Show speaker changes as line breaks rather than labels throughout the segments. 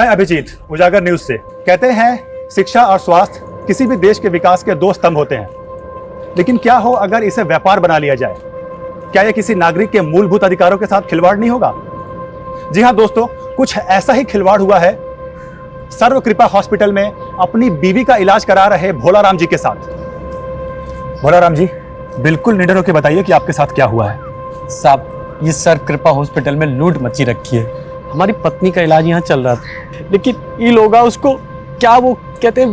मैं अभिजीत, उजागर न्यूज से। कहते हैं शिक्षा और स्वास्थ्य किसी भी देश के विकास के दो स्तंभ होते हैं, लेकिन क्या हो अगर इसे व्यापार बना लिया जाए? क्या यह किसी नागरिक के मूलभूत अधिकारों के साथ खिलवाड़ नहीं होगा? जी हाँ दोस्तों, कुछ ऐसा ही खिलवाड़ हुआ है सर्व कृपा हॉस्पिटल में अपनी बीवी का इलाज करा रहे भोलाराम जी के साथ। भोलाराम जी, बिल्कुल निडर होकर बताइए कि आपके साथ क्या हुआ है।
साहब, ये सर्व कृपा हॉस्पिटल में लूट मची रखी है। हमारी पत्नी का इलाज यहाँ चल रहा था, लेकिन ये लोग उसको क्या वो कहते हैं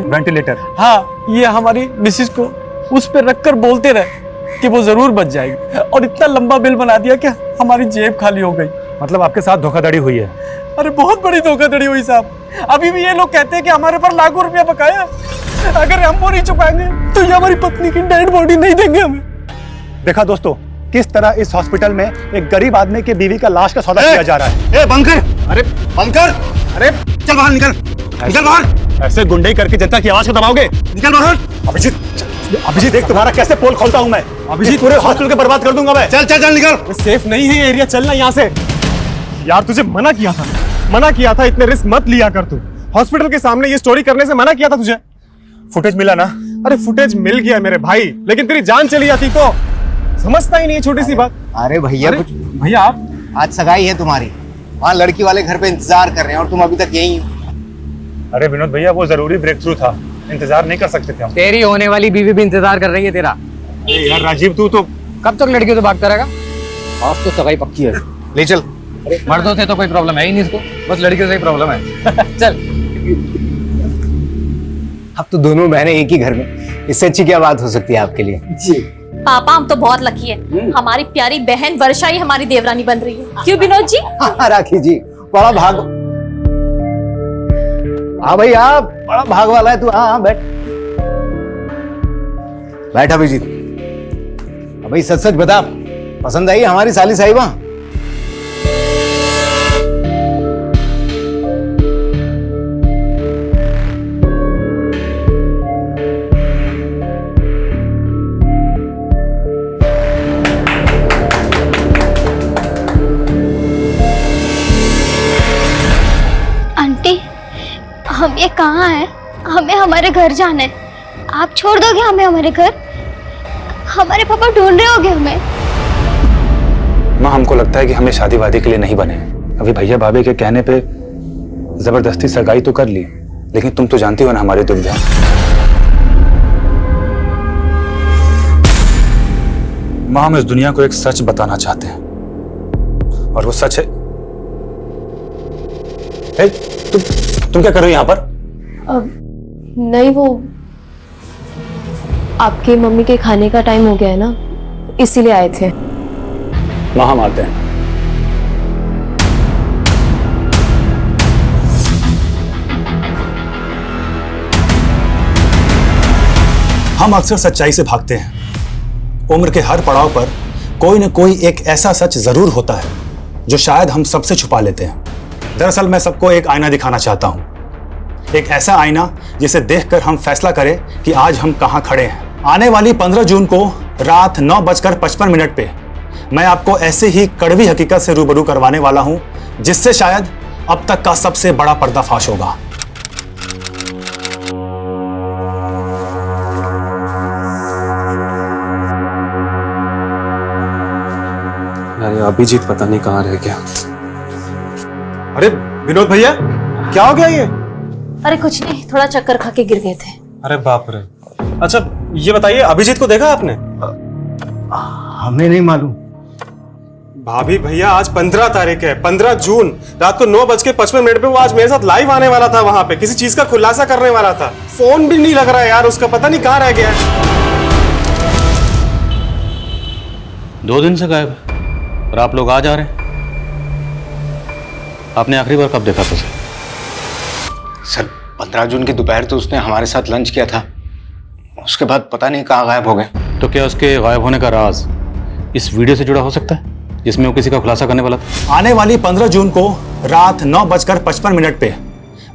वेंटिलेटर।
हाँ, ये हमारी मिसिस को उस पर रखकर बोलते रहे कि वो जरूर बच जाएगी, और इतना लंबा बिल बना दिया कि हमारी जेब खाली हो गई।
मतलब आपके साथ धोखाधड़ी हुई है?
अरे बहुत बड़ी धोखाधड़ी हुई साहब। अभी भी ये लोग कहते हैं कि हमारे पर लाखों रुपया बकाया है, अगर हम वो नहीं चुकाएंगे तो ये हमारी पत्नी की डेड बॉडी नहीं देंगे हमें।
देखा दोस्तों, किस तरह इस हॉस्पिटल में एक गरीब आदमी की बीवी का लाश का सौदा किया जा रहा है।
बंद कर! अरे बंद कर! अरे चल बाहर निकल! निकल बाहर!
ऐसे गुंडे करके जनता की आवाज को दबाओगे?
निकल बाहर!
अभिजीत देख तुम्हारा कैसे पोल खोलता हूं मैं। अभिजीत पूरे हॉस्पिटल को बर्बाद कर दूंगा मैं।
चल चल चल निकल!
सेफ नहीं है ये एरिया, चलना यहाँ से।
यार तुझे मना किया था, इतने रिस्क मत लिया कर तू। हॉस्पिटल के सामने ये स्टोरी करने से मना किया था तुझे।
फुटेज मिला ना?
अरे फुटेज मिल गया मेरे भाई, लेकिन तेरी जान चली जाती तो। समझता ही नहीं है छोटी सी बात।
अरे भैया कुछ
भैया आप
आज सगाई है तुम्हारी, वहाँ लड़की वाले घर पे इंतजार कर रहे हैं और तुम अभी तक यहीं हो।
अरे विनोद भैया, वो जरूरी ब्रेक थ्रू था, इंतजार नहीं कर सकते थे हम।
तेरी होने वाली बीवी भी इंतजार कर रही है तेरा।
अरे यार राजीव, तू तो
कब तक लड़कियों से भागता रहेगा? आज तो सगाई पक्की है।
ले चल।
मर्दों से तो कोई प्रॉब्लम है ही नहीं इसको, बस लड़कियों से ही प्रॉब्लम है। चल।
अब तो दोनों बहनें एक ही घर में, इससे अच्छी क्या बात हो सकती है आपके लिए?
जी
पापा, हम तो बहुत लकी है, हमारी प्यारी बहन वर्षा ही हमारी देवरानी बन रही है। क्यों विनोद जी?
हाँ राखी जी, बड़ा भाग। हाँ भाई, आप बड़ा भाग वाला है तू। हाँ बैठ बैठ अभिजीत। भाई सच सच बता, पसंद आई हमारी साली साहिबा?
आंटी, हम ये कहाँ हैं? हमें हमारे घर जाना है। आप छोड़ दोगे हमें हमारे घर? हमारे पापा ढूंढ रहे होंगे हमें।
माँ, हमको लगता है कि हमें शादी वादी के लिए नहीं बने। अभी भैया भाभी के कहने पे जबरदस्ती सगाई तो कर ली, लेकिन तुम तो जानती हो ना हमारी दुविधा। माँ, हम इस दुनिया को एक सच बताना चाहते हैं, और वो सच है। ए, तुम क्या कर रहे हो यहाँ पर?
नहीं, वो आपकी मम्मी के खाने का टाइम हो गया है ना, इसीलिए आए थे।
माँ, हम आते हैं। हम अक्सर सच्चाई से भागते हैं। उम्र के हर पड़ाव पर कोई न कोई एक ऐसा सच जरूर होता है जो शायद हम सबसे छुपा लेते हैं। दरअसल मैं सबको एक आईना दिखाना चाहता हूं, एक ऐसा आईना जिसे देखकर हम फैसला करें कि आज हम कहां खड़े हैं। आने वाली 15 जून को रात 9:55 पे मैं आपको ऐसे ही कड़वी हकीकत से रूबरू करवाने वाला हूं, जिससे शायद अब तक का सबसे बड़ा पर्दाफाश होगा।
अरे अभिजीत पता नहीं कहाँ रह गया।
अरे विनोद भैया, क्या हो गया ये?
अरे कुछ नहीं, थोड़ा चक्कर खा के गिर गए थे।
अरे बाप रे। अच्छा ये बताइए, अभिजीत को देखा आपने?
हमें नहीं मालूम।
भाभी भैया, आज 15 तारीख है, 15 जून रात को 9:55 पे वो आज मेरे साथ लाइव आने वाला था, वहां पे किसी चीज का खुलासा करने वाला था। फोन भी नहीं लग रहा है यार उसका, पता नहीं कहाँ रह गया है।
2 दिन से गायब है और आप लोग आज आ रहे हैं। आपने आखिरी बार कब देखा था
सर? 15 जून की दोपहर तो उसने हमारे साथ लंच किया था, उसके बाद पता नहीं कहाँ गायब हो गए।
तो क्या उसके गायब होने का राज इस वीडियो से जुड़ा हो सकता है जिसमें वो किसी का खुलासा करने वाला था?
आने वाली 15 जून को रात 9:55 पे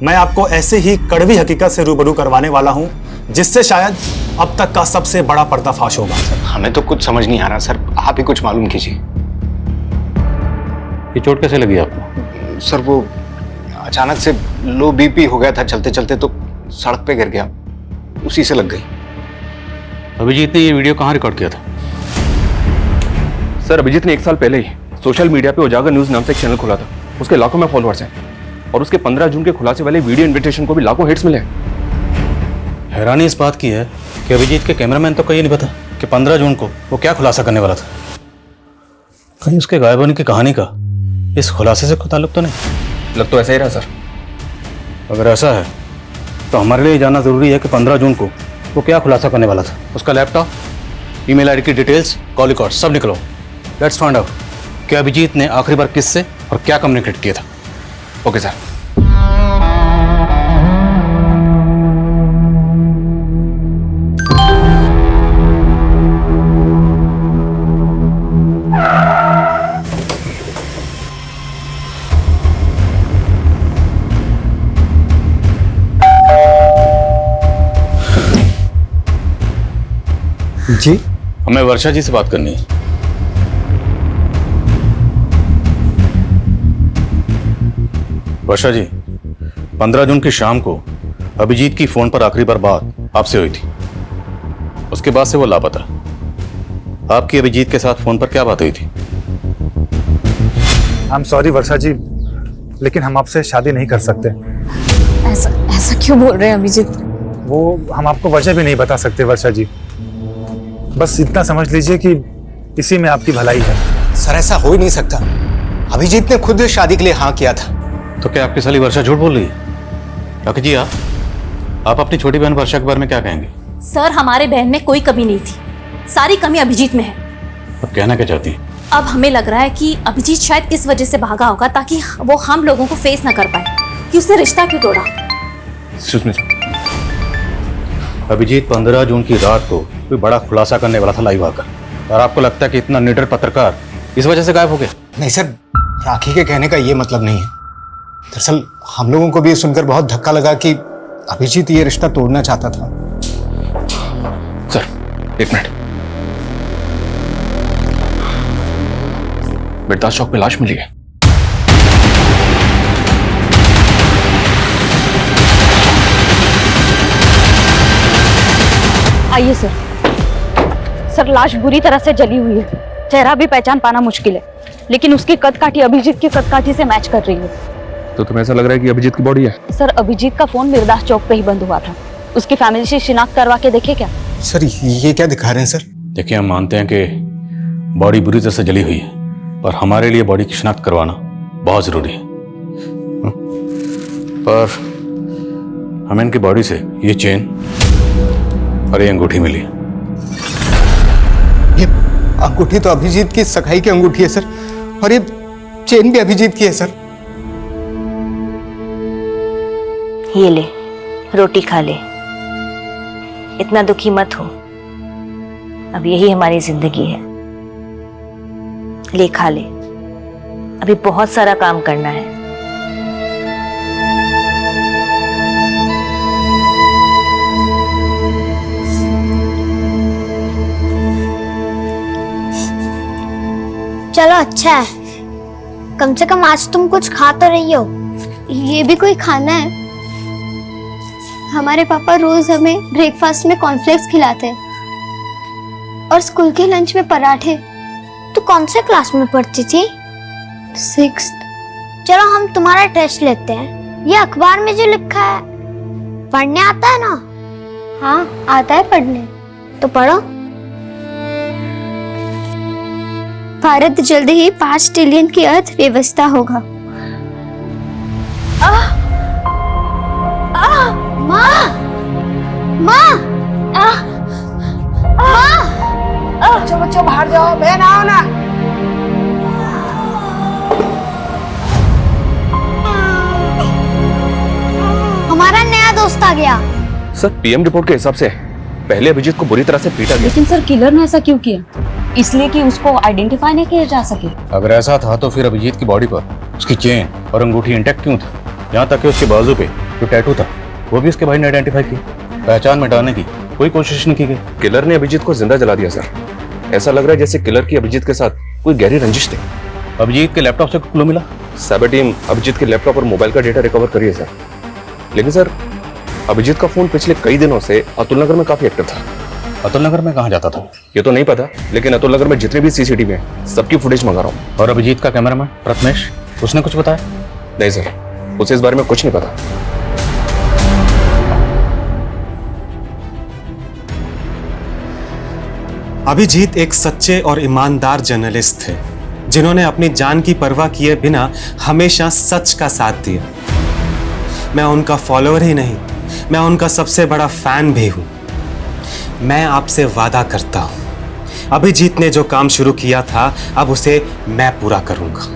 मैं आपको ऐसे ही कड़वी हकीकत से रूबरू करवाने वाला हूं, जिससे शायद अब तक का सबसे बड़ा पर्दाफाश होगा।
हमें तो कुछ समझ नहीं आ रहा सर, आप ही कुछ मालूम कीजिए।
ये चोट कैसे लगी आपको?
सर वो अचानक से लो बीपी हो गया था चलते चलते, तो सड़क पे गिर गया, उसी से लग गई।
अभिजीत ने ये वीडियो कहाँ रिकॉर्ड किया था?
सर अभिजीत ने 1 साल पहले ही सोशल मीडिया पे उजागर न्यूज नाम से एक चैनल खोला था। उसके लाखों में फॉलोअर्स हैं और उसके 15 जून के खुलासे वाले वीडियो इनविटेशन को भी लाखों हिट्स मिले।
हैरानी इस बात की है कि अभिजीत के कैमरामैन तो कहीं नहीं पता कि 15 जून को वो क्या खुलासा करने वाला था। कहीं उसके गायब होने की कहानी का इस खुलासे से कोई ताल्लुक तो नहीं?
लग तो ऐसा ही रहा सर।
अगर ऐसा है तो हमारे लिए जानना जरूरी है कि 15 जून को वो क्या खुलासा करने वाला था। उसका लैपटॉप, ईमेल आईडी की डिटेल्स, कॉल रिकॉर्ड सब निकलो। लेट्स फाइंड आउट कि अभिजीत ने आखिरी बार किससे और क्या कम्युनिकेट किया था।
Okay sir.
जी,
हमें वर्षा जी से बात करनी है। वर्षा जी, 15 जून की शाम को अभिजीत की फोन पर आखिरी बार बात आपसे हुई थी। उसके बाद से वो लापता। आपकी अभिजीत के साथ फोन पर क्या बात हुई थी?
आई एम सॉरी वर्षा जी, लेकिन हम आपसे शादी नहीं कर सकते।
ऐसा ऐसा क्यों बोल रहे हैं अभिजीत?
वो हम आपको वजह भी नहीं बता सकते वर्षा जी। बस इतना समझ लीजिए कि इसी में आपकी भलाई है।
सर ऐसा हो ही नहीं सकता, अभिजीत ने खुद शादी के लिए हाँ किया था।
तो क्या आपकी साली वर्षा झूठ बोल रही है? काकी जी, आप अपनी छोटी बहन वर्षा के बारे में क्या कहेंगे?
सर हमारे बहन में कोई कमी नहीं थी, सारी कमी अभिजीत में है।
अब कहना क्या चाहती हैं?
अब हमें लग रहा है कि अभिजीत शायद इस वजह से भागा होगा ताकि वो हम लोगों को फेस ना कर पाए कि उसने रिश्ता क्यों तोड़ा।
अभिजीत 15 जून की रात को कोई बड़ा खुलासा करने वाला था लाइव आकर, और आपको लगता है कि इतना निडर पत्रकार इस वजह से गायब हो गया?
नहीं सर, राखी के कहने का ये मतलब नहीं है। दरअसल हम लोगों को भी सुनकर बहुत धक्का लगा कि अभिजीत ये रिश्ता तोड़ना चाहता था।
सर 1 मिनट, बेटास चौक पे लाश मिली है।
आइए सर। सर लाश बुरी तरह से जली हुई है, चेहरा भी पहचान पाना मुश्किल है, लेकिन उसकी कदकाठी अभिजीत की कदकाठी से मैच कर रही है।
तो तुम्हें ऐसा लग रहा है कि अभिजीत की बॉडी है?
सर अभिजीत का फोन मिर्दास चौक पे ही बंद हुआ था, उसकी फैमिली से शिनाख्त करवा के देखे क्या?
सर ये क्या दिखा रहे हैं सर?
देखिए, हम मानते हैं कि बॉडी बुरी तरह से जली हुई है, पर हमारे लिए बॉडी की शिनाख्त करवाना बहुत जरूरी है। पर हमें इनकी बॉडी से ये चेन और ये अंगूठी मिली है।
ये अंगूठी तो अभिजीत की सगाई की अंगूठी है सर, और ये चेन भी अभिजीत की है सर।
ये ले, रोटी खा ले, इतना दुखी मत हो, अब यही हमारी जिंदगी है। ले खा ले, अभी बहुत सारा काम करना है।
चलो अच्छा है, कम से कम आज तुम कुछ खा तो रही हो। ये भी कोई खाना है? हमारे पापा रोज हमें ब्रेकफास्ट में कॉर्नफ्लेक्स खिलाते हैं और स्कूल के लंच में पराठे। तू कौन से क्लास में पढ़ती थी? 6th। चलो हम तुम्हारा टेस्ट लेते हैं। ये अखबार में जो लिखा है पढ़ने आता है ना? हाँ आता है पढ़ने। तो पढ़ो। भारत जल्द ही 5 ट्रिलियन की अर्थव्यवस्था होगा। माँ, माँ,
बच्चों बच्चों बाहर जाओ, बहन आओ ना।
हमारा नया दोस्त आ गया।
सर पीएम रिपोर्ट के हिसाब से पहले अभिजीत को बुरी तरह से पीटा गया।
लेकिन सर किलर ने ऐसा क्यों किया? इसलिए कि उसको आइडेंटिफाई नहीं किया जा सके।
अगर ऐसा था तो फिर अभिजीत की बॉडी पर उसकी चेन और अंगूठी इंटैक्ट क्यों थी? यहाँ तक कि उसके बाजू पे जो टैटू था वो भी उसके भाई ने आइडेंटिफाई किया। पहचान मिटाने की कोई कोशिश नहीं की गई।
किलर ने अभिजीत को जिंदा जला दिया सर। ऐसा लग रहा है जैसे किलर की अभिजीत के साथ कोई गहरी रंजिश थी।
अभिजीत के लैपटॉप से क्लू मिला?
साइबर टीम अभिजीत के लैपटॉप और मोबाइल का डेटा रिकवर करी है सर। लेकिन सर अभिजीत का फोन पिछले कई दिनों से अतुल नगर में काफी एक्टिव था।
अतुल नगर में कहाँ जाता था?
ये तो नहीं पता, लेकिन अतुल नगर में जितने भी सीसीटीवी हैं सबकी फुटेज मंगा रहा हूँ।
और अभिजीत का कैमरामैन प्रथमेश, उसने कुछ बताया?
नहीं सर, उसे इस बारे में कुछ नहीं पता।
अभिजीत एक सच्चे और ईमानदार जर्नलिस्ट थे जिन्होंने अपनी जान की परवाह किए बिना हमेशा सच का साथ दिया। मैं उनका फॉलोअर ही नहीं, मैं उनका सबसे बड़ा फैन भी हूं। मैं आपसे वादा करता हूं, अभिजीत ने जो काम शुरू किया था अब उसे मैं पूरा करूंगा,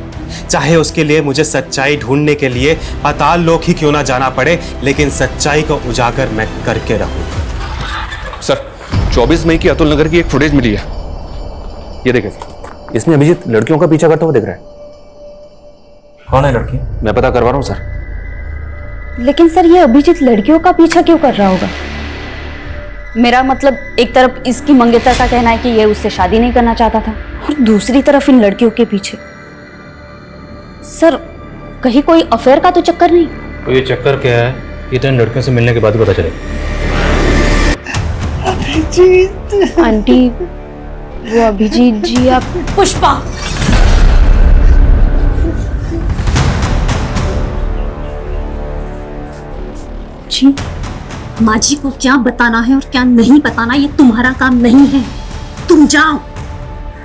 चाहे उसके लिए मुझे सच्चाई ढूंढने के लिए पाताल लोक ही क्यों ना जाना पड़े, लेकिन सच्चाई को उजागर मैं करके रहूंगा।
सर 24 मई की अतुल नगर की एक फुटेज मिली है, ये देखें सर। इसमें अभिजीत लड़कियों का पीछा करता हुआ दिख रहा है।
कौन है लड़की?
मैं पता करवा रहा हूँ सर।
लेकिन सर ये अभिजीत लड़कियों का पीछा क्यों कर रहा होगा?
मेरा मतलब एक तरफ इसकी मंगेतर का कहना है कि ये उससे शादी नहीं करना चाहता था और दूसरी तरफ इन लड़कियों के पीछे। सर कहीं कोई अफेयर का तो चक्कर नहीं?
तो ये चक्कर क्या है ये तो इन लड़कियों से मिलने के बाद ही पता चलेगा।
आंटी वो अभिजीत जी आप।
पुष्पा,
जी
माँ जी को क्या बताना है और क्या नहीं बताना ये तुम्हारा काम नहीं है। तुम जाओ।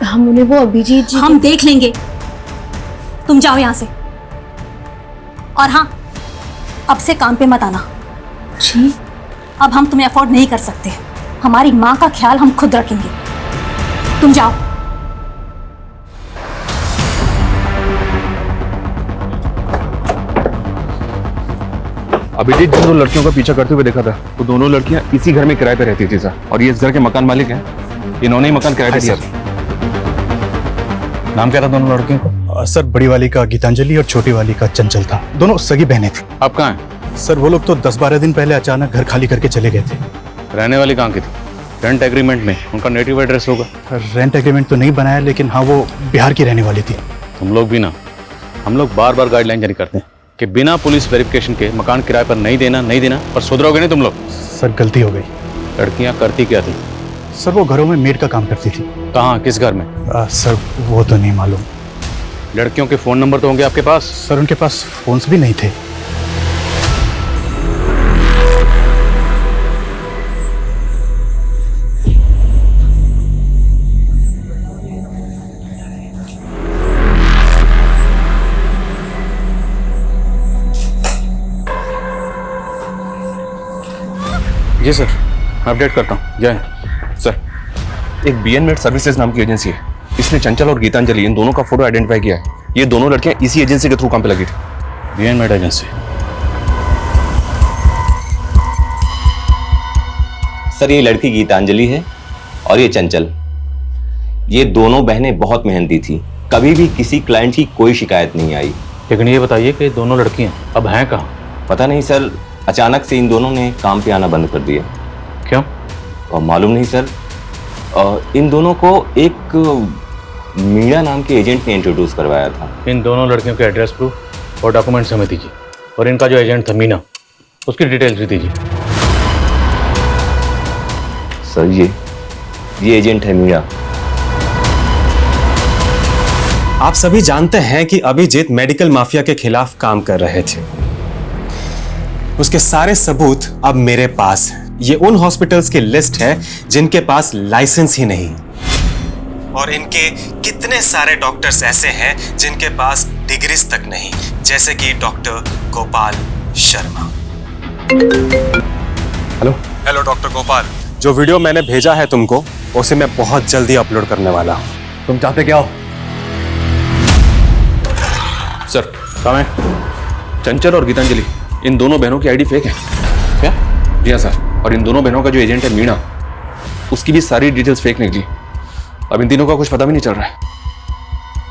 हम उन्हें वो अभिजीत जी
हम देख लेंगे, तुम जाओ यहाँ से। और हाँ, अब से काम पे मत आना।
जी
अब हम तुम्हें अफोर्ड नहीं कर सकते। हमारी माँ का ख्याल हम खुद रखेंगे। तुम जाओ।
अभिजीत जिन दो लड़कियों का पीछा करते हुए देखा था वो दोनों लड़कियां इसी घर में किराए पे रहती थी सर, और ये इस घर के मकान मालिक हैं। इन्होंने ही मकान किराए पे दिया।
नाम क्या था दोनों लड़कियों का?
सर बड़ी वाली का गीतांजलि और छोटी वाली का चंचल था। दोनों सगी बहनें थी।
आप कहाँ हैं?
सर वो लोग तो 10-12 दिन पहले अचानक घर खाली करके चले गए थे।
रहने वाली कहाँ की थी? रेंट एग्रीमेंट में उनका नेटिव एड्रेस होगा।
रेंट एग्रीमेंट तो नहीं बनाया, लेकिन हाँ वो बिहार की रहने वाली थी।
तुम लोग भी ना, हम लोग बार बार गाइडलाइन जारी करते हैं कि बिना पुलिस वेरिफिकेशन के मकान किराए पर नहीं देना, पर सुधरोगे नहीं तुम लोग।
सर गलती हो गई।
लड़कियां करती क्या थी?
सर वो घरों में मेड का काम करती थी।
कहाँ, किस घर में?
सर वो तो नहीं मालूम।
लड़कियों के फोन नंबर तो होंगे आपके पास?
सर उनके पास फोन्स भी नहीं थे।
जी सर, मैं अपडेट करता हूँ। जय
सर, एक बीएन मेड सर्विसेज नाम की एजेंसी है, इसने चंचल और गीतांजलि इन दोनों का फोटो आइडेंटिफाई किया है। ये दोनों लड़कियां इसी एजेंसी के थ्रू काम पे लगी थी।
BN made agency?
सर ये लड़की गीतांजलि है और ये चंचल। ये दोनों बहनें बहुत मेहनती थी, कभी भी किसी क्लाइंट की कोई शिकायत नहीं आई।
लेकिन ये बताइए कि दोनों लड़कियां अब हैं कहाँ?
पता नहीं सर, अचानक से इन दोनों ने काम पे आना बंद कर दिया।
क्यों?
और मालूम नहीं सर। इन दोनों को एक मीणा नाम के एजेंट ने इंट्रोड्यूस करवाया था।
इन दोनों लड़कियों के एड्रेस प्रूफ और डॉक्यूमेंट्स हमें दीजिए, और इनका जो एजेंट था मीना, उसकी डिटेल्स भी दीजिए।
सर ये एजेंट है मीणा।
आप सभी जानते हैं कि अभिजीत मेडिकल माफिया के खिलाफ काम कर रहे थे। उसके सारे सबूत अब मेरे पास हैं। ये उन हॉस्पिटल्स की लिस्ट है जिनके पास लाइसेंस ही नहीं, और इनके कितने सारे डॉक्टर्स ऐसे हैं जिनके पास डिग्रीज तक नहीं, जैसे कि doctor Gopal Sharma. Hello doctor Gopal, जो वीडियो मैंने भेजा है तुमको, उसे मैं बहुत जल्दी अपलोड करने वाला हूँ।
तुम चाहते क्या हो?
सर कहाँ है? चंचल और गीतांजलि इन दोनों बहनों की आईडी फेक है।
क्या?
जी हाँ सर, और इन दोनों बहनों का जो एजेंट है मीणा, उसकी भी सारी डिटेल्स फेक निकली। अब इन तीनों का कुछ पता भी नहीं चल रहा है।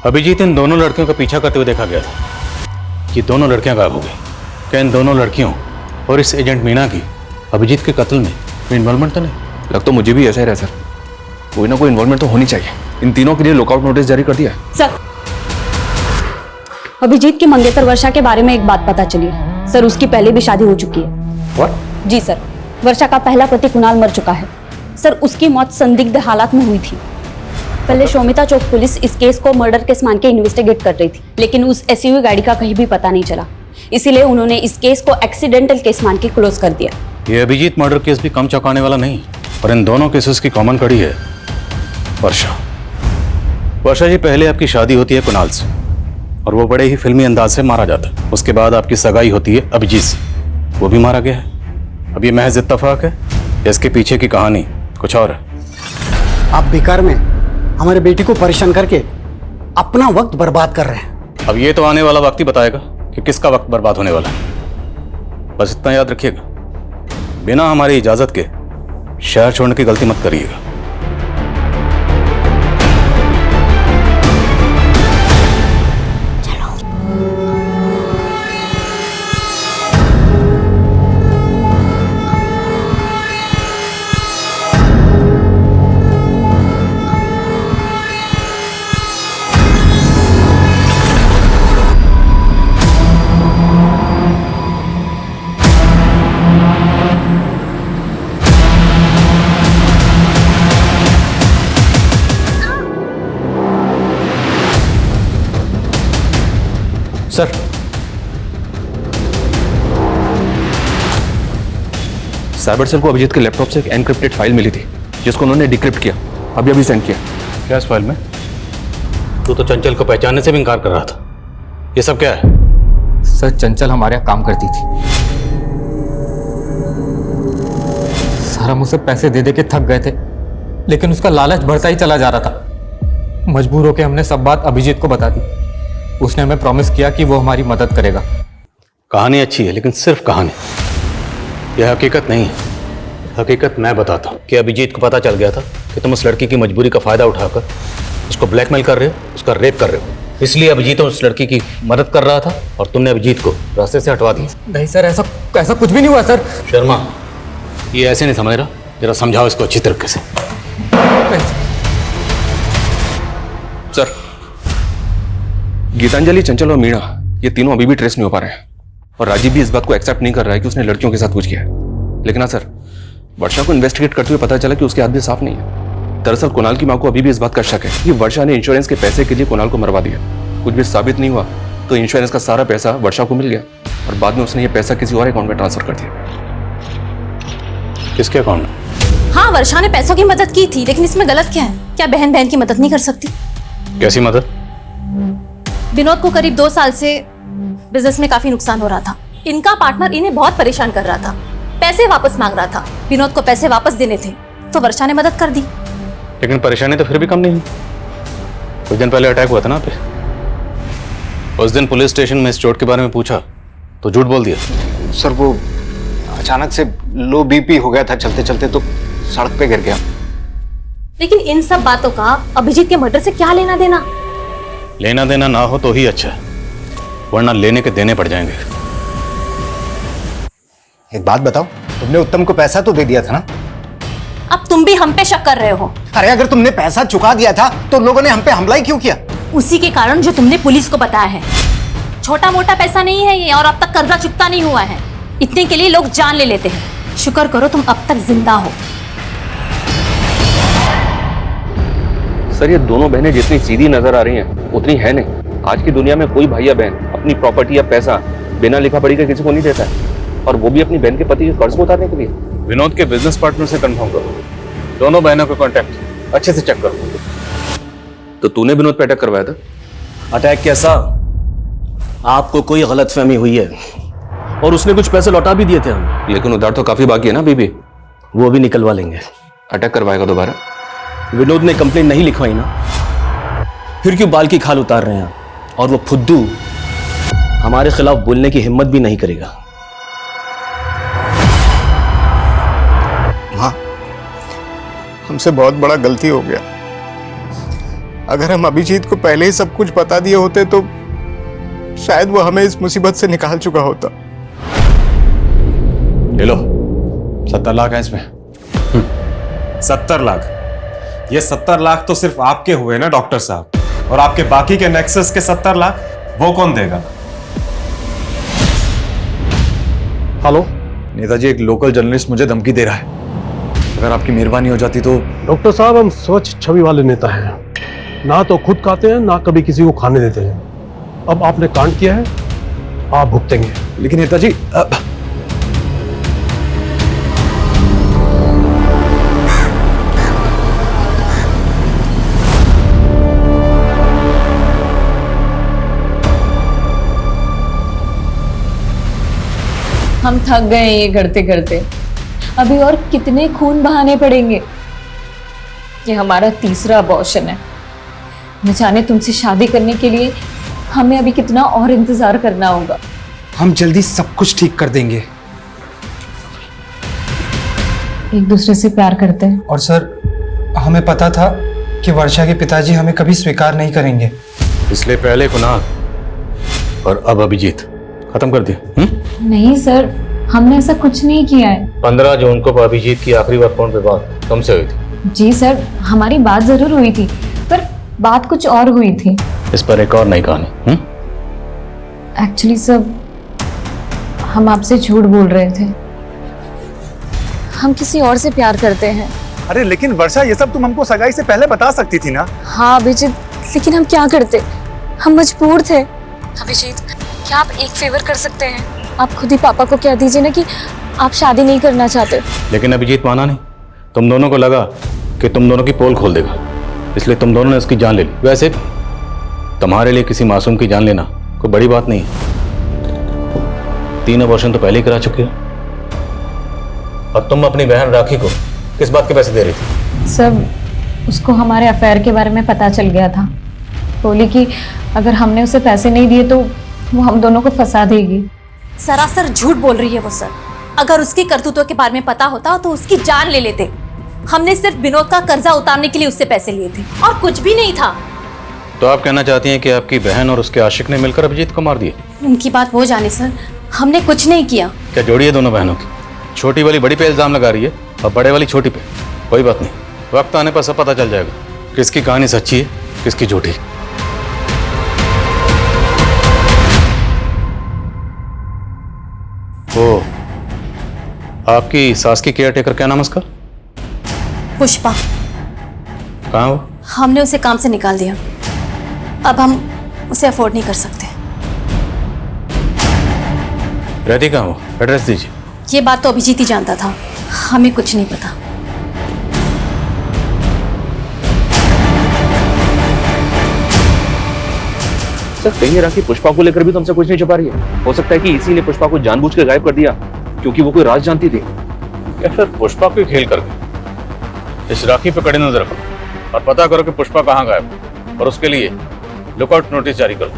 अभिजीत इन दोनों लड़कियों का पीछा करते हुए देखा गया था। ये दोनों लड़कियां गायब हो गई। क्या इन दोनों लड़कियों और इस एजेंट मीणा की अभिजीत के कत्ल में इन्वॉल्वमेंट तो नहीं?
लग तो मुझे भी ऐसा ही रहा सर, कोई ना कोई इन्वॉल्वमेंट तो होनी चाहिए। इन तीनों के लिए लुकआउट नोटिस जारी कर दिया है।
सर अभिजीत की मंगेतर वर्षा के बारे में एक बात पता चली है सर, उसकी पहले भी शादी हो चुकी है।
What?
जी सर, वर्षा का पहला पति कुणाल मर चुका है सर। उसकी मौत संदिग्ध हालात में हुई थी। पहले शोमिता चौक पुलिस इस केस को मर्डर केस मान के इन्वेस्टिगेट कर रही थी, लेकिन उस एसयूवी गाड़ी का कहीं भी पता नहीं चला, इसीलिए उन्होंने इस केस को एक्सीडेंटल केस मान के क्लोज कर दिया।
ये अभिजीत मर्डर केस भी कम चौंकाने वाला नहीं, और इन दोनों केसेस की कॉमन कड़ी है वर्षा। वर्षा जी, पहले आपकी शादी होती है कुणाल से और वो बड़े ही फिल्मी अंदाज से मारा जाता है। उसके बाद आपकी सगाई होती है अभिजीत से, वो भी मारा गया है। अब ये महज इत्तेफाक है, इसके पीछे की कहानी कुछ और है।
आप बेकार में हमारे बेटी को परेशान करके अपना वक्त बर्बाद कर रहे हैं।
अब ये तो आने वाला वक्त ही बताएगा कि किसका वक्त बर्बाद होने वाला है। बस इतना याद रखिएगा, बिना हमारी इजाजत के शहर छोड़ने की गलती मत करिएगा।
सर, साइबर सेल को अभिजीत के लैपटॉप से एक एनक्रिप्टेड फाइल मिली थी जिसको उन्होंने डिक्रिप्ट किया, अभी सेंड किया।
क्या इस फाइल में? तू तो चंचल को पहचानने से भी इनकार कर रहा था, ये सब क्या है?
सर, चंचल हमारे यहाँ काम करती थी सर। हम उसे पैसे दे दे के थक गए थे, लेकिन उसका लालच बढ़ता ही चला जा रहा था। मजबूर होकर हमने सब बात अभिजीत को बता दी। उसने हमें प्रॉमिस किया कि वो हमारी मदद करेगा।
कहानी अच्छी है, लेकिन सिर्फ कहानी, यह हकीकत नहीं है। हकीकत मैं बताता हूँ कि अभिजीत को पता चल गया था कि तुम उस लड़की की मजबूरी का फायदा उठाकर उसको ब्लैकमेल कर रहे हो, उसका रेप कर रहे हो। इसलिए अभिजीत उस लड़की की मदद कर रहा था और तुमने अभिजीत को रास्ते से हटवा दिया।
नहीं सर, ऐसा कुछ भी नहीं हुआ सर।
शर्मा, ये ऐसे नहीं समझ रहा, जरा समझाओ इसको अच्छी तरीके से।
सर, गीतांजलि, चंचल और मीणा ये तीनों अभी भी ट्रेस नहीं हो पा रहे हैं, और राजीव भी इस बात को एक्सेप्ट नहीं कर रहा है कि उसने लड़कियों के साथ कुछ किया है। लेकिन हाँ सर, वर्षा को इन्वेस्टिगेट करते हुए पता चला कि उसके हाथ भी साफ नहीं है। दरअसल कुणाल की मां को अभी भी इस बात का शक है कि वर्षा ने इंश्योरेंस के पैसे के लिए कुणाल को मरवा दिया। कुछ भी साबित नहीं हुआ तो इंश्योरेंस का सारा पैसा वर्षा को मिल गया और बाद में उसने ये पैसा किसी और अकाउंट में ट्रांसफर कर दिया।
किसके अकाउंट में?
हाँ, वर्षा ने पैसों की मदद की थी, लेकिन इसमें गलत क्या है? क्या बहन बहन की मदद नहीं कर सकती?
कैसी मदद?
विनोद को करीब 2 साल से बिजनेस में काफी नुकसान हो रहा था। इनका पार्टनर इन्हें बहुत परेशान कर रहा था, पैसे वापस मांग रहा था। विनोद को पैसे वापस देने थे तो वर्षा ने मदद कर दी।
लेकिन परेशानी तो फिर भी कम नहीं हुई। कुछ दिन पहले अटैक हुआ था ना पे। उस दिन पुलिस स्टेशन में इस चोट के बारे में पूछा तो झूठ बोल दिया।
सर, वो अचानक से लो बीपी हो गया था, चलते चलते तो सड़क पे गिर गया।
लेकिन इन सब बातों का अभिजीत के मर्डर से क्या लेना देना?
लेना देना ना हो तो ही अच्छा है, वरना लेने के देने पड़ जाएंगे।
एक बात बताओ, तुमने उत्तम को पैसा तो दे दिया था ना?
अब तुम भी हम पे शक कर रहे हो।
अरे अगर तुमने पैसा चुका दिया था तो लोगों ने हम पे हमला ही क्यों किया?
उसी के कारण जो तुमने पुलिस को बताया है। छोटा मोटा पैसा नहीं है ये, और अब तक कर्जा चुकता नहीं हुआ है। इतने के लिए लोग जान ले लेते हैं। शुक्र करो तुम अब तक जिंदा हो।
सर, ये दोनों बहनें जितनी सीधी नजर आ रही हैं उतनी है नहीं। आज की दुनिया में कोई भाई या बहन अपनी प्रॉपर्टी या पैसा बिना लिखा पढ़ी के किसी को नहीं देता है, और वो भी अपनी बहन के पति के कर्ज को उतारने के लिए।
विनोद के बिजनेस पार्टनर से कंफर्म करो, दोनों बहनों का कांटेक्ट अच्छे से चेक करो।
तो तूने विनोद पे अटैक करवाया था?
अटैक कैसा? आपको कोई गलतफहमी हुई है, और उसने कुछ पैसे लौटा भी दिए थे हमें।
लेकिन उधार तो काफी बाकी है ना बीबी।
वो भी निकलवा लेंगे।
अटैक करवाएगा दोबारा?
विनोद ने कंप्लेन नहीं लिखवाई ना, फिर क्यों बाल की खाल उतार रहे हैं? और वो फुद्दू हमारे खिलाफ बोलने की हिम्मत भी नहीं करेगा।
हाँ, हमसे बहुत बड़ा गलती हो गया। अगर हम अभिजीत को पहले ही सब कुछ बता दिए होते तो शायद वो हमें इस मुसीबत से निकाल चुका होता।
ले लो, 70 लाख है इसमें।
70 लाख? ये 70 लाख तो सिर्फ आपके हुए ना डॉक्टर साहब, और आपके बाकी के नेक्सस के 70 लाख
वो कौन देगा?
हेलो नेताजी, एक लोकल जर्नलिस्ट मुझे धमकी दे रहा है। अगर आपकी मेहरबानी हो जाती तो।
डॉक्टर साहब, हम स्वच्छ छवि वाले नेता हैं, ना तो खुद खाते हैं ना कभी किसी को खाने देते हैं। अब आपने कांड किया है, आप भुगतेंगे।
लेकिन नेताजी
हम थक गए हैं ये करते करते। अभी और कितने खून बहाने पड़ेंगे? ये हमारा तीसरा अबॉर्शन है। न जाने तुमसे शादी करने के लिए हमें अभी कितना और इंतजार करना होगा।
हम जल्दी सब कुछ ठीक कर देंगे।
एक दूसरे से प्यार करते हैं।
और सर, हमें पता था कि वर्षा के पिताजी हमें कभी स्वीकार नहीं करेंगे,
इसलिए पहले कुणाल और अब अभिजीत खत्म कर दिया।
नहीं सर, हमने ऐसा कुछ नहीं किया है।
15 जून को अभिजीत की आखिरी बार फोन पे बात तुमसे हुई थी?
जी सर, हमारी बात जरूर हुई थी, पर बात कुछ और हुई थी।
इस पर एक और नई कहानी।
एक्चुअली सर, हम आपसे झूठ बोल रहे थे। हम किसी और से प्यार करते हैं।
अरे लेकिन वर्षा, ये सब तुम हमको सगाई से पहले बता सकती थी ना।
हाँ अभिजीत, लेकिन हम क्या करते, हम मजबूर थे। अभिजीत, क्या आप एक फेवर कर सकते हैं? आप खुद ही पापा को कह दीजिए ना कि आप शादी नहीं करना चाहते।
लेकिन अभिजीत माना नहीं। तुम दोनों को लगा कि तुम दोनों की पोल खोल देगा, इसलिए तुम दोनों ने उसकी जान ले ली। वैसे तुम्हारे लिए किसी मासूम की जान लेना कोई बड़ी बात नहीं है। 3 अबॉर्शन तो पहले ही करा चुके हो। और तुम अपनी बहन राखी को किस बात के पैसे दे रही थी?
सब उसको हमारे अफेयर के बारे में पता चल गया था। बोली कि अगर हमने उसे पैसे नहीं दिए तो वो हम दोनों को फंसा देगी।
सरासर झूठ बोल रही है वो सर। अगर उसकी करतूतों के बारे में पता होता तो उसकी जान ले लेते। हमने सिर्फ विनोद का कर्जा उतारने के लिए उससे पैसे लिए थे और कुछ भी नहीं था।
तो आप कहना चाहती हैं कि आपकी बहन और उसके आशिक ने मिलकर अभिजीत को मार दिया?
उनकी बात वो जाने सर, हमने कुछ नहीं किया।
क्या जोड़ी है दोनों बहनों की? छोटी वाली बड़ी पे इल्जाम लगा रही है और बड़े वाली छोटी पे। कोई बात नहीं, वक्त आने पर सब पता चल जाएगा किसकी कहानी सच्ची है किसकी झूठी। ओ, आपकी सास की केयर टेकर क्या नाम है उसका?
पुष्पा।
कहाँ वो?
हमने उसे काम से निकाल दिया। अब हम उसे अफोर्ड नहीं कर सकते।
रहती कहाँ वो? एड्रेस दीजिए।
ये बात तो अभिजीत ही जानता था, हमें कुछ नहीं पता।
सर, कहीं राखी पुष्पा को लेकर भी तुमसे कुछ नहीं छुपा रही है? हो सकता है कि इसी ने पुष्पा को जानबूझ कर गायब कर दिया क्योंकि वो कोई राज जानती थी।
या फिर पुष्पा को खेल कर गए। इस राखी पे कड़ी नजर रखो और पता करो कि पुष्पा कहाँ गायब है, और उसके लिए लुकआउट नोटिस जारी करो।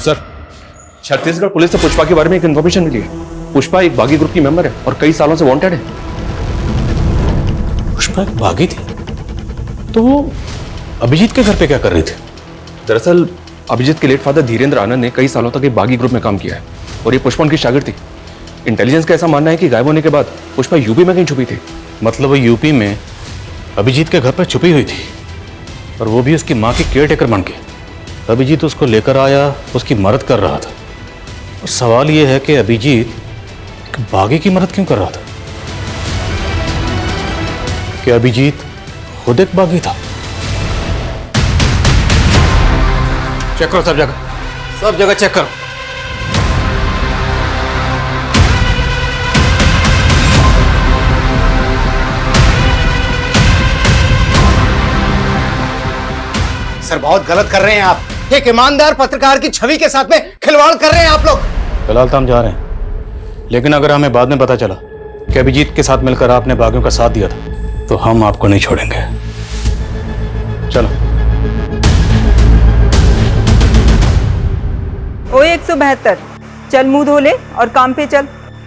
सर, छत्तीसगढ़ पुलिस से पुष्पा के बारे में एक इन्फॉर्मेशन मिली है। पुष्पा एक बागी ग्रुप की मेंबर है और कई सालों से वांटेड है।
पुष्पा एक बागी थी? तो वो अभिजीत के घर पे क्या कर रही थी?
दरअसल अभिजीत के लेट फादर धीरेन्द्र आनंद ने कई सालों तक एक बागी ग्रुप में काम किया है और ये पुष्पा उनकी शागिर्द थी। इंटेलिजेंस का ऐसा मानना है कि गायब होने के बाद पुष्पा यूपी में कहीं छुपी थी।
मतलब वो यूपी में अभिजीत के घर पर छुपी हुई थी, और वो भी उसकी माँ की केयर टेकर बन के। अभिजीत उसको लेकर आया, उसकी मदद कर रहा था। और सवाल ये है कि अभिजीत एक बागी की मदद क्यों कर रहा था? क्या अभिजीत खुद एक बागी था? चेक करो सब जगह चेक करो।
सर, बहुत गलत कर रहे हैं आप। एक ईमानदार पत्रकार की छवि के साथ में खिलवाड़ कर रहे हैं आप लोग।
फिलहाल तो हम जा रहे हैं, लेकिन अगर हमें बाद में पता चला कि अभिजीत के साथ मिलकर आपने बागियों का साथ दिया था तो हम आपको नहीं छोड़ेंगे। चलो।
ओ 172, चल मुंह धो ले और काम पे चल।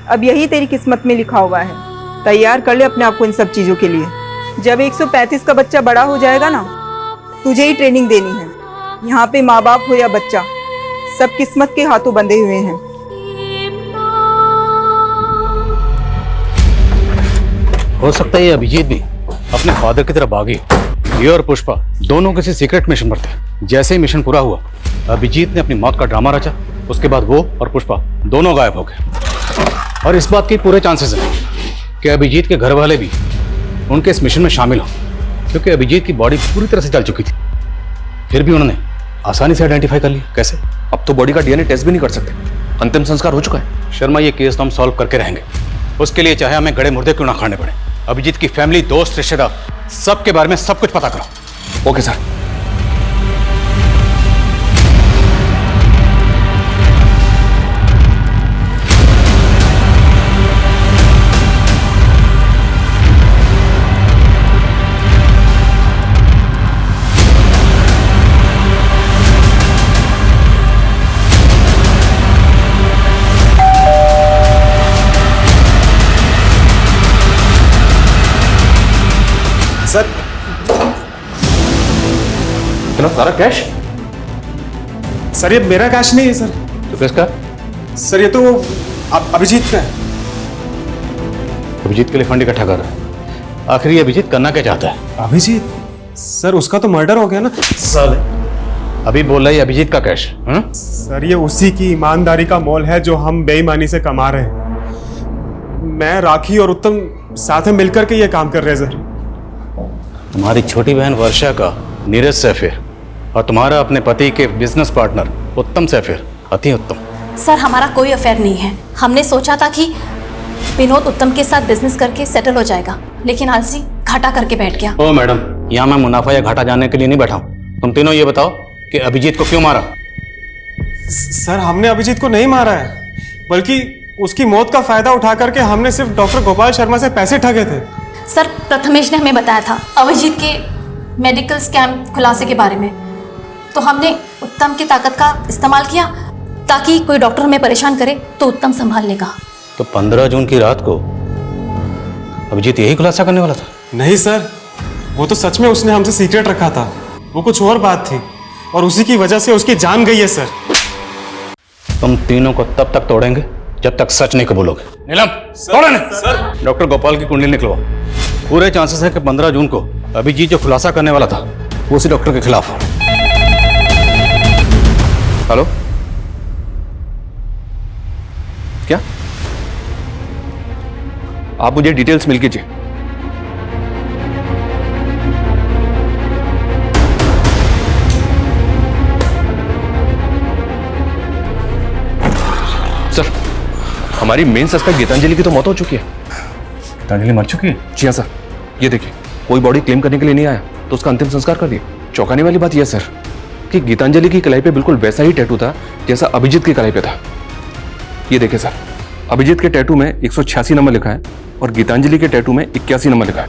अब यही तेरी किस्मत में लिखा हुआ है। तैयार कर ले अपने आप को इन सब चीजों के लिए। जब 135 का बच्चा बड़ा हो जाएगा ना, तुझे ही ट्रेनिंग देनी है। यहाँ पे माँ बाप हो या बच्चा, सब किस्मत के हाथों बंधे हुए हैं।
हो सकता है ये अभिजीत भी अपने फादर की तरफ भागी। ये और पुष्पा दोनों किसी सीक्रेट मिशन पर थे। जैसे ही मिशन पूरा हुआ, अभिजीत ने अपनी मौत का ड्रामा रचा। उसके बाद वो और पुष्पा दोनों गायब हो गए। और इस बात के पूरे चांसेस हैं कि अभिजीत के घर वाले भी उनके इस मिशन में शामिल हों, क्योंकि अभिजीत की बॉडी पूरी तरह से जल चुकी थी। फिर भी उन्होंने आसानी से आइडेंटिफाई कर लिया। कैसे?
अब तो बॉडी का डीएनए टेस्ट भी नहीं कर सकते, अंतिम संस्कार हो चुका है।
शर्मा, ये केस तो हम सॉल्व करके रहेंगे। उसके लिए चाहे हमें गड़े मुर्दे क्यों ना खाने पड़े। अभिजीत की फैमिली, दोस्त, रिश्तेदार, सबके बारे में सब कुछ पता करो।
Okay sir.
सर,
इतना सारा कैश?
सर ये मेरा कैश नहीं है सर।
तो किसका?
सर ये तो अभिजीत का है।
अभिजीत के लिए फंड इकट्ठा कर रहा है। आखिर ये अभिजीत करना क्या चाहता है?
अभिजीत? सर उसका तो मर्डर हो गया ना।
साले, अभी बोल रहा है अभिजीत का कैश।
सर ये उसी की ईमानदारी का मोल है जो हम बेईमानी से कमा रहे हैं। मैं, राखी और उत्तम साथ में मिलकर के ये काम कर रहे हैं सर।
तुम्हारी छोटी बहन वर्षा का नीरज से अफेयर और तुम्हारा अपने पति के बिजनेस पार्टनर उत्तम से अफेयर। अति उत्तम।
सर हमारा कोई अफेयर नहीं है। हमने सोचा था कि विनोद उत्तम के साथ बिजनेस करके सेटल हो जाएगा, लेकिन आलसी घाटा करके बैठ गया।
ओ मैडम, यहाँ मैं मुनाफा या घाटा जानने के लिए नहीं बैठा हूँ। तुम तीनों ये बताओ कि अभिजीत को क्यों मारा?
सर हमने अभिजीत को नहीं मारा है, बल्कि उसकी मौत का फायदा उठा करके हमने सिर्फ डॉक्टर गोपाल शर्मा से पैसे ठगे थे।
सर प्रथमेश ने हमें बताया था अभिजीत के मेडिकल स्कैम खुलासे के बारे में, तो हमने उत्तम की ताकत का इस्तेमाल किया ताकि कोई डॉक्टर हमें परेशान करे तो उत्तम संभाल लेगा।
तो 15 जून की रात को अभिजीत यही खुलासा करने वाला था?
नहीं सर, वो तो सच में उसने हमसे सीक्रेट रखा था। वो कुछ और बात थी और उसी की वजह से उसकी जान गई है सर।
तुम तीनों को तब तक तोड़ेंगे जब तक सच नहीं कबूलोगे। नीलम, तोड़ो। डॉक्टर गोपाल की कुंडली निकलवाओ। पूरे चांसेस है कि 15 जून को अभिजीत जो खुलासा करने वाला था वो उसी डॉक्टर के खिलाफ हो।
हेलो, क्या आप मुझे डिटेल्स मिल कीजिए। सर, हमारी मेन सस्पेक्ट गीतांजलि की तो मौत हो चुकी है।
गीतांजलि मर चुकी है?
जी हाँ सर। ये देखिए, कोई बॉडी क्लेम करने के लिए नहीं आया तो उसका अंतिम संस्कार कर दिया। चौंकाने वाली बात यह सर कि गीतांजलि की कलाई पे बिल्कुल वैसा ही टैटू था जैसा अभिजीत की कलाई पे था। ये देखिए सर, अभिजीत के टैटू में 186 नंबर लिखा है और गीतांजलि के टैटू में 81 नंबर लिखा है।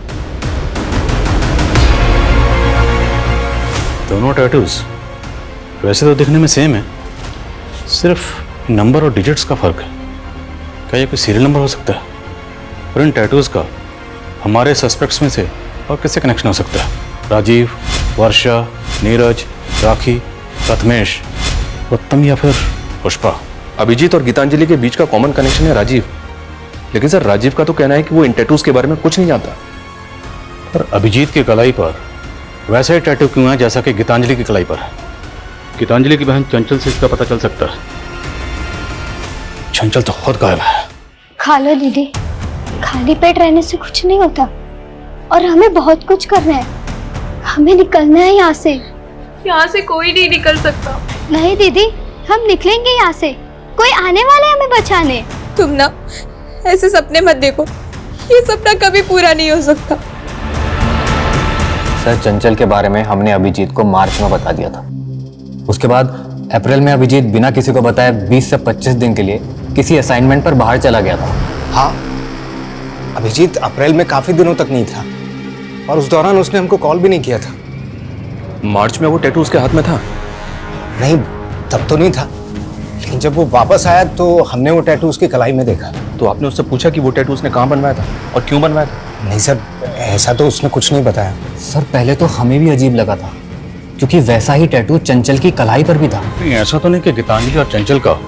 दोनों टैटूज वैसे तो दिखने में सेम है, सिर्फ नंबर और डिजिट्स का फर्क है। क्या ये कोई सीरियल नंबर हो सकता है? और इन टैटूज का हमारे सस्पेक्ट्स में से और किससे कनेक्शन हो सकता है? राजीव, वर्षा, नीरज, राखी, प्रथमेश, उत्तम या फिर पुष्पा?
अभिजीत और गीतांजलि के बीच का कॉमन कनेक्शन है राजीव, लेकिन सर राजीव का तो कहना है कि वो इन टैटूज के बारे में कुछ नहीं जानता।
पर अभिजीत की कलाई पर वैसा ही टैटू क्यों है जैसा कि गीतांजलि की कलाई पर है? गीतांजलि की बहन चंचल से इसका पता चल सकता है। चंचल तो खुद गायब है।
खा लो दीदी, खाली पेट रहने से कुछ नहीं होता और हमें बहुत कुछ करना है। हमें निकलना है यहाँ से।
यहाँ से कोई नहीं निकल सकता।
नहीं दीदी, हम निकलेंगे यहाँ से। कोई आने वाला है हमें बचाने।
तुम ना ऐसे सपने मत देखो, ये सपना कभी पूरा नहीं हो सकता।
सर, चंचल के बारे में हमने अभिजीत को मार्च में बता दिया था। उसके बाद अप्रैल में अभिजीत बिना किसी को बताए 20 से 25 दिन के लिए किसी असाइनमेंट पर बाहर चला गया था।
हाँ, अभिजीत अप्रैल में काफी दिनों तक नहीं था और उस दौरान उसने हमको कॉल भी नहीं किया था।
मार्च में वो टैटू उसके हाथ में था?
नहीं, तब तो नहीं था, लेकिन जब वो वापस आया तो हमने वो टैटू उसकी कलाई में देखा।
तो आपने उससे पूछा कि वो टैटू उसने कहाँ बनवाया था और क्यों बनवाया था?
नहीं सर, ऐसा तो उसने कुछ नहीं बताया।
सर, पहले तो हमें भी अजीब लगा था क्योंकि वैसा ही टैटू चंचल की कलाई पर भी था।
नहीं, ऐसा तो नहीं कि गीतांजलि और चंचल का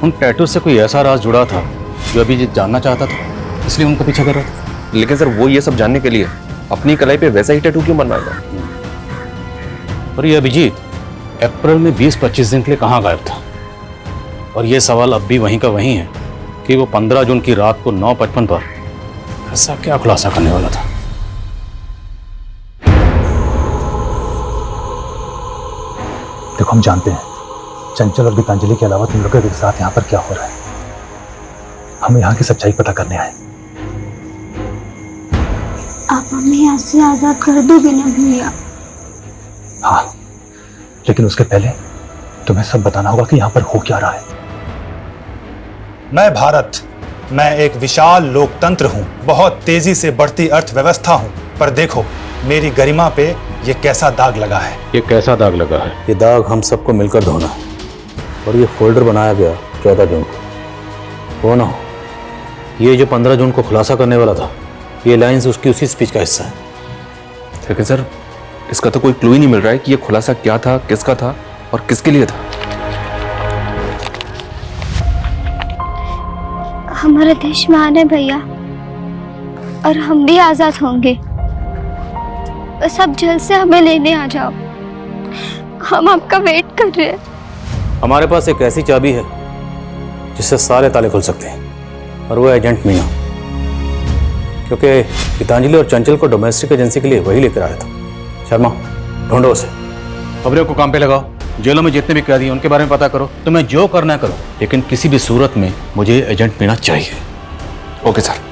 उन टैटू से कोई ऐसा राज जुड़ा था जो अभिजीत जानना चाहता था, इसलिए उनको पीछे कर रहा था।
लेकिन सर वो ये सब जानने के लिए अपनी कलाई पे वैसा ही टैटू क्यों बनवाएगा?
और ये अभिजीत अप्रैल में 20-25 दिन के लिए कहाँ गायब था? और ये सवाल अब भी वहीं का वहीं है कि वो 15 जून की रात को 9:55 पर ऐसा क्या खुलासा करने वाला था?
देखो, हम जानते हैं चंचल और गीतांजलि के अलावा तुम लोगों के साथ यहाँ पर क्या हो रहा है। हम यहाँ की सच्चाई पता करने आए।
आप हमें यहाँ से आजाद कर दोगे ना भैया?
हाँ, लेकिन उसके पहले तुम्हें सब बताना होगा कि यहाँ पर हो क्या रहा है। मैं भारत, मैं एक विशाल लोकतंत्र हूँ, बहुत तेजी से बढ़ती अर्थव्यवस्था हूँ, पर देखो मेरी गरिमा पे ये कैसा दाग लगा है।
ये कैसा दाग लगा है? ये दाग हम सबको मिलकर धोना है। और ये फोल्डर बनाया गया 14 जून को। वो ना हो, ये जो 15 जून को खुलासा करने वाला था, ये लाइंस उसकी उसी स्पीच का हिस्सा है।
लेकिन सर इसका तो कोई क्लू ही नहीं मिल रहा है कि ये खुलासा क्या था, किसका था और किसके लिए था।
हमारा देश महान है भैया, और हम भी आजाद होंगे। बस आप जल्द से हमें लेने आ जाओ, हम आपका वेट कर रहे हैं।
हमारे पास एक ऐसी चाबी है जिससे सारे ताले खुल सकते हैं, और वो एजेंट मीना। क्योंकि गीतांजलि और चंचल को डोमेस्टिक एजेंसी के लिए वही लेकर आया था। शर्मा, ढूंढो उसे, खबरों को काम पे लगाओ, जेलों में जितने भी कैदी हैं उनके बारे में पता करो, तुम्हें जो करना है करो, लेकिन किसी भी सूरत में मुझे एजेंट मीना चाहिए।
Okay sir.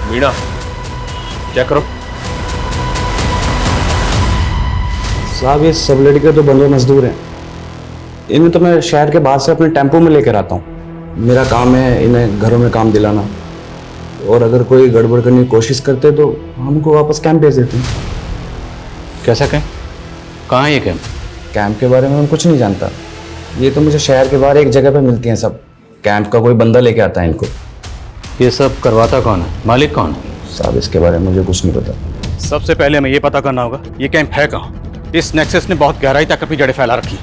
मीना, क्या करो?
साहब, ये सब लड़के तो बंदे मजदूर हैं। इन्हें तो मैं शहर के बाहर से अपने टेम्पो में लेकर आता हूँ। मेरा काम है इन्हें घरों में काम दिलाना, और अगर कोई गड़बड़ करने की कोशिश करते तो हमको वापस कैंप भेज देते हैं।
कैसा कैंप? कहाँ है ये कैंप?
कैंप के बारे में मैं कुछ नहीं जानता। ये तो मुझे शहर के बाहर एक जगह पे मिलती हैं सब। कैंप का कोई बंदा लेके आता है इनको।
ये सब करवाता कौन है? मालिक कौन है?
साहब, इसके बारे में मुझे कुछ नहीं पता।
सबसे पहले हमें ये पता करना होगा ये कैंप है कहाँ। इस नेक्सस ने बहुत गहराई तक अपनी जड़ें फैला रखी।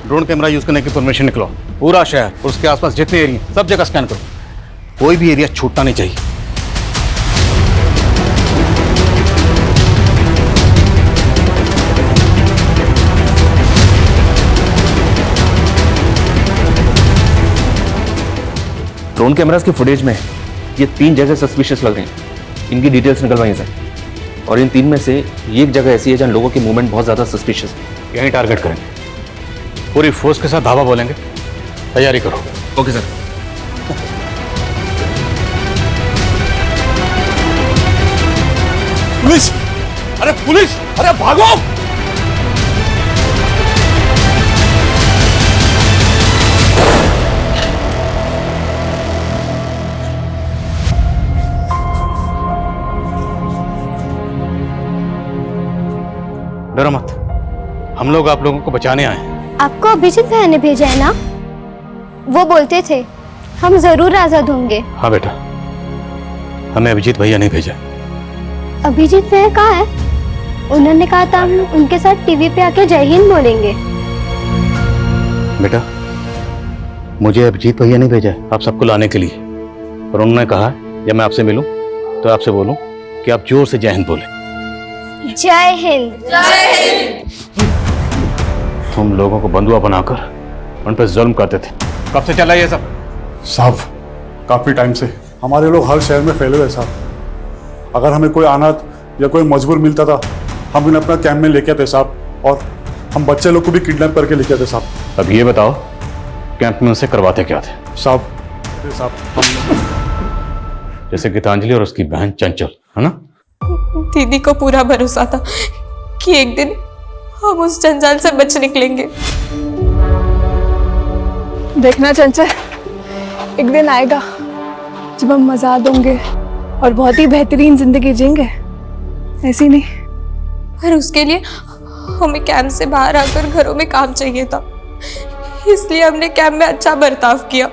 ड्रोन कैमरा यूज करने की परमिशन निकलो, पूरा शहर और उसके आसपास जितने एरिया सब जगह स्कैन करो। कोई भी एरिया छूटना नहीं चाहिए।
ड्रोन कैमरास की फुटेज में ये 3 जगह सस्पिशियस लग रही हैं। इनकी डिटेल्स निकलवाइए सर। और इन 3 में से एक जगह ऐसी है जहां लोगों की मूवमेंट बहुत ज्यादा सस्पिशियस है।
यहीं टारगेट करेंगे, पूरी फोर्स के साथ धावा बोलेंगे। तैयारी करो।
Okay sir.
पुलिस! अरे पुलिस! अरे भागो!
डरो मत, हम लोग आप लोगों को बचाने आए हैं।
आपको अभिजीत भैया ने भेजा है ना? वो बोलते थे हम जरूर आजाद होंगे।
हाँ बेटा, हमें अभिजीत भैया नहीं भेजा।
अभिजीत भैया कहाँ है? उन्होंने कहा था हम उनके साथ टीवी पे आके जय हिंद बोलेंगे।
बेटा, मुझे अभिजीत भैया नहीं भेजा है आप सबको लाने के लिए, और उन्होंने कहा जब मैं आपसे मिलूं तो आपसे बोलूं कि आप जोर से जय हिंद बोलें।
जय हिंद। जय हिंद।
तुम लोगों को बंधुआ बनाकर उन पर जुल्म करते थे। कब से चला ये सब?
साहब, काफी टाइम से हमारे लोग हर शहर में फैले हुए साहब। अगर हमें कोई अनाथ या कोई मजबूर मिलता था, हम उन्हें अपना कैंप में लेके आते साहब, और हम बच्चे लोग को भी किडनैप करके लेके आते साहब।
अब ये बताओ, कैंप में उनसे करवाते क्या थे?
साहब,
जैसे गीतांजलि और उसकी बहन चंचल, है ना?
दीदी को पूरा भरोसा था कि एक दिन हम उस जंजाल से बच निकलेंगे।
देखना चंचल, एक दिन आएगा जब हम आजाद होंगे,
और बहुत ही बेहतरीन जिंदगी जिएंगे, ऐसी नहीं।
पर उसके लिए हमें कैंप से बाहर आकर घरों में काम चाहिए था, इसलिए हमने कैंप में अच्छा बर्ताव किया,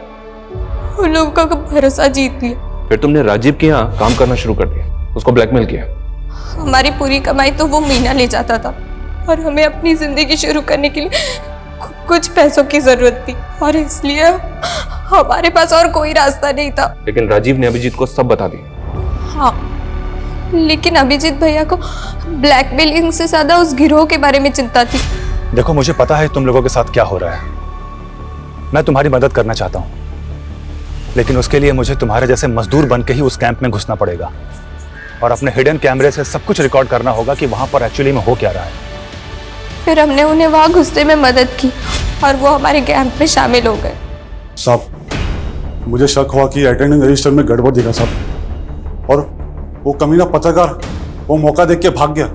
उन लोगों का भरोसा जीत लिया।
फिर तुमने राजीव के यहाँ काम करना शुरू कर दिया, उसको ब्लैकमेल किया।
हमारी पूरी कमाई तो वो मीना ले जाता था और हमें अपनी जिंदगी शुरू करने के लिए कुछ पैसों की जरूरत थी, और इसलिए हमारे पास और कोई रास्ता नहीं था।
लेकिन राजीव ने अभिजीत को सब बता दिया।
हाँ, लेकिन अभिजीत भैया को ब्लैकमेलिंग से ज्यादा उस गिरोह के बारे में चिंता थी।
देखो, मुझे पता है तुम लोगों के साथ क्या हो रहा है। मैं तुम्हारी मदद करना चाहता हूँ, लेकिन उसके लिए मुझे तुम्हारे जैसे मजदूर बन के ही उस कैंप में घुसना पड़ेगा और अपने हिडन कैमरे से सब कुछ रिकॉर्ड करना होगा कि वहां पर एक्चुअली में हो क्या रहा है।
फिर हमने उन्हें वहां घुसने में मदद की और वो हमारे कैंप में शामिल हो गए।
साहब, मुझे शक हुआ कि अटेंडेंस रजिस्टर में गड़बड़ दिखा साहब, और वो कमीना पत्रकार वो मौका देख के भाग गया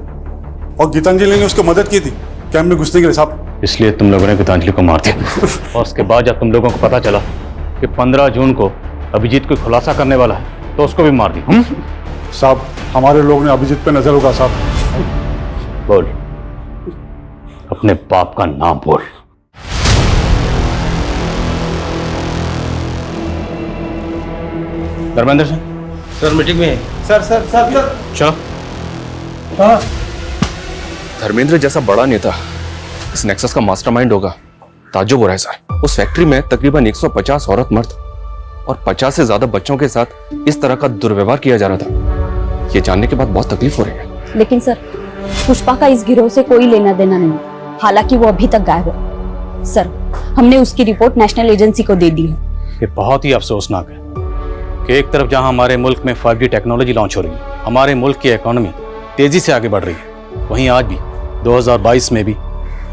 और गीतांजलि ने उसको मदद की थी कैंप में घुसने के लिए साहब।
इसलिए तुम लोगों ने गीतांजलि को मार दिया और उसके बाद जब तुम लोगों को पता चला कि 15 जून को अभिजीत को खुलासा करने वाला है तो उसको भी मार दिया।
साहब, हमारे लोग ने अभिजीत पे नजर होगा साहब।
बोल, अपने बाप का नाम बोल। धर्मेंद्र सिंह
सर मीटिंग में है। सर सर सर सर
चलो।
हाँ,
धर्मेंद्र जैसा बड़ा नेता इस नेक्सस का मास्टरमाइंड होगा, ताज्जुब हो रहा है सर। उस फैक्ट्री में तकरीबन 150 औरत मर्द और 50 से ज्यादा बच्चों के साथ इस तरह का दुर्व्यवहार किया जा रहा था। ये जानने के बाद बहुत तकलीफ हो रही है।
लेकिन सर, पुष्पा का इस गिरोह से कोई लेना देना नहीं, हालांकि वो अभी तक गायब है। सर, हमने उसकी रिपोर्ट नेशनल एजेंसी को दे दी है।
ये बहुत ही अफसोसनाक है कि एक तरफ जहां हमारे मुल्क में 5G टेक्नोलॉजी लॉन्च हो रही है, हमारे मुल्क की इकोनॉमी तेजी से आगे बढ़ रही है, वहीं आज भी 2022 में भी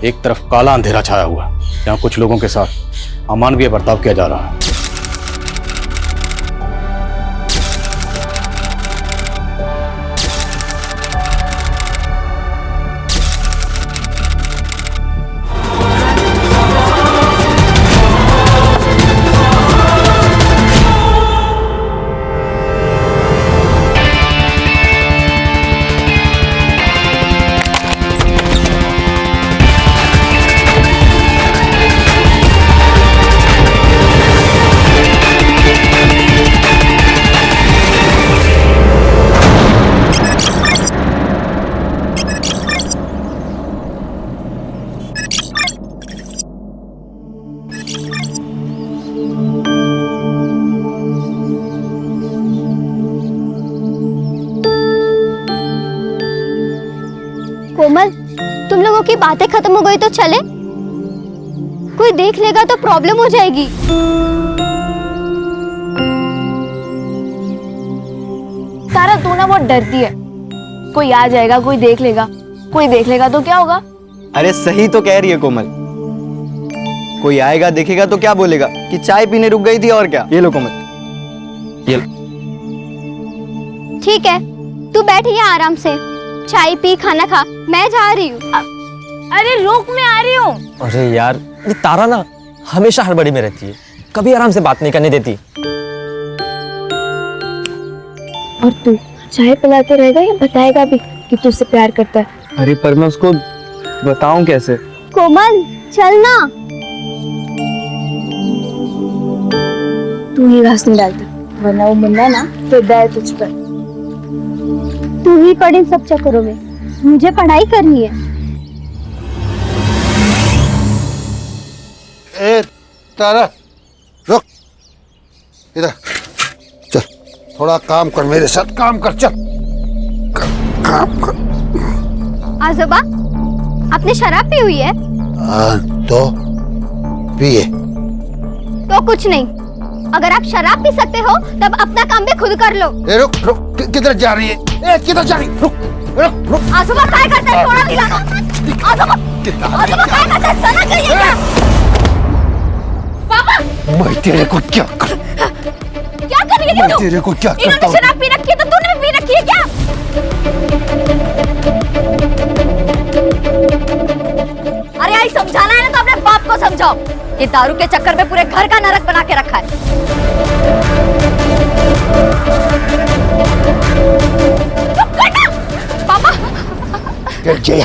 एक तरफ काला अंधेरा छाया हुआ है जहां कुछ लोगों के साथ अमानवीय बर्ताव किया जा रहा है।
कोमल, तुम लोगों की बातें खत्म हो गई तो चले? कोई देख लेगा तो प्रॉब्लम हो जाएगी।
तारा, तू ना बहुत डरती है। कोई आ जाएगा, कोई देख लेगा तो क्या होगा?
अरे सही तो कह रही है कोमल, कोई आएगा देखेगा तो क्या बोलेगा कि चाय पीने रुक गई थी और क्या। ये लो कोमल, ये लो।
ठीक है, तू बैठ यहाँ आराम से, चाय पी, खाना खा, मैं जा रही हूँ।
अरे रुक, मैं आ रही हूँ।
अरे यार, ये तारा ना हमेशा हड़बड़ी में रहती है, कभी आराम से बात नहीं करने देती।
और तू चाय पिलाते रहेगा या बताएगा भी कि तू उससे प्यार करता है?
अरे पर मैं उसको बताऊं कैसे?
कोमल, चलना।
तू ही घास नहीं डालता, वरना वो मुन्ना ना फिदा है तुझ पर।
तू ही पढ़ इन सब चक्करों में, मुझे पढ़ाई करनी है।
ए तारा, रुक इधर, चल थोड़ा काम कर, मेरे साथ काम कर, चल काम कर।
आजोबा, आपने शराब पी हुई है?
तो पिए।
तो कुछ नहीं, अगर आप शराब पी सकते हो तब अपना काम भी खुद कर लो।
ए रुक रुक, किधर जा रही है? ए किधर जा रही? रुक रुक रुक।
आजोबा क्या करते हैं? थोड़ा दिलाना। आजोबा क्या करते हैं? सना करिए क्या? पापा,
मैं तेरे को क्या कर?
क्या कर रही है
मैं
तू?
तेरे को क्या करता
इन्होंने
हूँ?
शराब पी रखी है तो तूने भी पी रखी है क्या? अरे आई, समझाना है ना तो अपने बाप को समझाओ। ये दारू के चक्कर में पूरे घर का नरक बना के रखा है।
अरे जया,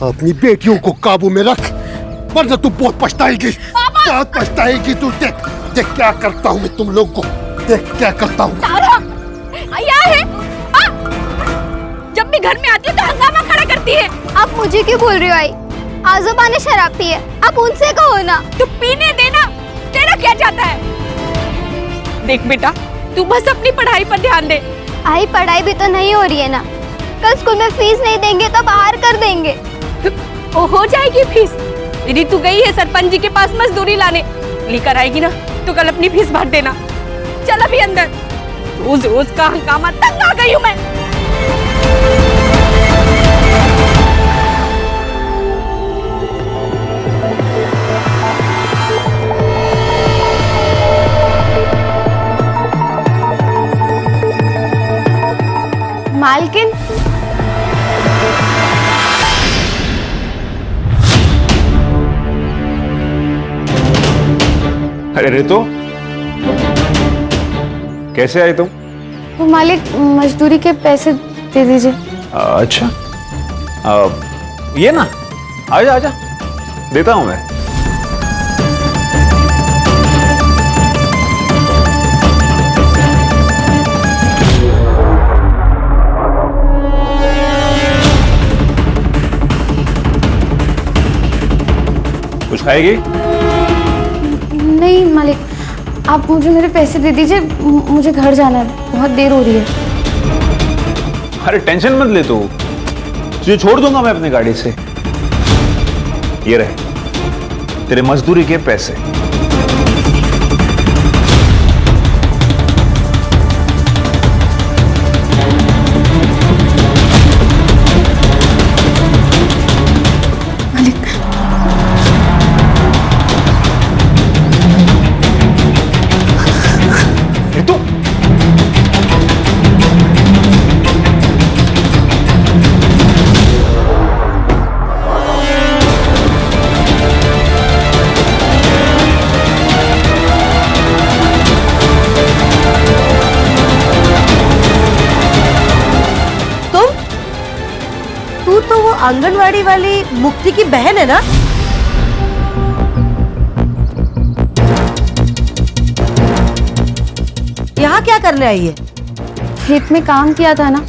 अपनी बेटियों को काबू में रख, वरना तू बहुत पछताएगी, बहुत पछताएगी तू। देख देख क्या करता हूँ मैं तुम लोग को, देख क्या करता हूँ।
क्या है? जब भी घर में आती है तो हंगामा खड़ा करती है।
आप मुझे क्यों बोल रही हो आई? आजोबा ने शराब पी है, आप उनसे कहो ना।
तू पीने देना, तेरा क्या जाता है? देख बेटा, तू बस अपनी पढ़ाई पर ध्यान दे।
आई पढ़ाई भी तो नहीं हो रही है ना, कल स्कूल में फीस नहीं देंगे तो बाहर कर देंगे।
ओ हो जाएगी फीस। दीदी तू गई है सरपंच जी के पास मजदूरी लाने, लेकर आएगी ना तो कल अपनी फीस भर देना। चल अभी अंदर, रोज रोज का हंगामा, तंग आ गई हूँ मैं।
मालकिन,
अरे रितु, कैसे आई तुम?
वो मालिक मजदूरी के पैसे दे दीजिए।
अच्छा, ये ना, आजा आजा, देता हूं मैं। कुछ खाएगी?
नहीं मालिक, आप मुझे मेरे पैसे दे दीजिए, मुझे घर जाना है, बहुत देर हो रही है।
अरे टेंशन मत ले तू, तुझे छोड़ दूंगा मैं अपनी गाड़ी से। ये रहे तेरे मजदूरी के पैसे।
आंगनवाड़ी वाली मुक्ति की बहन है ना? यहाँ क्या करने आई है?
खेत में काम किया था ना,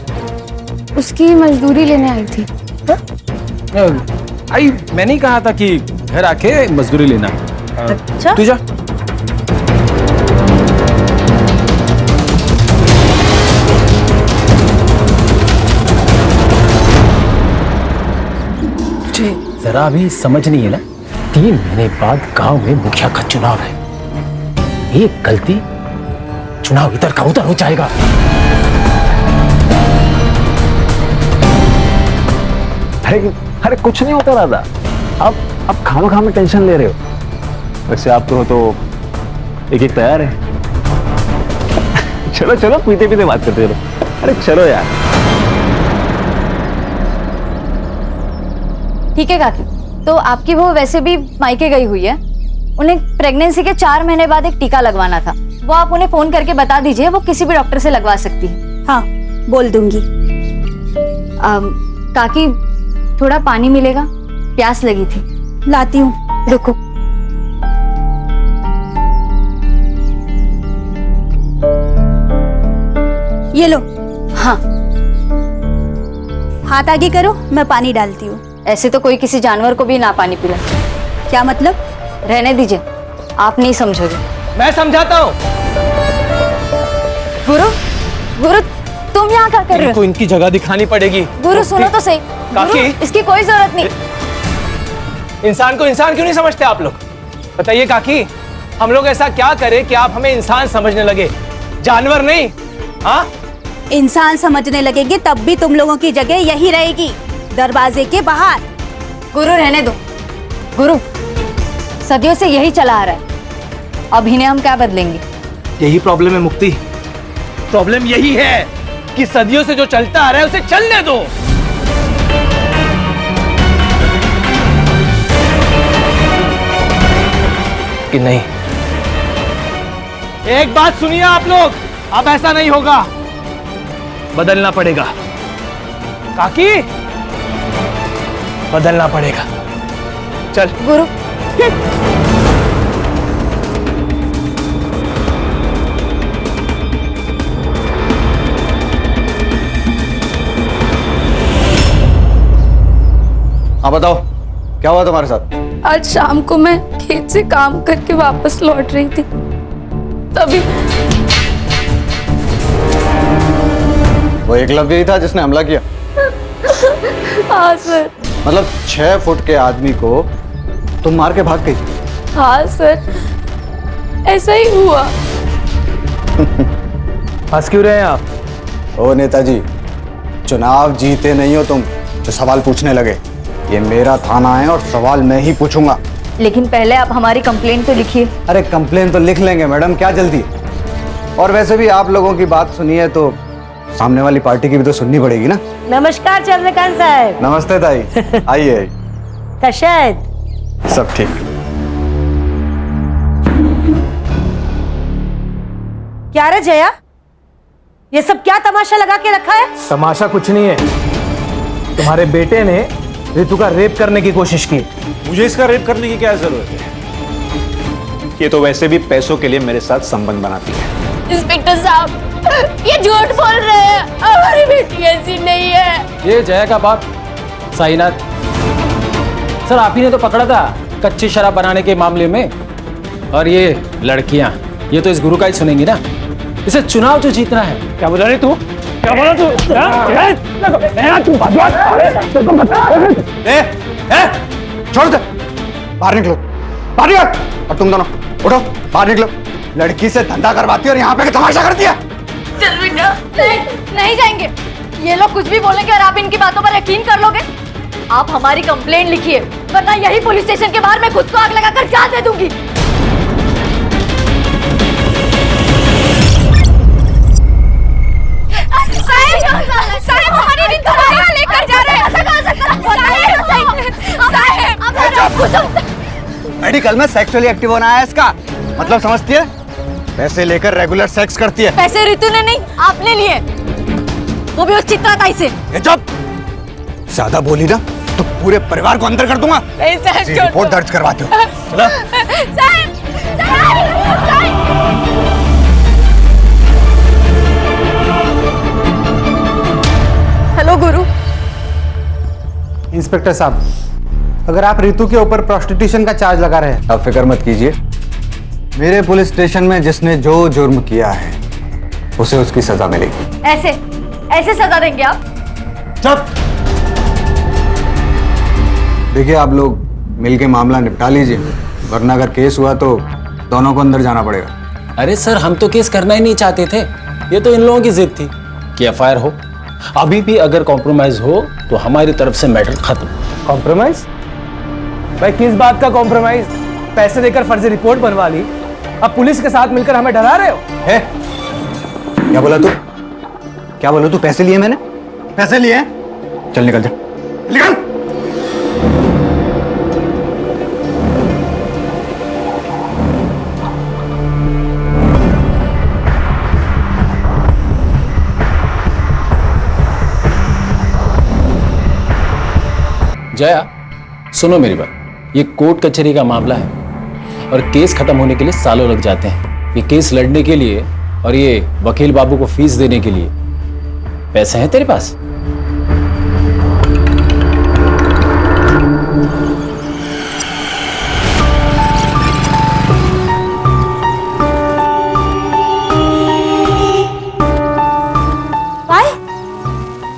उसकी मजदूरी लेने आई थी।
आई मैंने ही कहा था कि घर आके मजदूरी लेना।
अच्छा,
तू जा। जरा अभी समझ नहीं है ना, 3 महीने बाद गांव में मुखिया का चुनाव है। एक गलती, चुनाव इधर का उधर हो जाएगा। अरे कुछ नहीं होता दादा, आप खामा में टेंशन ले रहे हो। वैसे आप तो एक तैयार है। चलो चलो, पीते पीते बात करते चलो। अरे चलो यार।
ठीक है काकी, तो आपकी वो वैसे भी मायके गई हुई है, उन्हें प्रेगनेंसी के 4 महीने बाद एक टीका लगवाना था, वो आप उन्हें फोन करके बता दीजिए, वो किसी भी डॉक्टर से लगवा सकती है।
हाँ बोल दूंगी।
काकी थोड़ा पानी मिलेगा, प्यास लगी थी।
लाती हूँ, रुको। ये लो।
हाँ,
हाथ आगे करो, मैं पानी डालती हूँ।
ऐसे तो कोई किसी जानवर को भी ना पानी पिला।
क्या मतलब?
रहने दीजिए, आप नहीं समझोगे।
मैं समझाता हूँ।
गुरु तुम यहाँ क्या कर रहे हो?
इनको इनकी जगह दिखानी पड़ेगी।
गुरु सुनो तो सही।
काकी,
इसकी कोई जरूरत नहीं।
इंसान को इंसान क्यों नहीं समझते आप लोग? बताइए काकी, हम लोग ऐसा क्या करें कि आप हमें इंसान समझने लगे, जानवर नहीं? हाँ,
इंसान समझने लगेंगे तब भी तुम लोगों की जगह यही रहेगी, दरवाजे के बाहर।
गुरु रहने दो। गुरु सदियों से यही चला आ रहा है, अब इन्हें हम क्या बदलेंगे?
यही प्रॉब्लम है मुक्ति। प्रॉब्लम यही है कि सदियों से जो चलता आ रहा है उसे चलने दो। कि नहीं? एक बात सुनिए आप लोग, अब ऐसा नहीं होगा, बदलना पड़ेगा। काकी बदलना पड़ेगा। चल
गुरु।
हाँ बताओ, क्या हुआ तुम्हारे साथ?
आज शाम को मैं खेत से काम करके वापस लौट रही थी, तभी
वो एकलव्य ही था जिसने हमला किया?
हाँ सर।
मतलब 6 फुट के आदमी को तुम मार के भाग गई?
हाँ सर, ऐसा ही हुआ।
हंस क्यों रहे हैं आप?
ओ नेताजी, चुनाव जीते नहीं हो तुम जो सवाल पूछने लगे। ये मेरा थाना है और सवाल मैं ही पूछूंगा।
लेकिन पहले आप हमारी कंप्लेंट तो लिखिए।
अरे कंप्लेन तो लिख लेंगे मैडम, क्या जल्दी? और वैसे भी आप लोगों की बात सुनिए तो सामने वाली पार्टी की भी तो सुननी पड़ेगी ना।
नमस्कार चंद्रकांत साहब।
नमस्ते ताई, आइए।
कशायद
सब ठीक।
क्या रे जया, ये सब क्या तमाशा लगा के रखा है?
तमाशा कुछ नहीं है, तुम्हारे बेटे ने रितु का रेप करने की कोशिश की।
मुझे इसका रेप करने की क्या जरूरत है? ये तो वैसे भी पैसों के लिए मेरे साथ संबंध बनाती है।
इंस्पेक्टर साहब, ये झूठ बोल रहे हैं, हमारी बेटी ऐसी नहीं है।
ये जया का बाप साईनाथ सर, आप ही ने तो पकड़ा था कच्ची शराब बनाने के मामले में। और ये लड़कियां, ये तो इस गुरु का ही सुनेंगी ना। इसे चुनाव जो जीतना है। क्या बोला रे तू? क्या बोला तू?
छोड़ दे, बाहर निकलो, बाहर निकलो। और तुम दोनों उठो, बाहर निकलो। लड़की से धंधा करवाती और यहाँ पे तमाशा करती है।
चल बेटा। नहीं जाएंगे, ये लोग कुछ भी बोलेंगे और आप इनकी बातों पर यकीन कर लोगे। आप हमारी कंप्लेंट लिखिए, वरना यही पुलिस स्टेशन के बाहर मैं खुद को आग लगाकर जान दे दूंगी। साहब, हमारी रितु को यहाँ लेकर जा रहे हैं।
मेडिकल में सेक्सुअली एक्टिव होना है इसका मतलब, समझती है? पैसे लेकर रेगुलर सेक्स करती है।
पैसे रितु ने नहीं, आपने लिए, वो भी उस चित्राताई से।
चुप, ज्यादा बोली ना तो पूरे परिवार को अंदर कर दूंगा।
नहीं साहब,
रिपोर्ट दर्ज करवाती हूँ।
हेलो गुरु।
इंस्पेक्टर साहब, अगर आप रितु के ऊपर प्रोस्टिट्यूशन का चार्ज लगा रहे हैं।
आप फिक्र मत कीजिए, मेरे पुलिस स्टेशन में जिसने जो जुर्म किया है उसे उसकी सजा मिलेगी।
ऐसे ऐसे सजा देंगे आप?
चुप। देखिए, आप लोग मिलके मामला निपटा लीजिए, वरना अगर केस हुआ तो दोनों को अंदर जाना पड़ेगा।
अरे सर, हम तो केस करना ही नहीं चाहते थे, ये तो इन लोगों की जिद थी कि एफआईआर हो। अभी भी अगर कॉम्प्रोमाइज हो तो हमारी तरफ से मैटर खत्म। कॉम्प्रोमाइज? भाई किस बात का कॉम्प्रोमाइज? पैसे देकर फर्जी रिपोर्ट बनवा ली, अब पुलिस के साथ मिलकर हमें डरा रहे हो?
है? क्या बोला तू? क्या बोला तू? पैसे लिए मैंने? पैसे लिए? चल निकल जा, निकल।
जया, सुनो मेरी बात, ये कोर्ट कचहरी का मामला है और केस खत्म होने के लिए सालों लग जाते हैं। ये केस लड़ने के लिए और ये वकील बाबू को फीस देने के लिए पैसे हैं तेरे पास?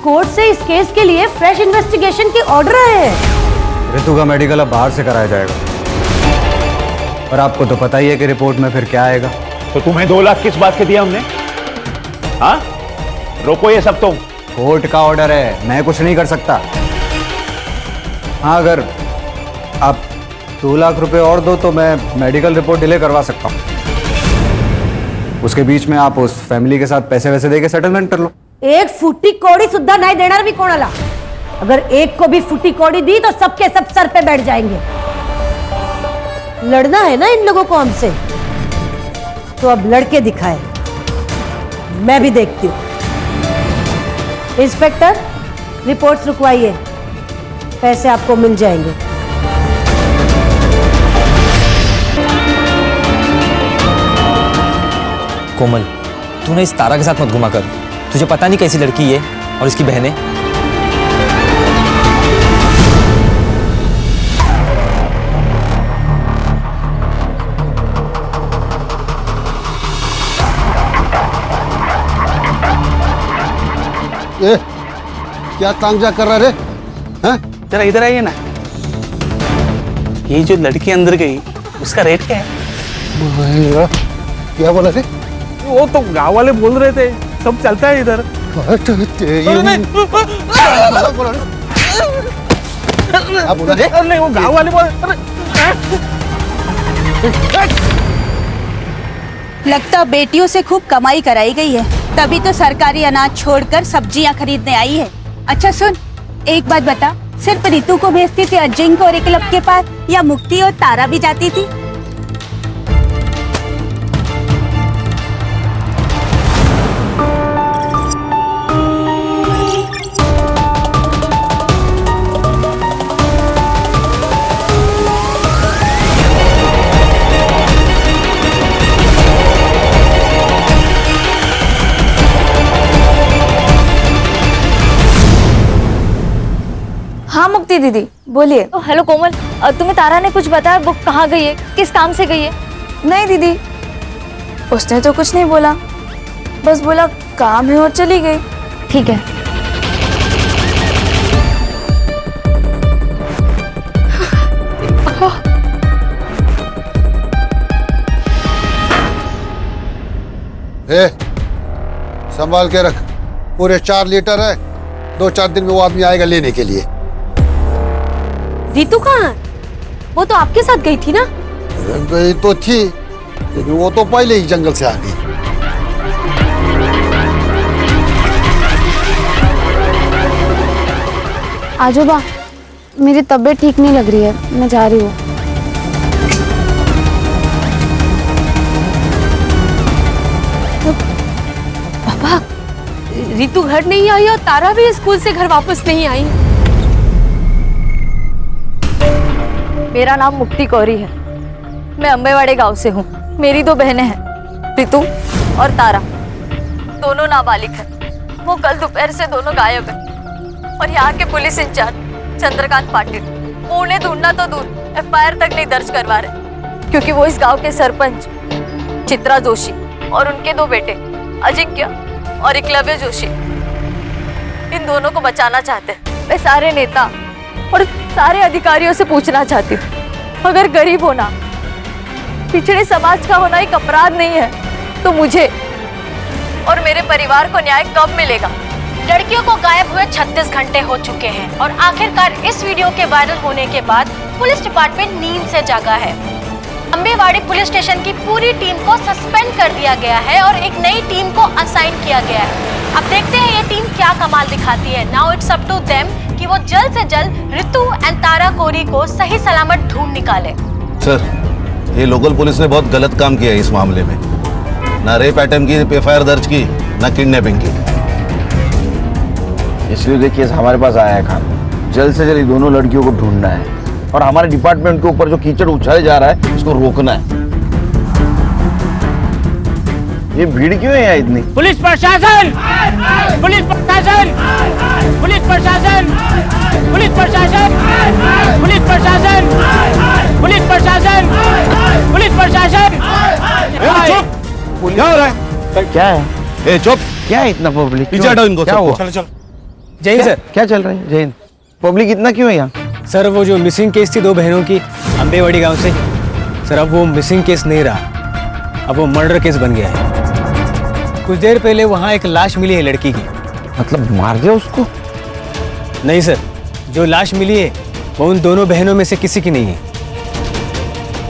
कोर्ट से इस केस के लिए फ्रेश इन्वेस्टिगेशन के ऑर्डर आए हैं।
रितु का मेडिकल अब बाहर से कराया जाएगा, और आपको तो पता ही है कि रिपोर्ट में फिर क्या आएगा।
तो तुम्हें 2 लाख किस बात के दिया हमने? हाँ, रोको ये सब। तुम
कोर्ट का ऑर्डर है, मैं कुछ नहीं कर सकता। हाँ, अगर आप 2 लाख रुपए और दो तो मैं मेडिकल रिपोर्ट डिले करवा सकता हूँ। उसके बीच में आप उस फैमिली के साथ पैसे वैसे देके सेटलमेंट कर लो।
एक फुटी कौड़ी सुद्धा नहीं देना भी कोणाला। अगर एक को भी फुटी कौड़ी दी तो सबके सब सर पे बैठ जाएंगे। लड़ना है ना इन लोगों को हमसे, तो अब लड़के दिखाए, मैं भी देखती हूँ। इंस्पेक्टर, रिपोर्ट्स रुकवाइए। पैसे आपको मिल जाएंगे।
कोमल, तू ना इस तारा के साथ मत घुमा कर। तुझे पता नहीं कैसी लड़की है और इसकी बहनें।
ए, क्या तांजा कर रहा रे? हैं?
जरा इधर आइए ना। ये जो लड़की अंदर गई उसका रेट क्या है?
क्या बोला थे?
वो तो गांव वाले बोल रहे थे, सब चलता है इधर। नहीं, वो गांव वाले बोल।
लगता बेटियों से खूब कमाई कराई गई है, तभी तो सरकारी अनाज छोड़कर सब्जियां खरीदने आई है। अच्छा सुन, एक बात बता, सिर्फ रितु को भेजती थी अजिंक्य और एकलव के पास, या मुक्ति और तारा भी जाती थी?
हाँ मुक्ति दीदी बोलिए। हेलो कोमल, तुम्हें तारा ने कुछ बताया? वो कहाँ गई है, किस काम से गई है? नहीं दीदी, उसने तो कुछ नहीं बोला, बस बोला काम है और चली गई। ठीक है।
ए, संभाल के रख, पूरे 4 लीटर है। 2-4 दिन में वो आदमी आएगा लेने के लिए।
रितु कहाँ? वो तो आपके साथ गई थी ना?
गई तो थी, लेकिन वो तो पहले ही जंगल से आ गई।
आजोबा, मेरी तबीयत ठीक नहीं लग रही है, मैं जा रही हूँ।
पापा, रितु घर नहीं आई और तारा भी स्कूल से घर वापस नहीं आई।
मेरा नाम मुक्ति कौरी है, मैं अम्बेवाड़े गांव से हूँ। मेरी 2 बहनें हैं, रितु और तारा, दोनों नाबालिग हैं। वो कल दोपहर से दोनों गायब हैं और यहाँ के पुलिस इंचार्ज चंद्रकांत पाटिल वो उन्हें ढूंढना तो दूर FIR तक नहीं दर्ज करवा रहे, क्योंकि वो इस गांव के सरपंच चित्रा जोशी और उनके 2 बेटे अजिंक्य और एकलव्य जोशी, इन दोनों को बचाना चाहते हैं। मैं सारे नेता और सारे अधिकारियों से पूछना चाहती हूँ, अगर गरीब होना, पिछड़े समाज का होना एक अपराध नहीं है, तो मुझे और मेरे परिवार को न्याय कब मिलेगा?
लड़कियों को गायब हुए 36 घंटे हो चुके हैं और आखिरकार इस वीडियो के वायरल होने के बाद पुलिस डिपार्टमेंट नींद से जागा है। अम्बेवाड़ी पुलिस स्टेशन की पूरी टीम को सस्पेंड कर दिया गया है और एक नई टीम को असाइन किया गया है। अब देखते हैं ये टीम क्या कमाल दिखाती है। Now it's up to them कि वो जल्द से जल्द रितु एंड तारा कोरी को सही सलामत ढूंढ निकाले।
सर, ये लोकल पुलिस ने बहुत गलत काम किया है इस मामले में। ना रेप अटेम्प्ट की FIR दर्ज की, ना किडनैपिंग की।
इसलिए देखिए हमारे पास आया है खान, जल्द से जल्द दोनों लड़कियों को ढूंढना है और हमारे डिपार्टमेंट के ऊपर जो कीचड़ उछाले जा रहा है इसको रोकना है। ये भीड़ क्यों है यहाँ इतनी?
पुलिस प्रशासन! पुलिस प्रशासन! पुलिस प्रशासन! पुलिस प्रशासन! पुलिस प्रशासन! पुलिस प्रशासन! पुलिस प्रशासन!
चुप! क्या हो रहा है?
क्या है?
चुप!
क्या है इतना पब्लिक?
पीछे हटाओ इनको।
क्या हुआ?
चलो चलो।
जय हिंद सर।
क्या चल रहा है? जय हिंद। पब्लिक इतना क्यों है यहाँ?
सर वो जो मिसिंग केस थी 2 बहनों की अम्बेवाड़ी गांव से, सर अब वो मिसिंग केस नहीं रहा, अब वो मर्डर केस बन गया है। कुछ देर पहले वहाँ एक लाश मिली है लड़की की।
मतलब मार दिया उसको?
नहीं सर, जो लाश मिली है वो उन दोनों बहनों में से किसी की नहीं है।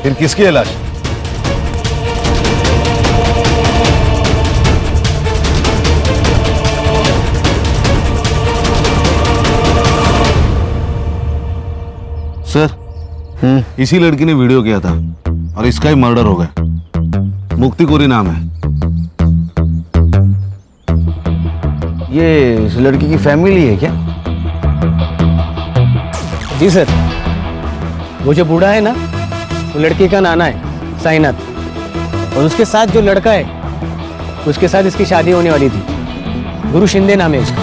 फिर किसकी है लाश? सर, इसी लड़की ने वीडियो किया था और इसका ही मर्डर हो गया। मुक्ति कोरी नाम है।
ये इस लड़की की फैमिली है क्या?
जी सर। वो जो बूढ़ा है ना, वो लड़की का नाना है साईनाथ, और उसके साथ जो लड़का है उसके साथ इसकी शादी होने वाली थी। गुरु शिंदे नाम है उसका।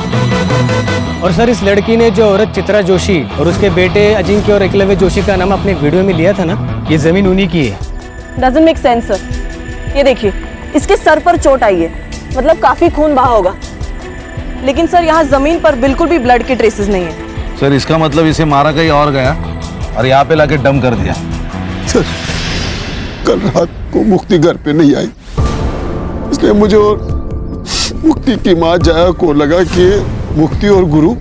और सर, इस लड़की ने जो औरत चित्रा जोशी और उसके बेटे अजिंक्य और एकलव्य जोशी का नाम अपने वीडियो में लिया था ना, ये जमीन उन्हीं की है।
Doesn't make sense sir. ये देखिए, इसके सर पर चोट आई है, मतलब काफी खून बहा होगा, लेकिन सर यहाँ जमीन पर बिल्कुल भी ब्लड के ट्रेसेस नहीं है।
सर इसका मतलब इसे मारा कहीं और गया और यहाँ पे लाके डम कर दिया।
सर कल रात को मुक्ति घर पे नहीं आई, इसलिए मुझे और मुक्ति की माँ जाया को लगा कि मुक्ति और गुरु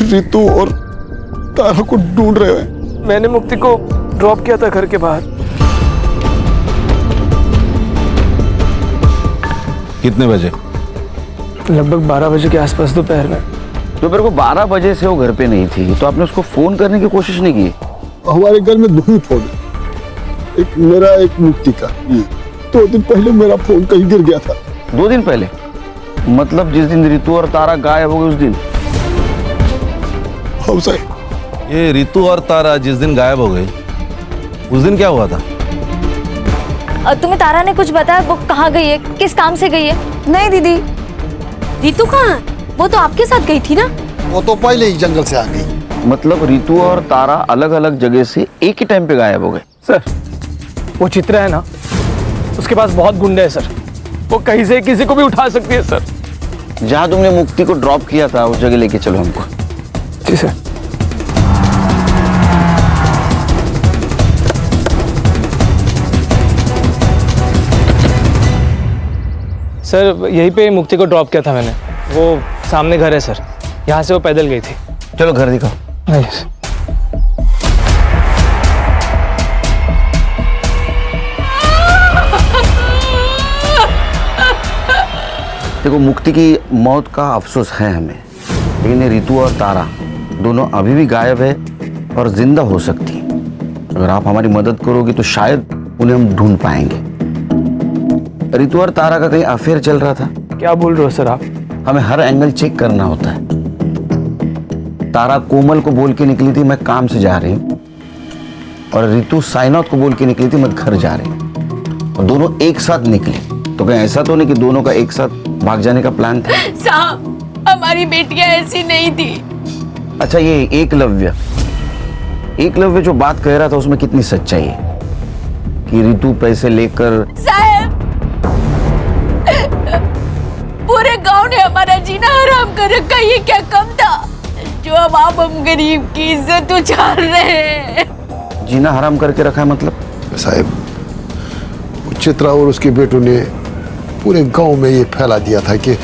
रितु और तारा को ढूंढ रहे हैं।
मैंने मुक्ति को ड्रॉप किया था घर के बाहर।
कितने बजे?
लगभग 12 बजे के आसपास दोपहर में।
दोपहर को 12 बजे से वो घर पे नहीं थी, तो आपने उसको फोन करने की कोशिश नहीं की?
हमारे घर में 2 ही फोन है, एक मेरा एक मुक्ति का। 2 दिन पहले मेरा फोन कहीं गिर गया था।
2 दिन पहले? मतलब जिस दिन रितु और तारा गायब हो गए उस दिन?
हाँ साहब।
ये रितु और तारा जिस दिन गायब हो गई, उस दिन क्या हुआ था?
तुम्हें तारा ने कुछ बताया? वो कहाँ गई है, किस काम से गई है?
नहीं दीदी,
रितु कहाँ? वो तो आपके साथ गई थी ना?
वो तो पहले ही जंगल से आ गई।
मतलब रितु और तारा अलग अलग जगह से एक ही टाइम पे गायब हो गए?
सर वो चित्रा है ना, उसके पास बहुत गुंडे हैं सर, वो कहीं से किसी को भी उठा सकती है सर।
जहाँ तुमने मुक्ति को ड्रॉप किया था उस जगह लेके चलो हमको।
जी सर। सर यहीं पे मुक्ति को ड्रॉप किया था मैंने, वो सामने घर है सर, यहाँ से वो पैदल गई थी।
चलो घर दिखाओ।
नहीं सर।
देखो, मुक्ति की मौत का अफसोस है हमें, लेकिन ये रितु और तारा दोनों अभी भी गायब है और जिंदा हो सकती हैं। अगर आप हमारी मदद करोगे तो शायद उन्हें हम ढूंढ पाएंगे। रितु और तारा का कहीं अफेयर चल रहा था?
क्या बोल रहे हो सर आप?
हमें हर एंगल चेक करना होता है। तारा कोमल को बोल के निकली थी मैं काम से जा रही हूँ, और रितु साईनाथ को बोल के निकली थी मैं घर जा रही हूँ, और दोनों एक साथ निकली। तो कहीं ऐसा तो नहीं कि दोनों का एक साथ भाग जाने का प्लान था?
साहब, हमारी बेटियां ऐसी नहीं थी।
अच्छा, ये एकलव्य जो बात कह रहा था उसमें कितनी सच्चाई है कि रितु पैसे लेकर?
साहब, पूरे गांव ने हमारा जीना हराम कर रखा, ये क्या कम था जो अब आप हम गरीब की इज्जत उछाल रहे हैं?
जीना हराम करके रखा है मतलब?
साहब, चित्रा और उसके बेटों ने पूरे गांव में ये फैला दिया था कि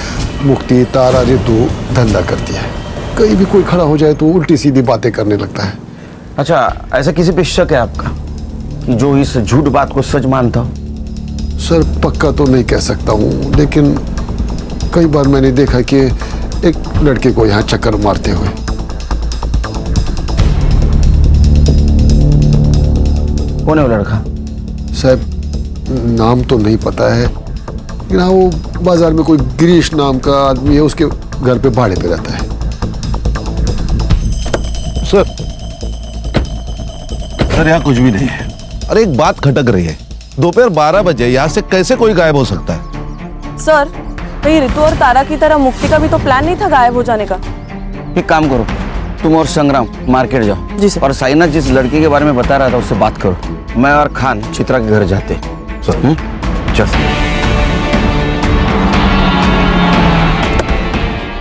मुक्ति, तारा, रितु धंधा करती है। कहीं भी कोई खड़ा हो जाए तो उल्टी सीधी बातें करने लगता है।
अच्छा, ऐसा किसी पे शक है आपका कि जो इस झूठ बात को सच मानता हो?
सर पक्का तो नहीं कह सकता हूँ, लेकिन कई बार मैंने देखा कि एक लड़के को यहाँ चक्कर मारते हुए।
कौन है वो लड़का?
साहब नाम तो नहीं पता है, लेकिन हाँ वो बाजार में कोई गिरीश नाम का आदमी है, उसके घर पे भाड़े पे रहता है।
सर यहाँ कुछ भी नहीं है। अरे एक बात खटक रही है, दोपहर 12 बजे यहाँ से कैसे कोई गायब हो सकता है?
सर कहीं रितु और तारा की तरह मुक्ति का भी तो प्लान नहीं था गायब हो जाने का?
एक काम करो, तुम और संग्राम मार्केट जाओ।
जी सर।
और साईनाथ जिस लड़के के बारे में बता रहा था उससे बात करो। मैं और खान चित्रा के घर जाते। चल।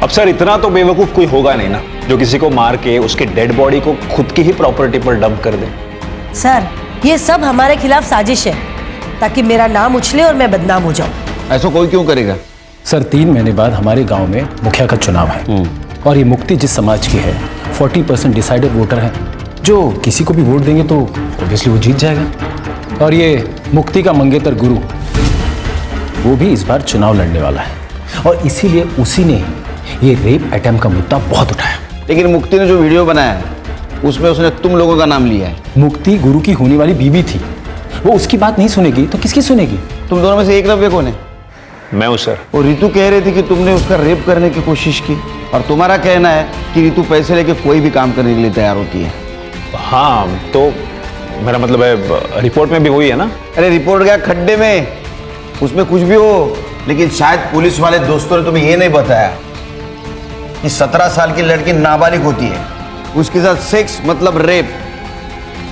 अब सर इतना तो बेवकूफ कोई होगा नहीं ना जो किसी को मार के उसके डेड बॉडी को खुद की ही प्रॉपर्टी पर डंप कर दे।
सर ये सब हमारे खिलाफ साजिश है ताकि मेरा नाम उछले और मैं बदनाम हो जाऊं।
ऐसा कोई क्यों करेगा?
सर 3 महीने बाद हमारे गांव में मुखिया का चुनाव है और ये मुक्ति जिस समाज की है 40% डिसाइडेड वोटर है, जो किसी को भी वोट देंगे तो ऑब्वियसली वो जीत जाएगा। और ये मुक्ति का मंगेतर गुरु वो भी इस बार चुनाव लड़ने वाला है और इसीलिए उसी ने ये रेप अटेम्प्ट का मुद्दा बहुत उठाया।
लेकिन मुक्ति ने जो वीडियो बनाया है उसमें उसने तुम लोगों का नाम लिया है।
मुक्ति गुरु की होने वाली बीवी थी, वो उसकी बात नहीं सुनेगी तो किसकी सुनेगी?
तुम दोनों में से एकलव्य कौन है?
मैं हूं सर।
और रितु कह रही थी कि तुमने उसका रेप करने की कोशिश की और तुम्हारा कहना है कि रितु पैसे लेके कोई भी काम करने के लिए तैयार होती है।
हाँ तो मेरा मतलब है रिपोर्ट में भी हुई है ना।
अरे रिपोर्ट गया खड्डे में, उसमें कुछ भी हो, लेकिन शायद पुलिस वाले दोस्तों ने तुम्हें ये नहीं बताया कि 17 साल की लड़की नाबालिग होती है, उसके साथ सेक्स मतलब रेप,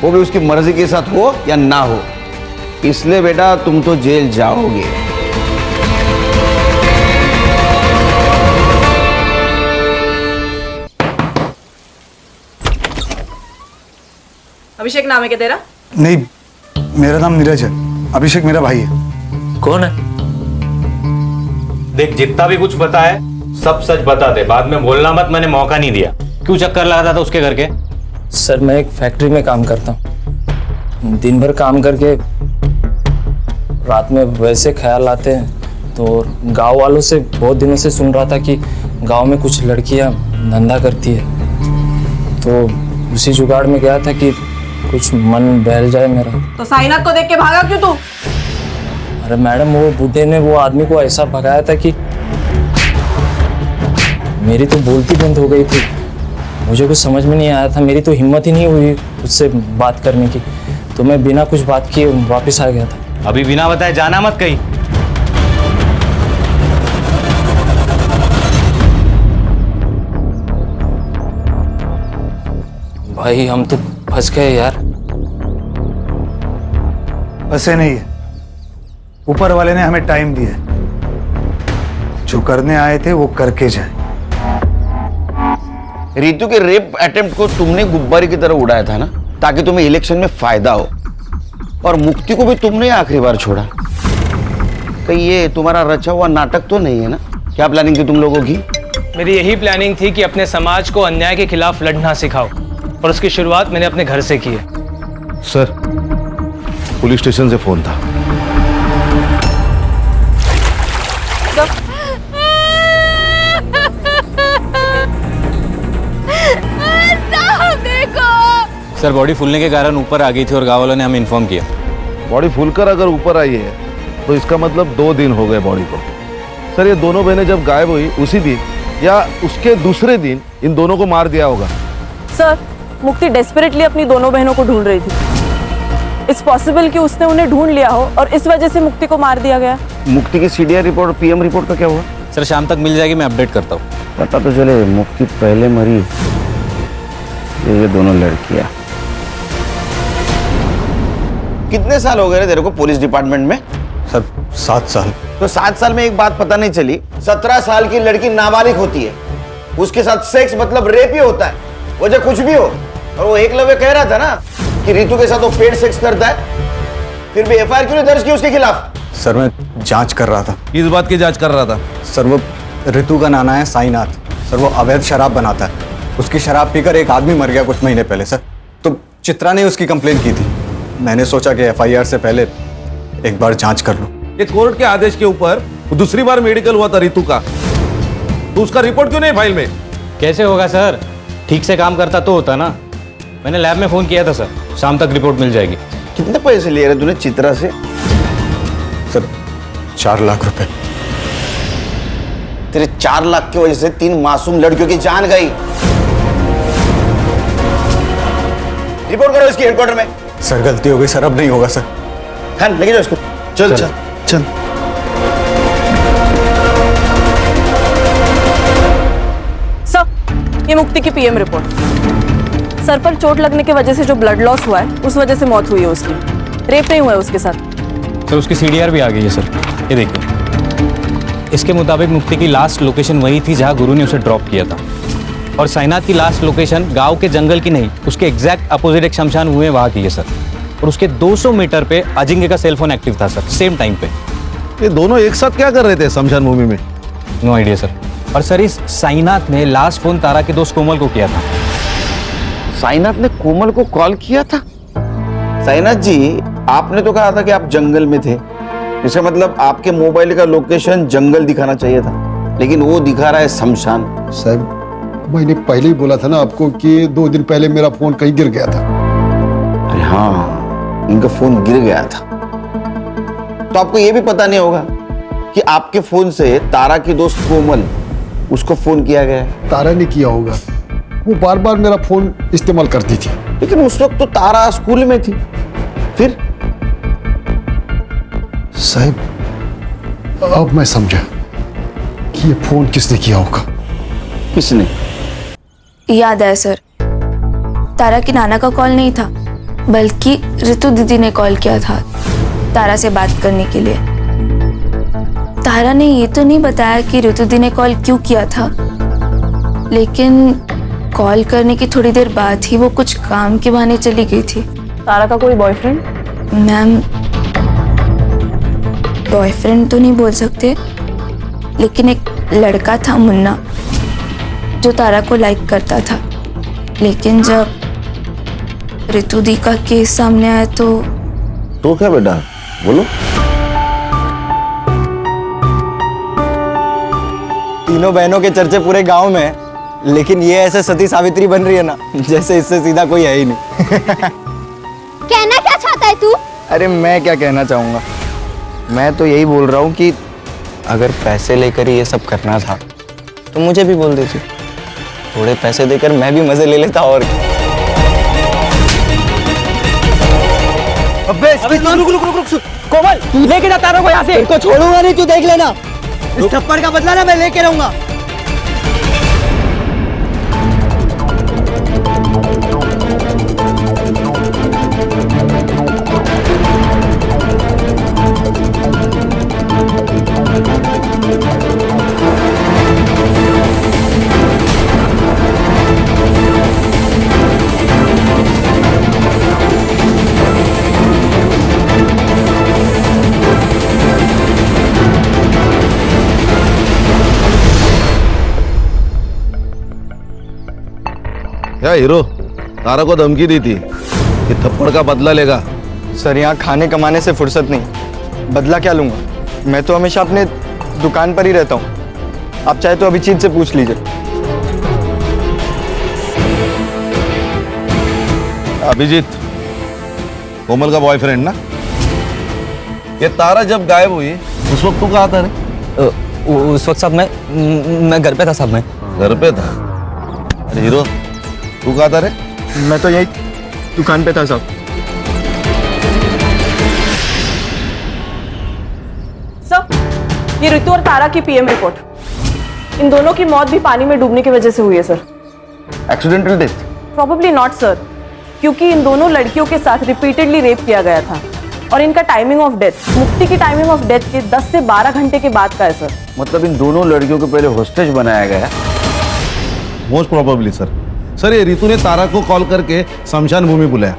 वो भी उसकी मर्जी के साथ हो या ना हो। इसलिए बेटा तुम तो जेल जाओगे।
अभिषेक नाम है क्या तेरा?
नहीं, मेरा नाम नीरज है। अभिषेक मेरा भाई है।
कौन है? देख, जितना भी कुछ पता है सब सच बता दे, बाद में बोलना मत, मैंने मौका नहीं दिया। क्यों चक्कर लगाता था उसके घर के?
सर मैं एक फैक्ट्री में काम करता हूँ, दिन भर काम करके रात में वैसे ख्याल आते हैं, तो गांव वालों से बहुत दिनों से सुन रहा था कि गांव में कुछ लड़कियां धंधा करती है, तो उसी जुगाड़ में गया था कि कुछ मन बहल जाए मेरा।
तो साइनाथ को देख के भागा क्यों तू?
अरे मैडम, वो बूढ़े ने वो आदमी को ऐसा भगाया था कि मेरी तो बोलती बंद हो गई थी। मुझे कुछ समझ में नहीं आया था, मेरी तो हिम्मत ही नहीं हुई उससे बात करने की, तो मैं बिना कुछ बात किए वापस आ गया था।
अभी बिना बताए जाना मत कहीं।
भाई हम तो फंस गए यार।
ऐसे नहीं है, ऊपर वाले ने हमें टाइम दिया है, जो करने आए थे वो करके जाए।
रितु के रेप अटेम्प्ट को तुमने गुब्बारे की तरह उड़ाया था ना, ताकि तुम्हें इलेक्शन में फायदा हो, और मुक्ति को भी तुमने आखिरी बार छोड़ा। कहीं ये तुम्हारा रचा हुआ नाटक तो नहीं है ना? क्या प्लानिंग थी तुम लोगों की?
मेरी यही प्लानिंग थी कि अपने समाज को अन्याय के खिलाफ लड़ना सिखाओ, और उसकी शुरुआत मैंने अपने घर से की है।
सर, पुलिस स्टेशन से फोन था।
सर बॉडी फूलने के कारण ऊपर आ गई थी और गाँव वालों ने हमें इन्फॉर्म किया।
बॉडी फूलकर अगर ऊपर आई है तो इसका मतलब 2 दिन हो गए बॉडी को। सर, ये दोनों बहनें जब गायब हुई उसी दिन या उसके दूसरे दिन इन दोनों को मार दिया होगा।
सर, मुक्ति डेस्परेटली अपनी दोनों बहनों को ढूंढ रही थी। इट्स पॉसिबल कि उसने उन्हें ढूंढ लिया हो और इस वजह से मुक्ति को मार दिया गया।
मुक्ति की सीडीआर रिपोर्ट और पीएम रिपोर्ट का क्या हुआ?
सर शाम तक मिल जाएगी, मैं अपडेट करता हूँ।
पता तो चले मुक्ति पहले मरी, ये दोनों लड़कियां। कितने साल हो गए रे तेरे को पुलिस डिपार्टमेंट में?
सर 7 साल।
तो 7 साल में एक बात पता नहीं चली, 17 साल की लड़की नाबालिग होती है, उसके साथ सेक्स मतलब रेप ही होता है, वजह कुछ भी हो। और वो एकलव्य कह रहा था ना कि रितु के साथ वो पेड सेक्स करता है, फिर भी एफआईआर क्यों नहीं दर्ज की उसके खिलाफ?
सर मैं जांच कर रहा था।
किस बात की जांच कर रहा था?
सर वो रितु का नाना है साईनाथ, सर वो अवैध शराब बनाता है, उसकी शराब पीकर एक आदमी मर गया कुछ महीने पहले सर, तो चित्रा ने उसकी कंप्लेन की थी। मैंने सोचा कि एफआईआर से पहले एक बार जांच कर लूं।
ये कोर्ट के आदेश के ऊपर दूसरी बार मेडिकल हुआ था रितु का, तो उसका रिपोर्ट क्यों नहीं फाइल में?
कैसे होगा सर, ठीक से काम करता तो होता ना। मैंने लैब में फोन किया था सर, शाम तक रिपोर्ट मिल जाएगी।
कितने पैसे लिए रहे तूने चित्रा से?
सर 4 लाख रुपए।
तेरे 4 लाख की वजह से 3 मासूम लड़कियों की जान गई। रिपोर्ट करो इसकी हेडक्वार्टर में।
सर गलती हो गई सर, अब नहीं होगा सर।
हाँ लेके जाओ इसको। चल चल चल।
सर, ये मुक्ति की पीएम रिपोर्ट। सर पर चोट लगने की वजह से जो ब्लड लॉस हुआ है उस वजह से मौत हुई है उसकी, रेप नहीं हुआ है उसके साथ।
सर उसकी सीडीआर भी आ गई है सर, ये देखिए। इसके मुताबिक मुक्ति की लास्ट लोकेशन वही थी जहां गुरु ने उसे ड्रॉप किया था, और साईनाथ की लास्ट लोकेशन गांव के जंगल की नहीं, उसके एग्जैक्ट अपोजिट एक शमशान हुए वहां की है सर। और उसके 200 मीटर पे अजिंक्य का सेलफोन एक्टिव था सर, सेम टाइम पे।
ये दोनों एक साथ क्या कर रहे थे शमशान भूमि में?
No idea sir. और सर इस साईनाथ ने लास्ट फोन तारा के दोस्त कोमल को किया था।
साईनाथ ने कोमल को कॉल किया था? साईनाथ जी, आपने तो कहा था कि आप जंगल में थे, इसका मतलब आपके मोबाइल का लोकेशन जंगल दिखाना चाहिए था, लेकिन वो दिखा रहा है शमशान।
साहब, मैंने पहले ही बोला था ना आपको कि 2 दिन पहले मेरा फोन कहीं गिर गया था।
अरे हाँ, इनका फोन गिर गया था। तो आपको ये भी पता नहीं होगा कि आपके फोन से तारा की दोस्त कोमल, उसको फोन किया गया है।
तारा ने किया होगा, वो बार बार मेरा फोन इस्तेमाल करती थी।
लेकिन उस वक्त तो तारा स्कूल में थी। फिर
साहब अब मैं समझा कि ये फोन किसने किया होगा।
किसने?
याद है सर, तारा की नाना का कॉल नहीं था, बल्कि ऋतु दीदी ने कॉल किया था तारा से बात करने के लिए। तारा ने ये तो नहीं बताया कि ऋतु दी ने कॉल क्यों किया था, लेकिन कॉल करने की थोड़ी देर बाद ही वो कुछ काम के बहाने चली गई थी।
तारा का कोई बॉयफ्रेंड?
मैम, बॉयफ्रेंड तो नहीं बोल सकते, लेकिन एक लड़का था मुन्ना जो तारा को लाइक करता था। लेकिन जब ऋतु दी का केस सामने आया तो
क्या बेटा, बोलो।
तीनों बहनों के चर्चे पूरे गांव में है, लेकिन ये ऐसे सती सावित्री बन रही है ना, जैसे इससे सीधा कोई है ही नहीं।
कहना क्या चाहता है तू?
अरे मैं क्या कहना चाहूंगा, मैं तो यही बोल रहा हूँ कि अगर पैसे लेकर ही ये सब करना था तो मुझे भी बोल देती, थोड़े पैसे देकर मैं भी मजे ले लेता। और
अबे रुक कोमल, लेके जा तारा को यहाँ से। इनको छोड़ूंगा नहीं, तू देख लेना। इस थप्पड़ का बदला ना मैं लेके रहूंगा।
क्या हीरो, तारा को धमकी दी थी कि थप्पड़ का बदला लेगा?
सर यहाँ खाने कमाने से फुर्सत नहीं, बदला क्या लूंगा? मैं तो हमेशा अपने दुकान पर ही रहता हूँ। आप चाहे तो अभिजीत से पूछ लीजिए।
अभिजीत कोमल का बॉयफ्रेंड ना? ये तारा जब गायब हुई उस वक्त तू कहाँ था रे?
उस वक्त साहब मैं घर पे था साहब। मैं
घर पे था? अरे हीरो, तू कहाँ था रे?
मैं तो यही दुकान पे था साहब।
सर, ये ऋतु और तारा की पीएम रिपोर्ट। इन दोनों की मौत भी पानी में डूबने की वजह से हुई है sir.
Accidental death?
Probably not sir, क्योंकि इन दोनों लड़कियों के साथ रिपीटेडली रेप किया गया था और इनका टाइमिंग ऑफ डेथ मुक्ति की टाइमिंग ऑफ डेथ के 10 से 12 घंटे के बाद का है सर।
मतलब इन दोनों लड़कियों को पहले होस्टेज बनाया गया?
Most probably sir. सर ये रितु ने तारा को कॉल करके शमशान भूमि बुलाया।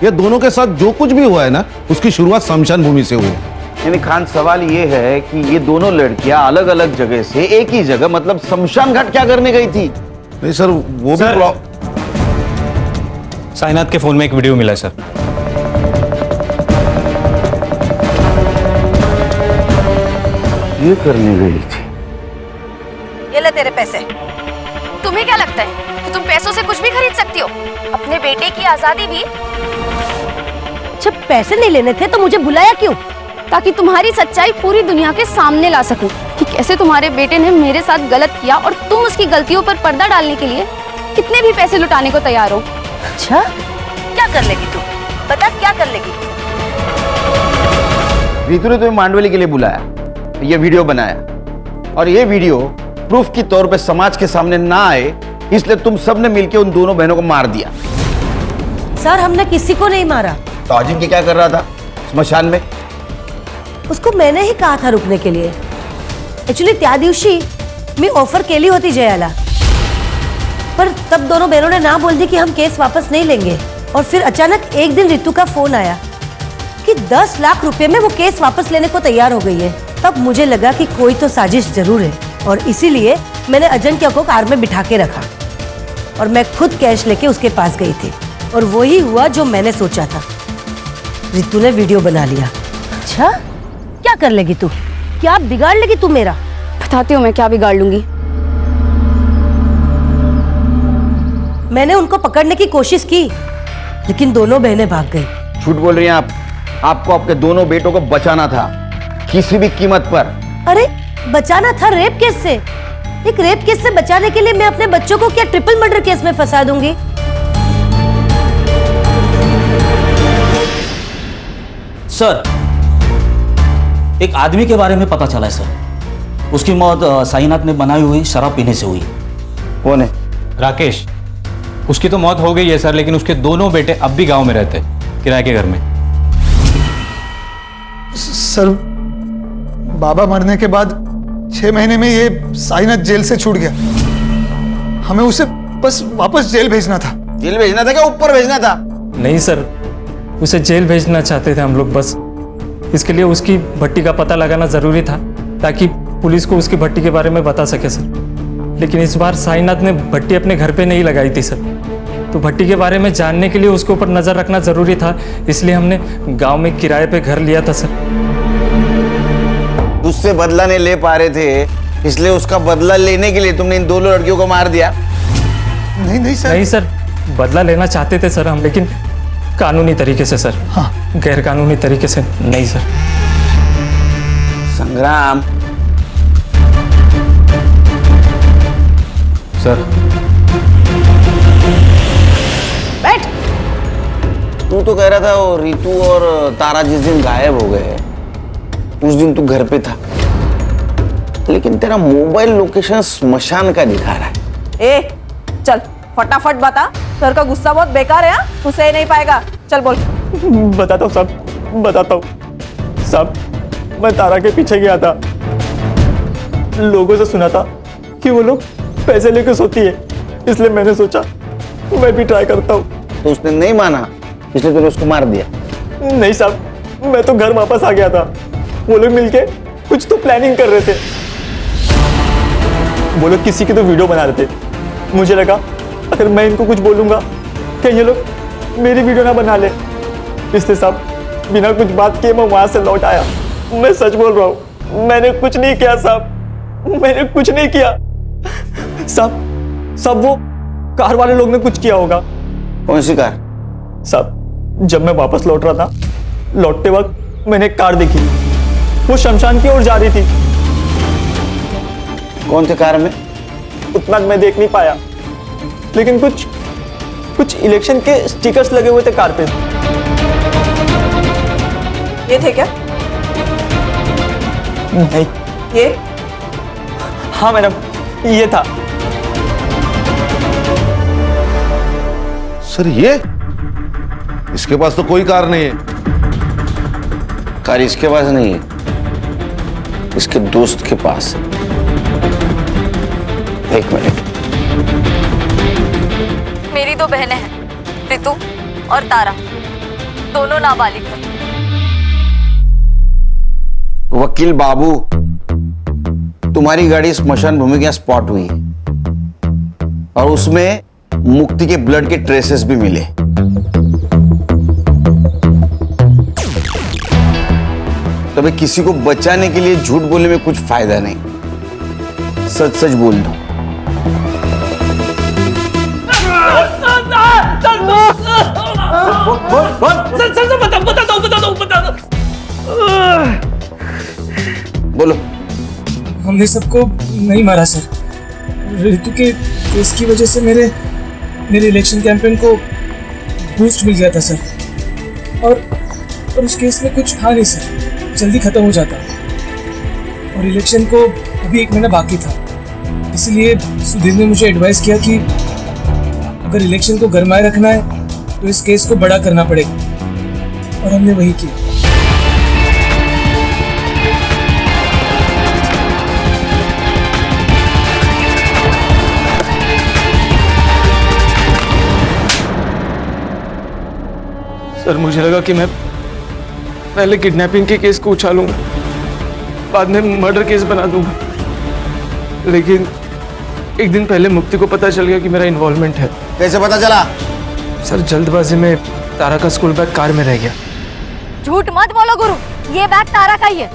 ये दोनों के साथ जो कुछ भी हुआ है ना, उसकी शुरुआत शमशान भूमि से हुई है।
यानी खान, सवाल ये है कि ये दोनों लड़कियां अलग अलग जगह से एक ही जगह, मतलब शमशान घाट क्या करने गई थी?
नहीं सर, वो भी
साइनाथ के फोन में एक वीडियो मिला है सर।
ये करने गई थी।
ये ले तेरे पैसे।
तुम्हें क्या लगता है कि तुम पैसों से कुछ भी खरीद सकती हो? अपने बेटे की आजादी भी।
जब पैसे नहीं लेने थे तो मुझे बुलाया क्यों?
ताकि तुम्हारी सच्चाई पूरी दुनिया के सामने ला सकूं कि कैसे तुम्हारे बेटे ने मेरे साथ गलत किया और तुम उसकी गलतियों पर पर्दा डालने के लिए कितने भी पैसे लुटाने को तैयार हो।
अच्छा, क्या कर लेगी तू? बता क्या कर लेगी?
रितु ने तुम्हें मांडवली के लिए बुलाया, ये वीडियो बनाया, और ये वीडियो प्रूफ के तौर पे समाज के सामने ना आए, इसलिए तुम सबने मिलकर उन दोनों बहनों को मार दिया।
सर, हमने किसी को नहीं मारा।
तो अजिंक्य क्या कर रहा था स्मशान में?
उसको मैंने ही कहा था रुकने के लिए। एक्चुअली त्या दिवशी मी ऑफर केली होती जयाला, पर तब दोनों बहनों ने ना बोल दी कि हम केस वापस नहीं लेंगे। और फिर अचानक एक दिन रितु का फोन आया कि 10 लाख रुपए में वो केस वापस लेने को तैयार हो गई है। तब मुझे लगा कि कोई तो साजिश जरूर है, और इसीलिए मैंने अजिंक्य को कार में बिठा के रखा और मैं खुद कैश लेके उसके पास गई थी। और वही हुआ जो मैंने सोचा था। रितु ने वीडियो बना लिया। अच्छा, क्या कर लेगी तू? क्या बिगाड़ लेगी तू मेरा?
बताती हूँ मैं क्या बिगाड़ लूंगी।
मैंने उनको पकड़ने की कोशिश की, लेकिन दोनों बहनें भाग गई।
झूठ बोल रही हैं आप। आपको आपके दोनों बेटों को बचाना था, किसी भी कीमत पर।
अरे बचाना था रेप केस से, एक रेप केस से बचाने के लिए मैं अपने बच्चों को क्या ट्रिपल मर्डर केस में फंसा दूंगी?
सर, एक आदमी के बारे में पता चला है सर। उसकी मौत साईनाथ ने बनाई हुई शराब पीने से हुई।
कौन है?
राकेश। उसकी तो मौत हो गई है सर, लेकिन उसके दोनों बेटे अब भी गांव में रहते हैं, किराए के घर में।
सर, बाबा मरने के बाद 6 महीने में ये साईनाथ जेल से छूट गया। हमें उसे बस वापस जेल भेजना था।
जेल भेजना था क्या ऊपर भेजना था?
नहीं सर, उसे जेल भेजना चाहते थे हम लोग। बस इसके लिए उसकी भट्टी का पता लगाना जरूरी था ताकि पुलिस को उसकी भट्टी के बारे में बता सके सर। लेकिन इस बार साईनाथ ने भट्टी अपने घर पे नहीं लगाई थी सर, तो भट्टी के बारे में जानने के लिए उसके ऊपर नजर रखना जरूरी था, इसलिए हमने गांव में किराए पे घर लिया था सर।
उससे बदला नहीं ले पा रहे थे, इसलिए उसका बदला लेने के लिए तुमने इन दोनों लड़कियों को मार दिया?
नहीं सर।
नहीं सर, बदला लेना चाहते थे सर हम, लेकिन कानूनी तरीके से सर।
हाँ।
गैर कानूनी तरीके से नहीं सर।
संग्राम।
सर,
बैठ। तू तो कह रहा था वो रितु और तारा जिस दिन गायब हो गए उस दिन तू घर पे था, लेकिन तेरा मोबाइल लोकेशन स्मशान का दिखा रहा है।
ए चल फटाफट बता, सर का गुस्सा बहुत बेकार है। तू सह नहीं पाएगा, चल बोल।
बताता हूँ साहब, बताता हूँ साहब। मैं तारा के पीछे गया था, लोगों से सुना था कि वो लोग पैसे लेकर सोती है, इसलिए मैंने सोचा मैं भी ट्राई करता हूँ।
तो उसने नहीं माना, इसलिए तूने उसको मार दिया?
नहीं साहब, मैं तो घर वापस आ गया था। वो लोग मिलके कुछ तो प्लानिंग कर रहे थे। वो लोग किसी की तो वीडियो बना रहे थे। मुझे लगा अगर मैं इनको कुछ बोलूंगा कि ये लोग मेरी वीडियो ना बना ले, इसलिए साहब बिना कुछ बात किए मैं वहां से लौट आया। मैं सच बोल रहा हूँ, मैंने कुछ नहीं किया साहब, मैंने कुछ नहीं किया साहब। वो कार वाले लोग ने कुछ किया होगा।
कौन सी कार?
साहब जब मैं वापस लौट रहा था, लौटते वक्त मैंने एक कार देखी, वो शमशान की ओर जा रही थी।
कौन थे कार में?
उतना मैं देख नहीं पाया, लेकिन कुछ इलेक्शन के स्टिकर्स लगे हुए थे कार पे।
ये थे क्या?
नहीं।
ये?
हाँ मैडम, ये था।
सर ये इसके पास तो कोई कार नहीं है।
कार इसके पास नहीं है, इसके दोस्त के पास है। एक मिनट।
मेरी 2 बहनें हैं, रितु और तारा, दोनों नाबालिग हैं।
वकील बाबू, तुम्हारी गाड़ी स्मशान भूमि के स्पॉट हुई और उसमें मुक्ति के ब्लड के ट्रेसेस भी मिले। तभी किसी को बचाने के लिए झूठ बोलने में कुछ फायदा नहीं, सच सच बोल दो। बोलो।
हमने सबको नहीं मारा सर। रितु के केस की वजह से मेरे इलेक्शन कैंपेन को बूस्ट मिल गया था सर, और उस केस में कुछ था नहीं सर, जल्दी खत्म हो जाता, और इलेक्शन को अभी 1 महीना बाकी था। इसलिए सुधीर ने मुझे एडवाइस किया कि अगर इलेक्शन को गरमाए रखना है तो इस केस को बड़ा करना पड़ेगा, और हमने वही किया।
सर मुझे लगा कि मैं पहले किडनैपिंग के केस को उछालूंगा, बाद में मर्डर केस बना दूंगा, लेकिन एक दिन पहले मुक्ति को पता चल गया कि मेरा इन्वॉल्वमेंट है।
कैसे पता चला?
सर जल्दबाजी में तारा का स्कूल बैग कार में रह गया।
झूठ मत बोलो गुरु, ये बैग तारा का ही है,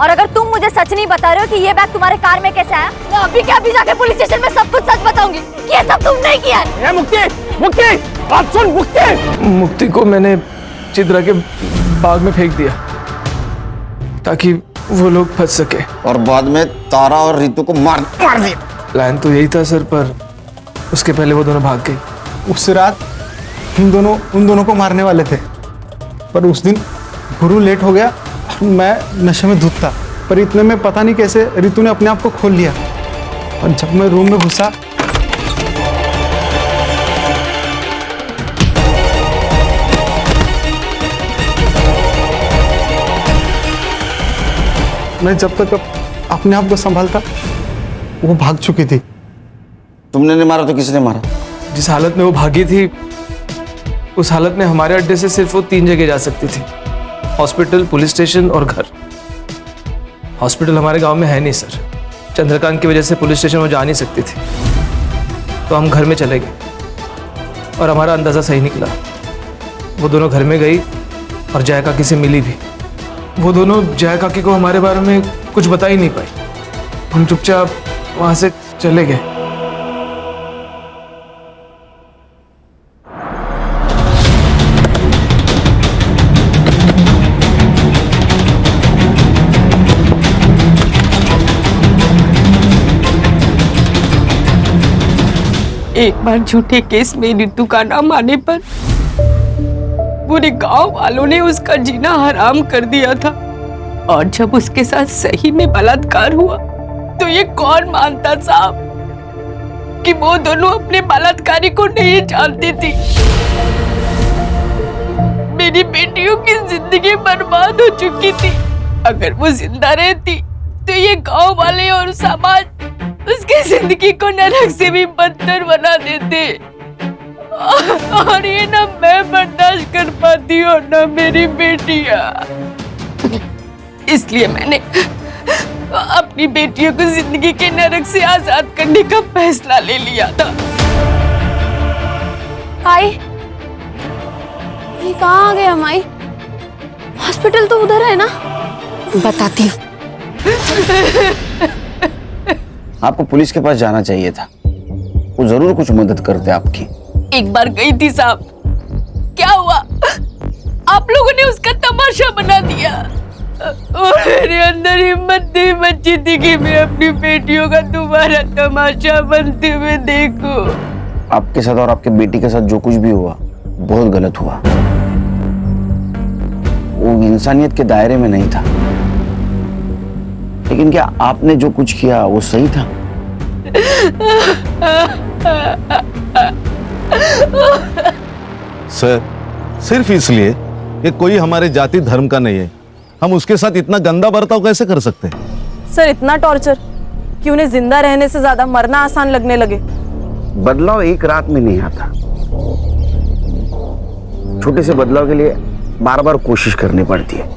और अगर तुम मुझे सच नहीं बता रहे हो कि ये बैग तुम्हारे कार में कैसे आया, मैं अभी के अभी जाके पुलिस स्टेशन में सब कुछ सच बताऊंगी। ये सब तुमने किया है।
मुक्ति बात सुन। मुक्ति को मैंने चित्रा के बाग में फेंक दिया ताकि वो लोग फंस सके,
और बाद में तारा और रितु को मार दिया।
प्लान तो यही था सर, पर उसके पहले वो दोनों भाग गई।
उस रात उन दोनों को मारने वाले थे, पर उस दिन गुरु लेट हो गया और मैं नशे में धुत था। पर इतने में पता नहीं कैसे रितु ने अपने आप को खोल लिया, और जब मैं रूम में घुसा मैं जब तक अपने आप को संभालता वो भाग चुकी थी।
तुमने नहीं मारा तो किसने मारा?
जिस हालत में वो भागी थी उस हालत में हमारे अड्डे से सिर्फ वो 3 जगह जा सकती थी, हॉस्पिटल, पुलिस स्टेशन और घर। हॉस्पिटल हमारे गांव में है नहीं सर, चंद्रकांत की वजह से पुलिस स्टेशन वो जा नहीं सकती थी, तो हम घर में चले गए और हमारा अंदाज़ा सही निकला। वो दोनों घर में गई और जया काकी से मिली भी। वो दोनों जया काकी को हमारे बारे में कुछ बता ही नहीं पाई। हम चुपचाप वहाँ से चले गए।
एक बार झूठे केस में रितु का नाम आने पर पूरे गांव वालों ने उसका जीना हराम कर दिया था, और जब उसके साथ सही में बलात्कार हुआ तो ये कौन मानता साहब कि वो दोनों अपने बलात्कारी को नहीं जानती थी। मेरी बेटियों की जिंदगी बर्बाद हो चुकी थी। अगर वो जिंदा रहती तो ये गांव वाले और समाज उसकी जिंदगी को नरक से भी बदतर बना देते, और ये ना मैं बर्दाश्त कर पाती हूँ ना मेरी बेटियां। इसलिए मैंने अपनी बेटियों को जिंदगी के नरक से आजाद करने का फैसला ले लिया था।
माई, ये कहाँ आ गया माई? हॉस्पिटल तो उधर है ना?
बताती हूँ।
आपको पुलिस के पास जाना चाहिए था, वो जरूर कुछ मदद करते आपकी।
एक बार गई थी साहब, क्या हुआ? आप लोगों ने उसका तमाशा बना दिया, और मेरे अंदर हिम्मत नहीं बची थी कि मैं अपनी बेटियों का दोबारा तमाशा बनते हुए देखूं।
आपके साथ और आपके बेटी के साथ जो कुछ भी हुआ बहुत गलत हुआ। वो इंसानियत के दायरे में नहीं था, लेकिन क्या आपने जो कुछ किया वो सही था?
सर, सिर्फ इसलिए कि कोई हमारे जाति धर्म का नहीं है, हम उसके साथ इतना गंदा बर्ताव कैसे कर सकते हैं?
सर इतना टॉर्चर कि उन्हें जिंदा रहने से ज्यादा मरना आसान लगने लगे।
बदलाव एक रात में नहीं आता, छोटे से बदलाव के लिए बार बार कोशिश करनी पड़ती है।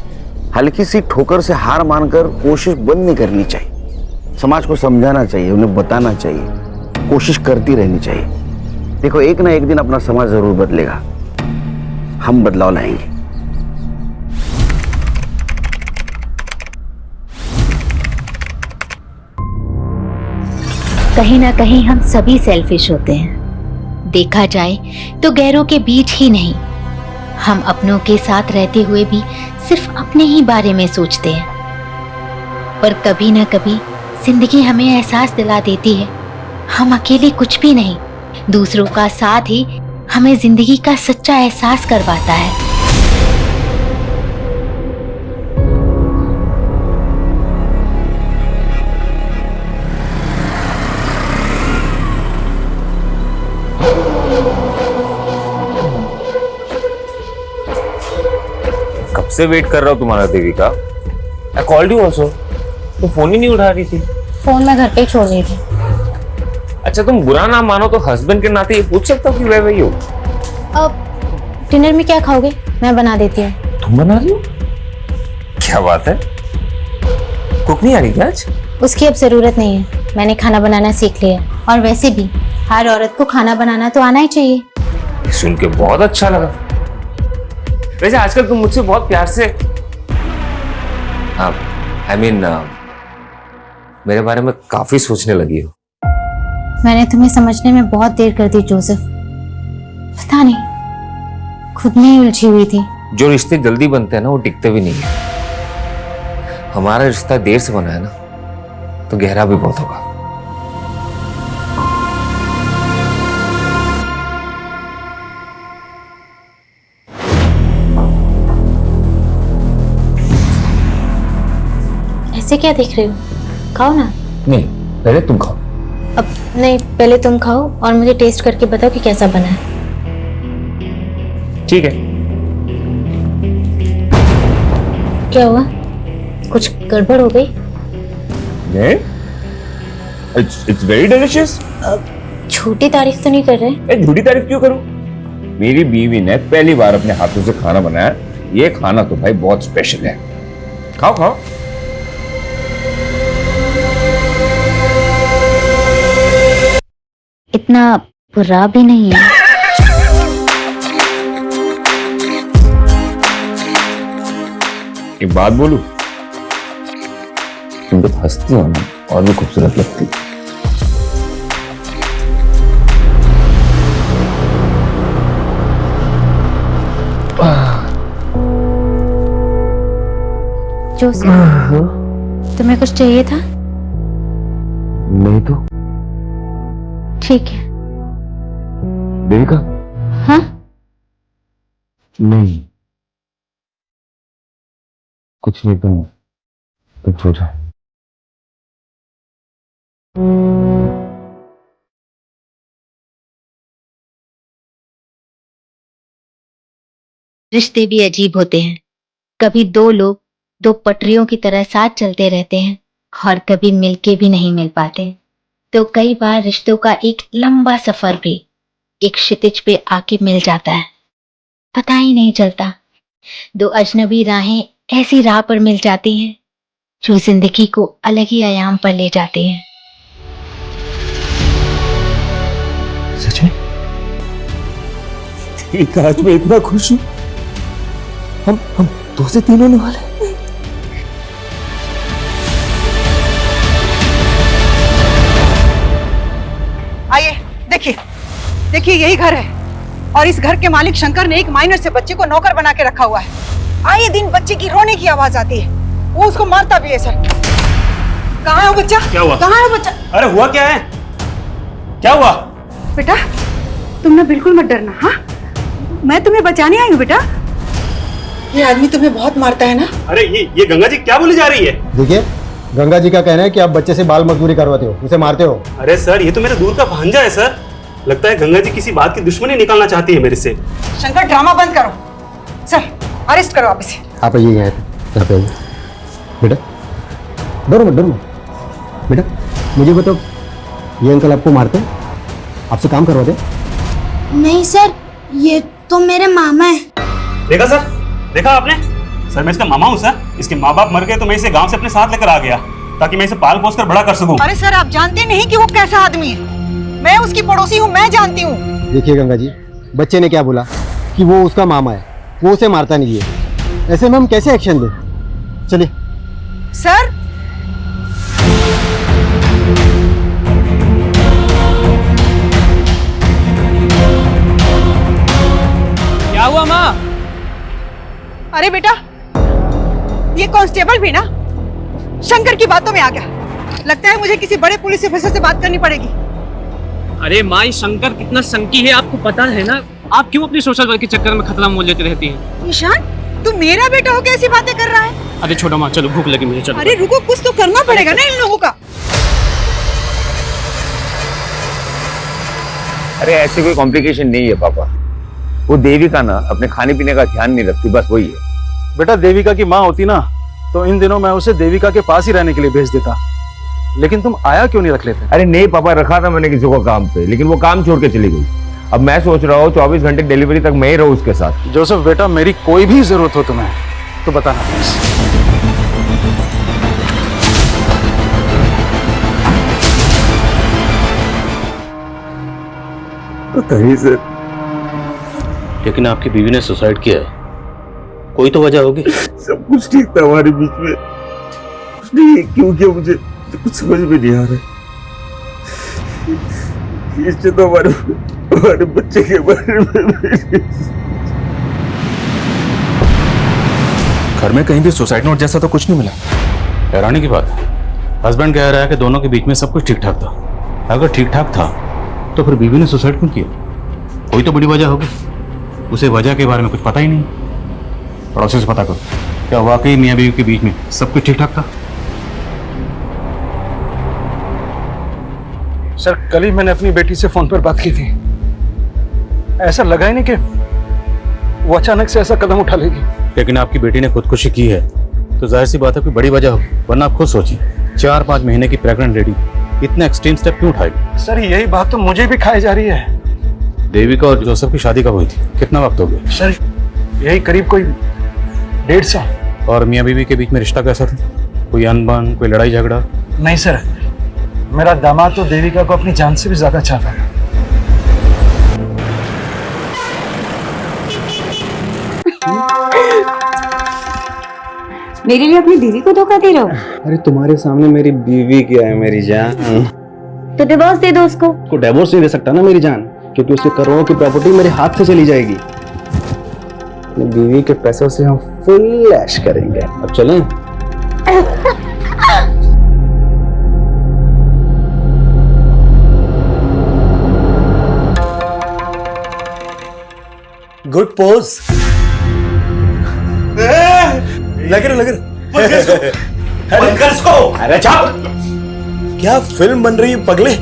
हल्की सी ठोकर से हार मानकर कोशिश बंद नहीं करनी चाहिए। समाज को समझाना चाहिए, उन्हें बताना चाहिए, कोशिश करती रहनी चाहिए। देखो, एक ना एक दिन अपना समाज जरूर बदलेगा, हम बदलाव लाएंगे।
कहीं ना कहीं हम सभी सेल्फिश होते हैं। देखा जाए तो गैरों के बीच ही नहीं, हम अपनों के साथ रहते हुए भी सिर्फ अपने ही बारे में सोचते हैं। पर कभी ना कभी जिंदगी हमें एहसास दिला देती है हम अकेले कुछ भी नहीं। दूसरों का साथ ही हमें जिंदगी का सच्चा एहसास करवाता है।
कब से वेट कर रहा हूँ तुम्हारा Devika. I called you also, तुम फोन ही नहीं उठा रही थी।
फोन मैं घर पे ही छोड़ रही थी।
अच्छा, तुम बुरा ना मानो तो हस्बैंड के नाते ये पूछ सकता हूँ कि वह वही हो।
अब डिनर में क्या खाओगे? मैं बना देती हूँ।
तुम बना रही हो? क्या बात है, कुक नहीं आ रही क्या आज?
उसकी अब जरूरत नहीं है, मैंने खाना बनाना सीख लिया। और वैसे भी हर औरत को खाना बनाना तो आना ही चाहिए।
सुन के बहुत अच्छा लगा। वैसे आजकल तुम मुझसे बहुत प्यार से मेरे बारे में काफी सोचने लगी हो।
मैंने तुम्हें समझने में बहुत देर कर दी जोसेफ, पता नहीं, खुद में ही उलझी हुई थी।
जो रिश्ते जल्दी बनते हैं ना वो टिकते भी नहीं है। हमारा रिश्ता देर से बना है ना तो गहरा भी बहुत होगा।
ऐसे क्या देख रहे हो? खाओ ना।
नहीं, पहले तुम खाओ।
अब नहीं, पहले तुम खाओ और मुझे टेस्ट करके बताओ कि कैसा बना है।
ठीक है।
क्या हुआ? कुछ गड़बड़ हो गई?
नहीं, it's very delicious।
झूठी तारीफ तो नहीं कर रहे?
झूठी तारीफ क्यों करूं? मेरी बीवी ने पहली बार अपने हाथों से खाना बनाया। ये खाना तो भाई बहुत स्पेशल है। खाओ खाओ।
इतना बुरा भी नहीं है।
एक बात बोलूं, तुम जब हंसती हो ना और भी खूबसूरत लगती।
जोसेफ, तुम्हें कुछ चाहिए था?
नहीं तो।
ठीक है।
देविका?
हाँ?
नहीं, कुछ नहीं। तुम सो जाओ।
रिश्ते भी अजीब होते हैं। कभी दो लोग दो पटरियों की तरह साथ चलते रहते हैं और कभी मिलके भी नहीं मिल पाते। तो कई बार रिश्तों का एक लंबा सफर भी एक क्षितिज पे आके मिल जाता है, पता ही नहीं चलता। दो अजनबी राहें ऐसी राह पर मिल जाती हैं जो जिंदगी को अलग ही आयाम पर ले जाती हैं।
सच में? आज मैं इतना खुश हूं। हम 2 से 3 होने वाले।
आइए, देखिए यही घर है और इस घर के मालिक शंकर ने एक माइनर से बच्चे को नौकर बना के रखा हुआ है। आए दिन बच्चे की रोने की आवाज आती है, वो उसको मारता भी है। सर, कहाँ है वो बच्चा?
क्या हुआ?
कहाँ है वो बच्चा?
अरे हुआ क्या है? क्या हुआ?
बेटा, तुम ना बिल्कुल मत डरना। हाँ, मैं तुम्हें बचाने आई हूँ बेटा। ये आदमी तुम्हें बहुत मारता है ना?
अरे ये गंगा जी क्या बोली जा रही है?
देखिए, गंगा जी का कहना है कि आप बच्चे से बाल मजदूरी करवाते हो, उसे मारते हो।
अरे सर, ये तो मेरे दूर का भांजा है सर। लगता है गंगा जी किसी बात की दुश्मनी निकालना चाहती है मेरे से।
शंकर, ड्रामा बंद करो। सर, अरेस्ट करो आप इसे।
आप आइए यहाँ पे आइए। बेटा डरो मत। बेटा मुझे बताओ, ये अंकल आपको मारते हैं? आपसे काम करवाते?
नहीं सर, ये तो मेरे मामा है।
देखा सर, देखा आपने? सर, मैं इसका मामा हूँ सर। इसके माँ बाप मर गए तो मैं इसे गांव से अपने साथ लेकर आ गया ताकि मैं इसे पाल पोस कर बड़ा कर सकूं।
अरे सर, आप जानते नहीं कि वो कैसा आदमी है। मैं उसकी पड़ोसी हूँ, मैं जानती हूँ।
देखिए गंगा जी, बच्चे ने क्या बोला कि वो उसका मामा है, वो उसे मारता नहीं है। ऐसे में हम कैसे एक्शन दें? चलिए।
सर,
क्या हुआ माँ?
अरे बेटा, ये कांस्टेबल भी ना शंकर की बातों में आ गया। लगता है मुझे किसी बड़े पुलिस ऑफिसर से बात करनी पड़ेगी।
अरे माँ, ये शंकर कितना संकी है आपको पता है ना? आप क्यों अपनी सोशल वर्क के चक्कर में खतरा मोल लेती रहती हैं?
ईशान, तू मेरा बेटा हो कैसी बातें कर रहा है?
अरे छोड़ो माँ, चलो भूख लगी मुझे, चलो।
अरे रुको, कुछ तो करना पड़ेगा ना इन लोगों का।
अरे ऐसी कोई कॉम्प्लिकेशन नहीं है पापा। वो देविका ना अपने खाने पीने का ध्यान नहीं रखती, बस वही है।
बेटा देविका की माँ होती ना तो इन दिनों मैं उसे देविका के पास ही रहने के लिए भेज देता, लेकिन तुम आया क्यों नहीं रख लेते?
अरे नहीं पापा, रखा था मैंने किसी को काम पे, लेकिन वो काम छोड़ के चली गई। अब मैं सोच रहा हूँ 24 घंटे डिलीवरी तक मैं ही रहूँ उसके साथ।
जोसेफ बेटा, मेरी कोई भी जरूरत हो तुम्हें तो बताना प्लीज।
बताइए सर।
लेकिन आपकी बीवी ने सुसाइड किया, कोई तो वजह होगी।
सब कुछ ठीक था हमारे बीच में, उसने क्यों किया मुझे कुछ समझ में नहीं आ रहा। इससे तो हमारे बच्चे के बारे में
घर में कहीं भी सुसाइड नोट जैसा तो कुछ नहीं मिला। हैरानी की बात है, हस्बैंड कह रहा है कि दोनों के बीच में सब कुछ ठीक ठाक था। अगर ठीक ठाक था तो फिर बीवी ने सुसाइड क्यों किया? कोई तो बड़ी वजह होगी, उसे वजह के बारे में कुछ पता ही नहीं। पड़ोसी से पता करो, क्या वाकई मियाँ बीवी के बीच में सब कुछ ठीक ठाक था?
सर कल ही मैंने अपनी बेटी से फोन पर बात की थी। ऐसा लगा ही नहीं कि वो अचानक से ऐसा कदम उठा लेगी।
लेकिन आपकी बेटी ने खुदकुशी की है तो जाहिर सी बात है कोई बड़ी वजह होगी, वरना आप खुद सोचिए 4-5 महीने की प्रेग्नेंट लेडी इतना एक्सट्रीम स्टेप क्यों उठाएगी?
सर यही बात तो मुझे भी खाई जा रही है।
देविका और जोसेफ की शादी कब हुई थी? कितना वक्त हो गया?
सर यही करीब कोई 1.5 साल।
और मियाँ बीवी के बीच में रिश्ता कैसा था? कोई अनबन, कोई लड़ाई झगड़ा?
नहीं सर, मेरा दामाद तो देविका को अपनी जान से भी ज्यादा चाहता है।
मेरे लिए अपनी बीवी को धोखा दे रहे हो?
अरे तुम्हारे सामने मेरी बीवी क्या है मेरी जान।
तो डिवोर्स दे दो उसको।
को डिवोर्स नहीं दे सकता ना मेरी जान, क्योंकि उसके करोड़ों की प्रॉपर्टी मेरे हाथ से चली जाएगी। अपनी बीवी के पैसों से हम फुल ऐश करेंगे। अब चलें?
Good pose. लग रहा अरे चुप। क्या फिल्म बन रही है पगले?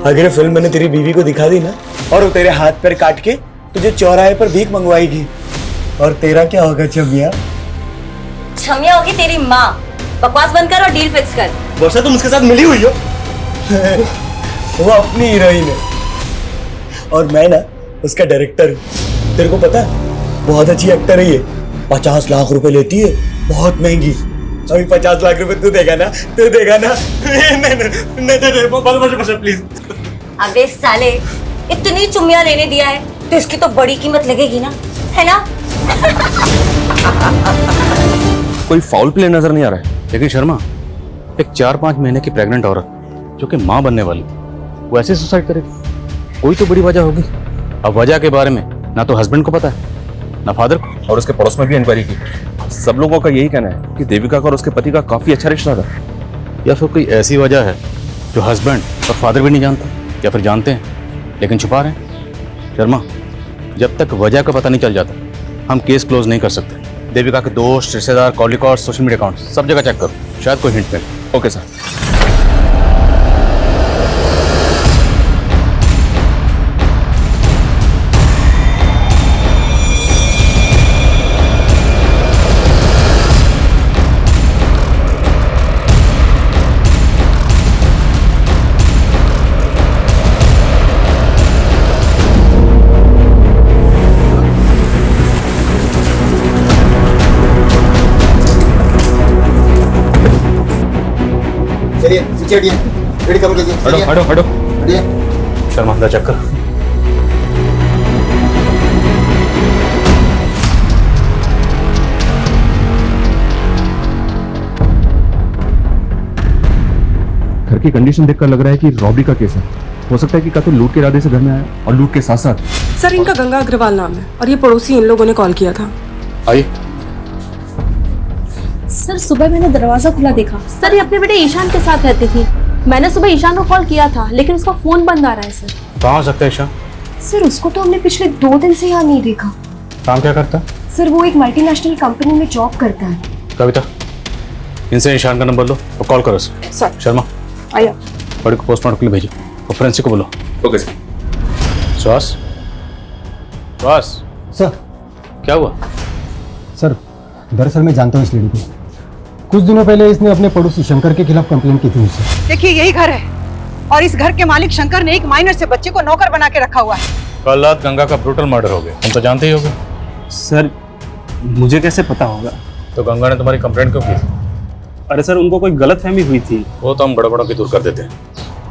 अगर फिल्म मैंने तेरी बीवी को दिखा दी ना और वो तेरे हाथ पैर काट के तुझे चौराहे पर भीख मंगवाएगी, और तेरा क्या होगा छमिया?
छमिया होगी तेरी माँ। बकवास बंद कर और डील फिक्स कर।
वर्षा तुम उसके साथ मिली हुई हो? वो अपनी हीरोइन है और मैं ना उसका डायरेक्टर हूँ। तेरे को पता है बहुत अच्छी एक्टर है ये। 50 लाख रुपए लेती है, बहुत महंगी। अभी 50 लाख रुपए तू देगा ना? नहीं प्लीज।
अबे साले, इतनी चुम्मिया लेने दिया है तो इसकी तो बड़ी कीमत लगेगी ना, है ना?
कोई फाउल प्ले नजर नहीं आ रहा है। लेकिन शर्मा, एक 4-5 महीने की प्रेग्नेंट औरत जो कि माँ बनने वाली वो ऐसे सुसाइड करेगी, कोई तो बड़ी वजह होगी। अब वजह के बारे में ना तो हस्बैंड को पता है ना फादर को,
और उसके पड़ोस में भी इंक्वायरी की। सब लोगों का यही कहना है कि देविका का और उसके पति का काफी अच्छा रिश्ता था।
या फिर कोई ऐसी वजह है जो हस्बैंड और फादर भी नहीं जानते, या फिर जानते हैं लेकिन छुपा रहे हैं। शर्मा, जब तक वजह का पता नहीं चल जाता हम केस क्लोज नहीं कर सकते। देविका के दोस्त, रिश्तेदार, call record, social media account सब जगह चेक करो, शायद कोई हिंट मिले।
Okay sir.
हटो। शर्मा, दा चेक कर।
घर की कंडीशन देखकर लग रहा है कि रॉबरी का केस है। हो सकता है कि का तो लूट के इरादे से घर में आया और लूट के साथ साथ।
सर इनका गंगा अग्रवाल नाम है और ये पड़ोसी इन लोगों ने कॉल किया था।
आइए।
सर सुबह मैंने दरवाजा खुला देखा। सर ये अपने बेटे ईशान के साथ रहती थी। मैंने सुबह ईशान को कॉल किया था लेकिन उसका फोन बंद आ रहा है सर।
कहाँ हो सकता है ईशान?
सर उसको तो हमने पिछले 2 दिन से यहाँ नहीं देखा।
काम क्या करता है?
सर वो एक मल्टीनेशनल कंपनी में जॉब करता है।
कविता, इनसे ईशान का नंबर लो और कॉल करो
सर।
शर्मा,
आया।
बड़ी को पोस्टमार्टम के लिए भेजो और फोरेंसिक को बोलो।
Okay sir.
श्वास
सर।
क्या हुआ?
सर दरअसल मैं जानता हूँ इस लेडी को। कुछ दिनों पहले इसने अपने पड़ोसी शंकर के खिलाफ कंप्लेंट की थी मुझसे।
देखिए यही घर है और इस घर के मालिक शंकर ने एक माइनर से बच्चे को नौकर बना के रखा हुआ है।
कल रात गंगा का ब्रूटल मर्डर हो गया, तुम तो जानते ही होगे।
सर मुझे कैसे पता होगा?
तो गंगा ने तुम्हारी कंप्लेंट क्यों की?
अरे सर उनको कोई गलतफहमी हुई थी।
वो तो हम गड़बड़ों की दूर कर देते हैं।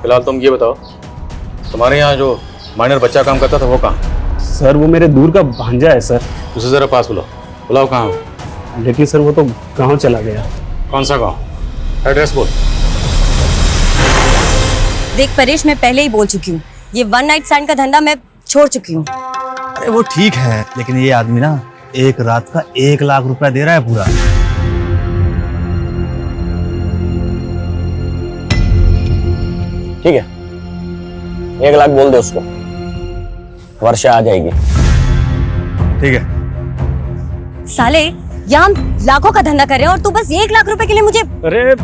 फिलहाल तुम ये बताओ, तुम्हारे यहाँ जो माइनर बच्चा काम करता था वो कहाँ?
सर वो मेरे दूर का भांजा है सर।
उसे जरा पास बुलाओ कहाँ हो?
लेकिन सर वो तो गाँव चला गया।
कौन सा गाँव? एड्रेस बोल।
देख परेश, मैं पहले ही बोल चुकी हूँ, ये 1 नाइट स्टैंड का धंधा मैं छोड़ चुकी हूँ।
अरे वो ठीक है, लेकिन ये आदमी ना एक रात का 1 लाख रुपया दे रहा है पूरा।
ठीक है, 1 लाख बोल दे उसको, वर्षा आ जाएगी।
ठीक है।
साले, यहाँ हम लाखों का धंधा कर रहे हैं और तू बस 1 लाख रुपए के लिए मुझे।
अरे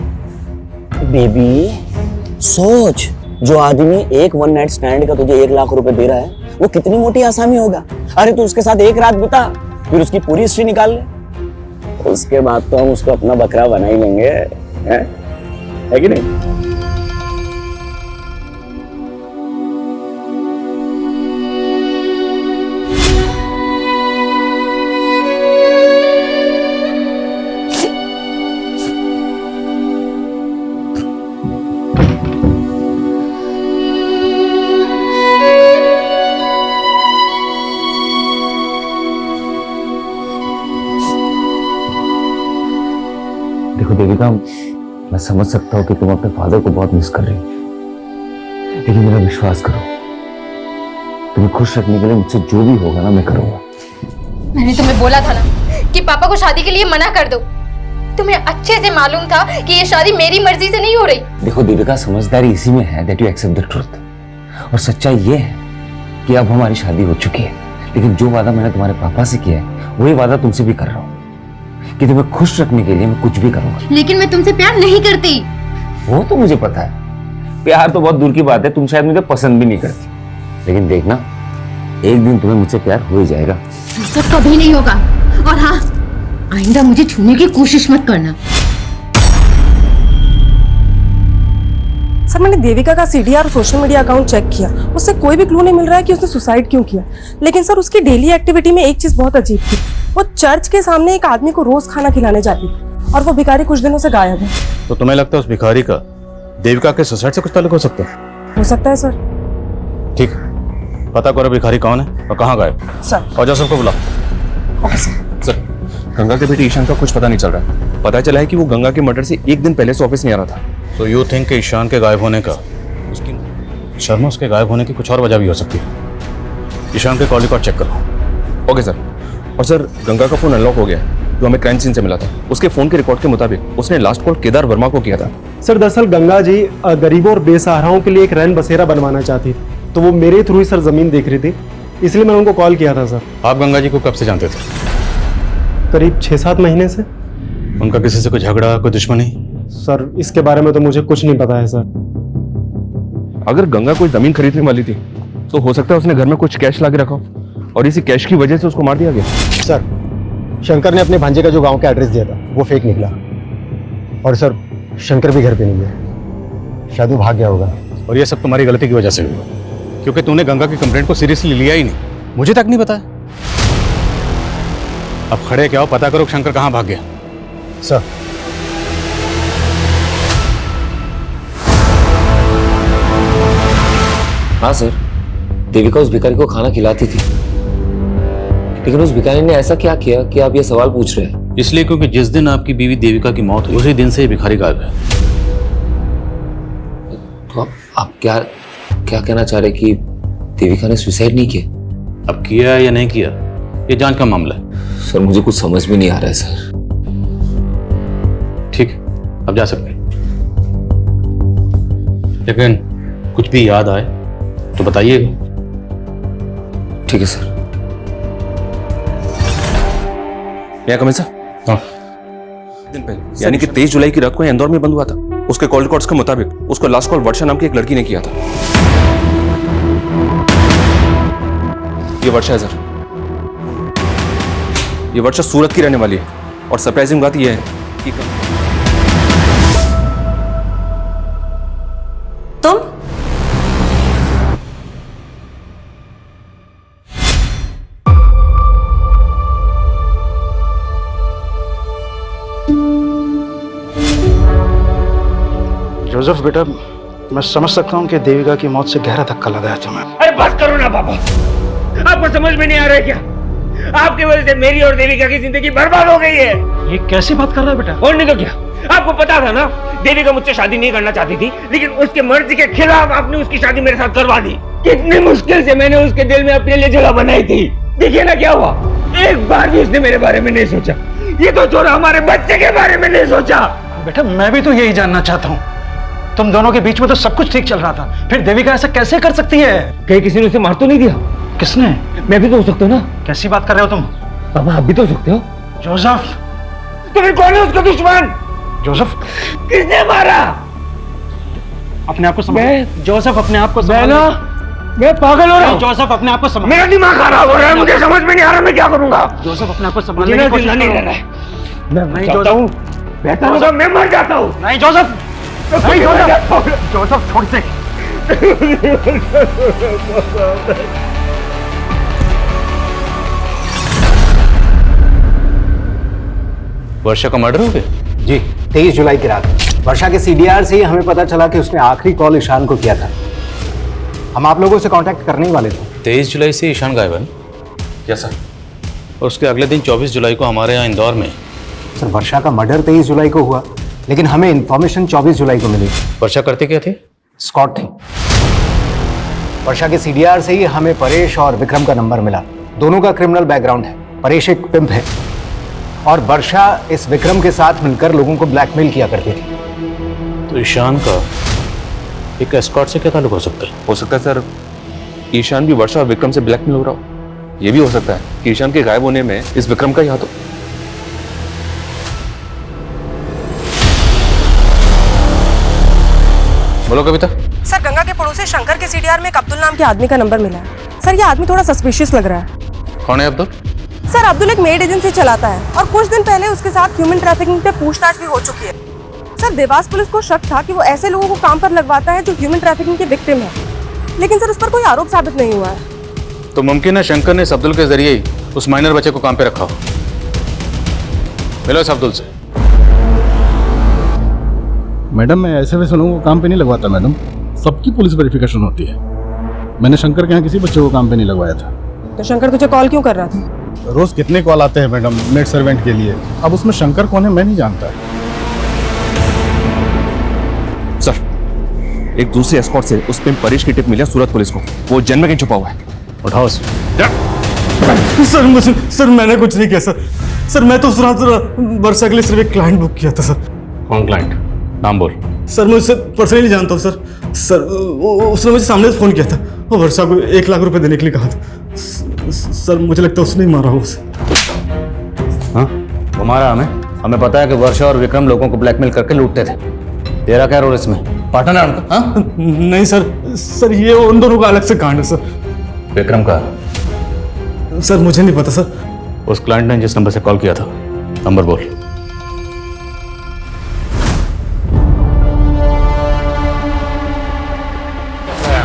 बेबी सोच, जो आदमी एक वन नाइट स्टैंड का तुझे 1 लाख रुपए दे रहा है वो कितनी मोटी आसामी होगा। अरे तू उसके साथ एक रात बिता, फिर उसकी पूरी हिस्ट्री निकाल ले, उसके बाद तो हम उसको अपना बकरा बना ही लेंगे, है कि नहीं?
देखो देविका, मैं समझ सकता हूँ कि तुम अपने फादर को बहुत मिस कर रही हो, लेकिन मेरा विश्वास करो, तुम्हें खुश रखने के लिए मुझसे जो भी होगा ना मैं करूंगा।
मैंने तुम्हें बोला था ना कि पापा को शादी के लिए मना कर दो। तुम्हें अच्छे से मालूम था कि ये शादी मेरी मर्जी से नहीं हो रही।
देखो देविका, समझदारी इसी में है that you accept the truth। और सच्चाई ये है कि अब हमारी शादी हो चुकी है, लेकिन जो वादा मैंने तुम्हारे पापा से किया है वही वादा तुमसे भी कर रहा हूँ कि तुम्हें खुश रखने के लिए मैं कुछ भी करूंगा।
लेकिन मैं तुमसे प्यार नहीं करती।
वो तो मुझे पता है, प्यार तो बहुत दूर की बात है, तुम शायद मुझे पसंद भी नहीं करती, लेकिन देखना एक दिन तुम्हें मुझसे प्यार हो ही जाएगा।
सब कभी नहीं होगा, और हाँ, आइंदा मुझे छूने की कोशिश मत करना।
सर मैंने देविका का सीडीआर और सोशल मीडिया अकाउंट चेक किया, उससे कोई भी क्लू नहीं मिल रहा है कि उसने सुसाइड क्यों किया। लेकिन सर उसकी डेली एक्टिविटी में एक चीज बहुत अजीब थी, वो चर्च के सामने एक आदमी को रोज खाना खिलाने जाती थी और वो भिखारी कुछ दिनों से गायब है।
तो तुम्हें लगता है उस भिखारी का देविका के सुसाइड से कुछ ताल्लुक हो सकता है?
हो सकता है सर।
ठीक, पता करो भिखारी कौन है और कहाँ गायब
सर।
और सबको बुलाओ।
Okay sir.
सर, गंगा के बेटे ईशान का कुछ पता नहीं चल रहा है। पता चला है कि वो गंगा के मर्डर से एक दिन पहले से ऑफिस नहीं आ रहा था।
तो यू थिंक कि ईशान के गायब होने का उसकी शर्मा उसके गायब होने की कुछ और वजह भी हो सकती है। ईशान के कॉल रिकॉर्ड चेक करो।
Okay sir. और सर, गंगा का फोन अनलॉक हो गया जो हमें क्राइम सीन से मिला था। उसके फोन के रिकॉर्ड के मुताबिक उसने लास्ट कॉल केदार वर्मा को किया था।
सर दरअसल गंगा जी गरीबों और बेसहाराओं के लिए एक रैन बसेरा बनवाना चाहती थी, तो वो मेरे थ्रू ही सर जमीन देख रही थी, इसलिए मैंने उनको कॉल किया था सर।
आप गंगा जी को कब से जानते थे?
करीब 6-7 महीने से।
उनका किसी से कोई झगड़ा, कोई दुश्मनी?
सर इसके बारे में तो मुझे कुछ नहीं पता है सर।
अगर गंगा कोई जमीन खरीदने वाली थी तो हो सकता है उसने घर में कुछ कैश ला के रखा हो और इसी कैश की वजह से उसको मार दिया गया।
सर शंकर ने अपने भांजे का जो गांव का एड्रेस दिया था वो फेक निकला, और सर शंकर भी घर पे नहीं है, शायद वो भाग गया होगा।
और ये सब तुम्हारी गलती की वजह से हुआ, क्योंकि तूने गंगा की कंप्लेंट को सीरियसली लिया ही नहीं, मुझे तक नहीं बताया। अब खड़े क्या हो, पता करो शंकर कहाँ भाग गया।
सर
हाँ सर, देविका उस भिखारी को खाना खिलाती थी, लेकिन उस भिखारी ने ऐसा क्या किया कि आप ये सवाल पूछ रहे हैं?
इसलिए क्योंकि जिस दिन आपकी बीवी देविका की मौत हुई उसी दिन से ये भिखारी गायब है।
तो आप क्या क्या कहना चाह रहे कि देविका ने सुसाइड नहीं किया?
अब किया या नहीं किया ये जांच का मामला है।
सर मुझे कुछ समझ में नहीं आ रहा है सर।
ठीक, अब जा सकते हैं, लेकिन कुछ भी याद आए तो बताइएगा।
ठीक है सर।
मैं कमें सर?
हाँ।
दिन पहले यानी कि 23 जुलाई की रात को इंदौर में बंद हुआ था। उसके कॉल रिकॉर्ड्स के मुताबिक उसको लास्ट कॉल वर्षा नाम की एक लड़की ने किया था। ये वर्षा है सर, ये वर्षा सूरत की रहने वाली है, और सरप्राइजिंग बात यह है कि
तुम
जोसेफ बेटा, मैं समझ सकता हूँ कि देविका की मौत से गहरा धक्का लगा है तुम्हें।
अरे बस करो ना पापा, आपको समझ में नहीं आ रहा है क्या? आपकी वजह से मेरी और देविका की जिंदगी बर्बाद हो गई है।
ये कैसी बात कर रहा है बेटा?
और नहीं तो क्या, आपको पता था ना देविका मुझसे शादी नहीं करना चाहती थी, लेकिन उसके मर्जी के खिलाफ आपने उसकी शादी मेरे साथ करवा दी। कितनी मुश्किल से मैंने उसके दिल में अपने लिए जगह बनाई थी। देखिए ना क्या हुआ, एक बार भी उसने मेरे बारे में नहीं सोचा। ये तो छोड़ा, हमारे बच्चे के बारे में नहीं सोचा।
बेटा मैं भी तो यही जानना चाहता हूँ, तुम दोनों के बीच में तो सब कुछ ठीक चल रहा था, फिर देविका ऐसा कैसे कर सकती है?
कहीं किसी ने उसे मार तो नहीं दिया?
किसने?
मैं भी तो हो सकता हूँ ना।
कैसी बात कर रहे हो तुम?
पापा आप भी तो हो सकते हो।
जोसेफ,
तुम्हें कौन है उसका दुश्मन?
जोसेफ,
किसने मारा? अपने आप को
मैं जोसेफ अपने आप को
मैं पागल हो रहा हूँ।
जोसेफ अपने आप को संभाल।
मेरा दिमाग खराब हो रहा है, मुझे समझ में नहीं आ रहा मैं क्या करूंगा।
जोसेफ अपने आप को
मुझे
संभालने
ना
की कोशिश
जिंदा नहीं
करो।
रहना है। मैं चाहता हूँ बेहतर होगा मैं मर जाता हूँ।
नहीं जोसेफ, नहीं जोसेफ, जोसेफ छोड़ से।
वर्षा का मर्डर हो गया?
जी, 23 जुलाई की रात वर्षा के सीडीआर से ही हमें पता चला कि उसने आखिरी कॉल ईशान को किया था। हम आप लोगों से कांटेक्ट करने ही वाले थे।
23 जुलाई से ईशान गायब है? Yes sir. और उसके अगले दिन 24 जुलाई को हमारे यहाँ इंदौर में।
सर वर्षा का मर्डर 23 जुलाई को हुआ, लेकिन हमें इन्फॉर्मेशन 24 जुलाई को मिली।
वर्षा करते क्या थे?
स्कॉट थे। वर्षा के सीडीआर से ही हमें परेश और विक्रम का नंबर मिला। दोनों का क्रिमिनल बैकग्राउंड है। परेश एक पिम्प है और वर्षा इस विक्रम के साथ मिलकर लोगों को ब्लैकमेल किया करती थी।
तो ईशान का एक एस्कॉर्ट से क्या ताल्लुक हो सकता है?
हो सकता है सर ईशान भी वर्षा और विक्रम से ब्लैकमेल हो रहा हो। ये भी हो सकता है कि ईशान के गायब होने में इस विक्रम का ही हाथ हो। बोलो कविता।
सर गंगा के पड़ोसी शंकर के सीडीआर में एक अब्दुल नाम के आदमी का नंबर मिला है। सर ये आदमी थोड़ा सस्पिशियस लग रहा है।
कौन है अब्दुल?
सर अब्दुल एक मेड एजेंसी चलाता है और कुछ दिन पहले उसके साथ ह्यूमन ट्रैफिकिंग पे पूछताछ भी हो चुकी है। सर देवास पुलिस को शक था कि वो ऐसे लोगों को काम पर लगवाता है जो ह्यूमन ट्रैफिकिंग के विक्टिम है, लेकिन सर उस पर कोई आरोप साबित नहीं हुआ है।
तो मुमकिन है शंकर ने इस अब्दुल के जरिए ही उस माइनर बच्चे को काम पे रखा हो। मिलो इस अब्दुल से।
मैडम मैं ऐसे वैसे लोगों को काम पे नहीं लगवाता मैडम, सबकी पुलिस वेरिफिकेशन होती है। मैंने शंकर के यहाँ किसी बच्चे को काम पे नहीं लगवाया था।
तो शंकर तुझे कॉल क्यों कर रहा था?
रोज कितने कॉल आते हैं मैडम मेड सर्वेंट के लिए, अब उसमें शंकर कौन है मैं नहीं जानता।
सर एक दूसरे एस्कॉर्ट से उस पे परेश की टिप मिली सूरत पुलिस को। वो जन्म में कहीं छुपा हुआ है।
उठाओ
सर मैंने कुछ नहीं किया सर। सर मैं तो उस रात वर्षा के लिए सिर्फ एक क्लाइंट बुक किया था सर।
कौन क्लाइंट? नाम बोल।
सर मैं उससे पर्सनली जानता हूँ सर। सर उसने मुझे सामने से फोन किया था और वर्षा को 1 लाख रुपए देने के लिए कहा था। सर मुझे लगता है उसने ही मारा हो उसे।
हाँ वो मारा हमें पता है कि वर्षा और विक्रम लोगों को ब्लैकमेल करके लूटते थे। तेरा क्या रोल इसमें? पार्टनर है उनका? हाँ?
नहीं सर ये उन दोनों का अलग से कांड है सर।
विक्रम का?
सर मुझे नहीं पता सर।
उस क्लाइंट ने जिस नंबर से कॉल किया था नंबर बोल।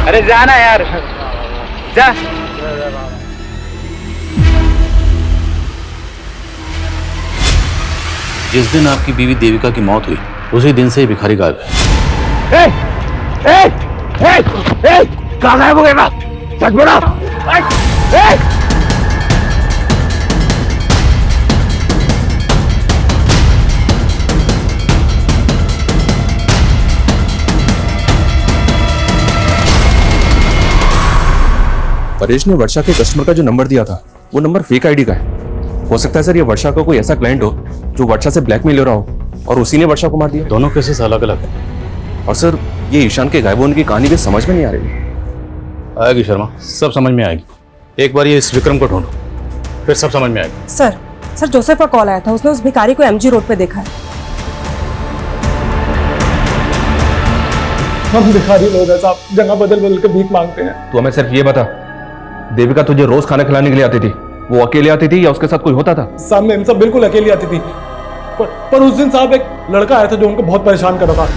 अरे जाना यार जा।
जिस दिन आपकी बीवी देविका की मौत हुई उसी दिन से ही भिखारी गायब है।
कहाँ गायब हो गए? सच बोला।
परेश ने वर्षा के कस्टमर का जो नंबर दिया था वो नंबर फेक आईडी का है। हो सकता है सर ये वर्षा का कोई ऐसा क्लाइंट हो जो वर्षा से ब्लैकमेल ले रहा हो और उसी ने वर्षा को मार दिया।
दोनों केसेस अलग अलग हैं।
और सर ये ईशान के गायब होने की कहानी भी समझ में नहीं आ रही।
आएगी शर्मा, सब समझ में आएगी। एक बार ये इस विक्रम को ढूंढो फिर सब समझ में आएगी।
सर जोसेफ का कॉल आया था, उसने उस भिखारी को MG रोड पे देखा है।
हम भिखारी लोग हैं साहब, जगह बदल बदल के भीख मांगते हैं।
तो हमें सिर्फ ये बता, देविका तुझे रोज खाना खिलाने के लिए आती थी, वो अकेले आती थी या उसके साथ कोई होता था?
साहब मैम सब बिल्कुल अकेली आती थी, पर उस दिन साहब एक लड़का आया था जो उनको बहुत परेशान कर रहा था।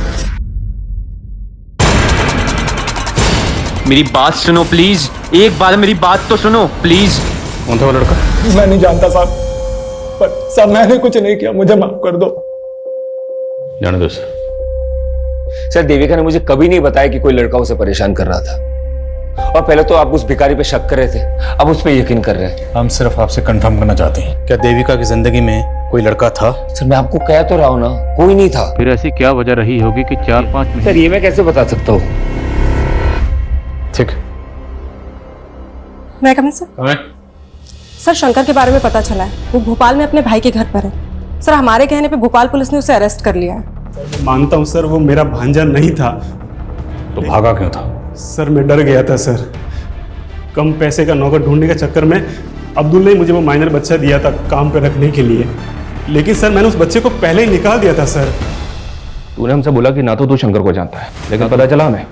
मेरी बात सुनो प्लीज, एक बार मेरी बात तो सुनो प्लीज।
कौन था वो लड़का?
मैं नहीं जानता साहब, पर साहब मैंने कुछ नहीं किया, मुझे माफ कर दो।
जाने दो
सर। देविका ने मुझे कभी नहीं बताया कि कोई लड़का उसे परेशान कर रहा था, और पहले तो आप उस भिखारी पे शक कर रहे थे, अब उस पे यकीन कर रहे हैं।
हम सिर्फ आपसे कंफर्म करना चाहते हैं, क्या देविका की जिंदगी में कोई लड़का था?
सर मैं आपको कह तो रहा हूं ना, कोई नहीं था।
फिर ऐसी क्या वजह रही होगी कि 4-5 महीने?
सर ये मैं कैसे बता सकता हूँ?
ठीक।
मैं कमिंग सर? सर शंकर के बारे में पता चला है, वो भोपाल में अपने भाई के घर पर है। सर हमारे कहने पे भोपाल पुलिस ने उसे अरेस्ट कर लिया है।
मानता हूँ सर वो मेरा भांजा नहीं था।
तो भागा क्यों था?
सर मैं डर गया था सर। कम पैसे का नौकर ढूंढने के चक्कर में अब्दुल ने मुझे वो माइनर बच्चा दिया था काम पर रखने के लिए, लेकिन सर मैंने उस बच्चे को पहले ही निकाल दिया था सर।
तूने हमसे बोला कि ना तो तू शंकर को जानता है, लेकिन पता चला हमें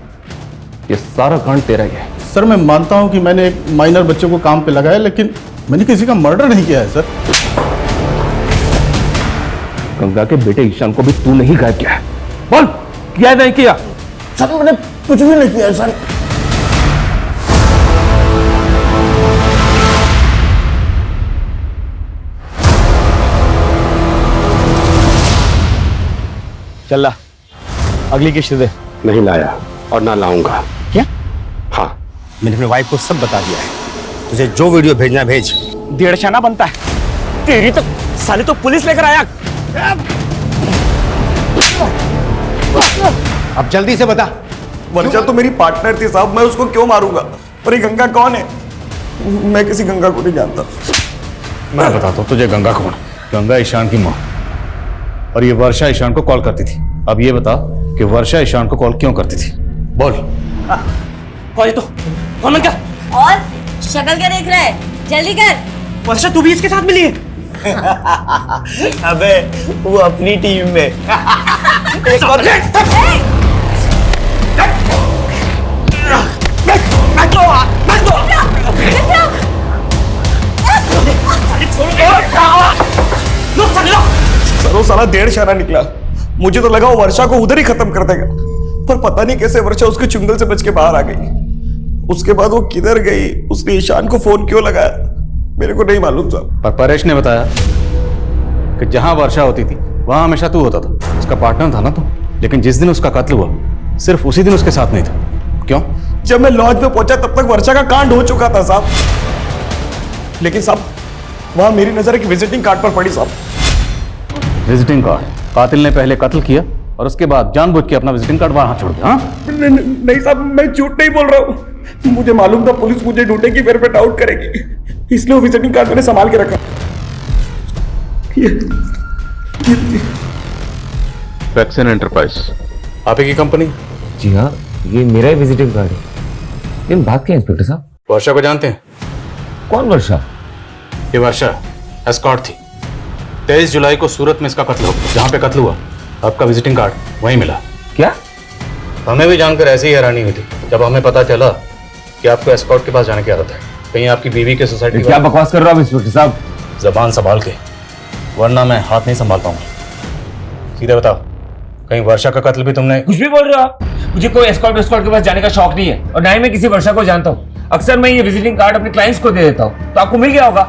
ये सारा कांड तेरा ही है।
सर मैं मानता हूं कि मैंने एक माइनर बच्चे को काम पे लगाया, लेकिन मैंने किसी का मर्डर नहीं किया है सर।
गंगा के बेटे ईशान को भी तू नहीं गायब किया है। बोल, किया है नहीं किया?
सर मैंने कुछ भी नहीं किया सर।
चल ला, अगली किश्त दे। नहीं लाया और ना लाऊंगा।
क्या?
हाँ, मैंने अपने वाइफ को सब बता दिया है। तुझे जो वीडियो भेजना है भेज।
1.5 आना बनता है तेरी तो। साले तो पुलिस लेकर आया।
अब जल्दी से बता।
वर्षा तो मेरी पार्टनर थी साहब, मैं उसको क्यों मारूंगा? और ये गंगा कौन है? मैं किसी गंगा को नहीं जानता।
मैं बताता हूँ तुझे गंगा कौन। गंगा ईशान की माँ, और ये वर्षा ईशान को कॉल करती थी। अब ये बता कि वर्षा ईशान को कॉल क्यों करती थी? बोल।
कौन है तो? कौन क्या?
और शक्ल क्या देख रहा है? जल्दी कर।
वर्षा तू भी इसके साथ मिली है? अबे वो अपनी टीम में। एक और
सर वो साला 1.5 निकला। मुझे तो लगा वो वर्षा को उधर ही खत्म कर देगा, पर पता नहीं कैसे वर्षा उसके चुंगल से बच के बाहर आ गई। उसके बाद वो किधर गई, उसने ईशान को फोन क्यों लगाया, मेरे को नहीं मालूम साहब।
पर परेश ने बताया कि जहां वर्षा होती थी वहां हमेशा तू होता था, उसका पार्टनर था ना तू। लेकिन जिस दिन उसका कत्ल हुआ सिर्फ उसी दिन उसके साथ नहीं था। क्यों?
जब मैं लॉज में पहुंचा तब तक वर्षा का कांड हो चुका था साहब। लेकिन साहब वहां मेरी नजर एक विजिटिंग कार्ड पर पड़ी साहब।
Visiting card? कातिल ने पहले कत्ल किया और उसके बाद जानबूझ के अपना विजिटिंग कार्ड वहां छोड़ दिया।
नहीं साहब, मैं झूठ नहीं बोल रहा हूँ। मुझे मालूम था पुलिस मुझे ढूंढेगी, मेरे पे डाउट करेगी, इसलिए वो विजिटिंग कार्ड मैंने संभाल के रखा।
वैक्सीन एंटरप्राइज आप ही की कंपनी?
जी हाँ, ये मेरा ही विजिटिंग कार्ड है। लेकिन बात क्या है इंस्पेक्टर साहब?
वर्षा को जानते हैं?
कौन वर्षा?
ये वर्षा एस्कॉर्ट थी। 23 जुलाई को सूरत में इसका कत्ल हुआ। जहां पे कत्ल हुआ आपका विजिटिंग कार्ड वहीं मिला।
क्या?
हमें भी जानकर ऐसी ही हैरानी हुई थी जब हमें पता चला कि आपको एस्कॉर्ट के पास जाने की आदत है। कहीं आपकी बीवी के सोसाइटी?
क्या बकवास कर रहे हो आप इंस्पेक्टर साहब?
जबान संभाल के, वरना मैं हाथ नहीं संभाल पाऊंगा। सीधे बताओ, कहीं वर्षा का कत्ल भी तुमने?
कुछ भी बोल रहे हो आप? मुझे कोई एस्कॉर्ट के पास जाने का शौक नहीं है, और ना ही मैं किसी वर्षा को जानता हूँ। अक्सर मैं ये विजिटिंग कार्ड अपने क्लाइंट्स को दे देता हूँ, तो आपको मिल गया होगा।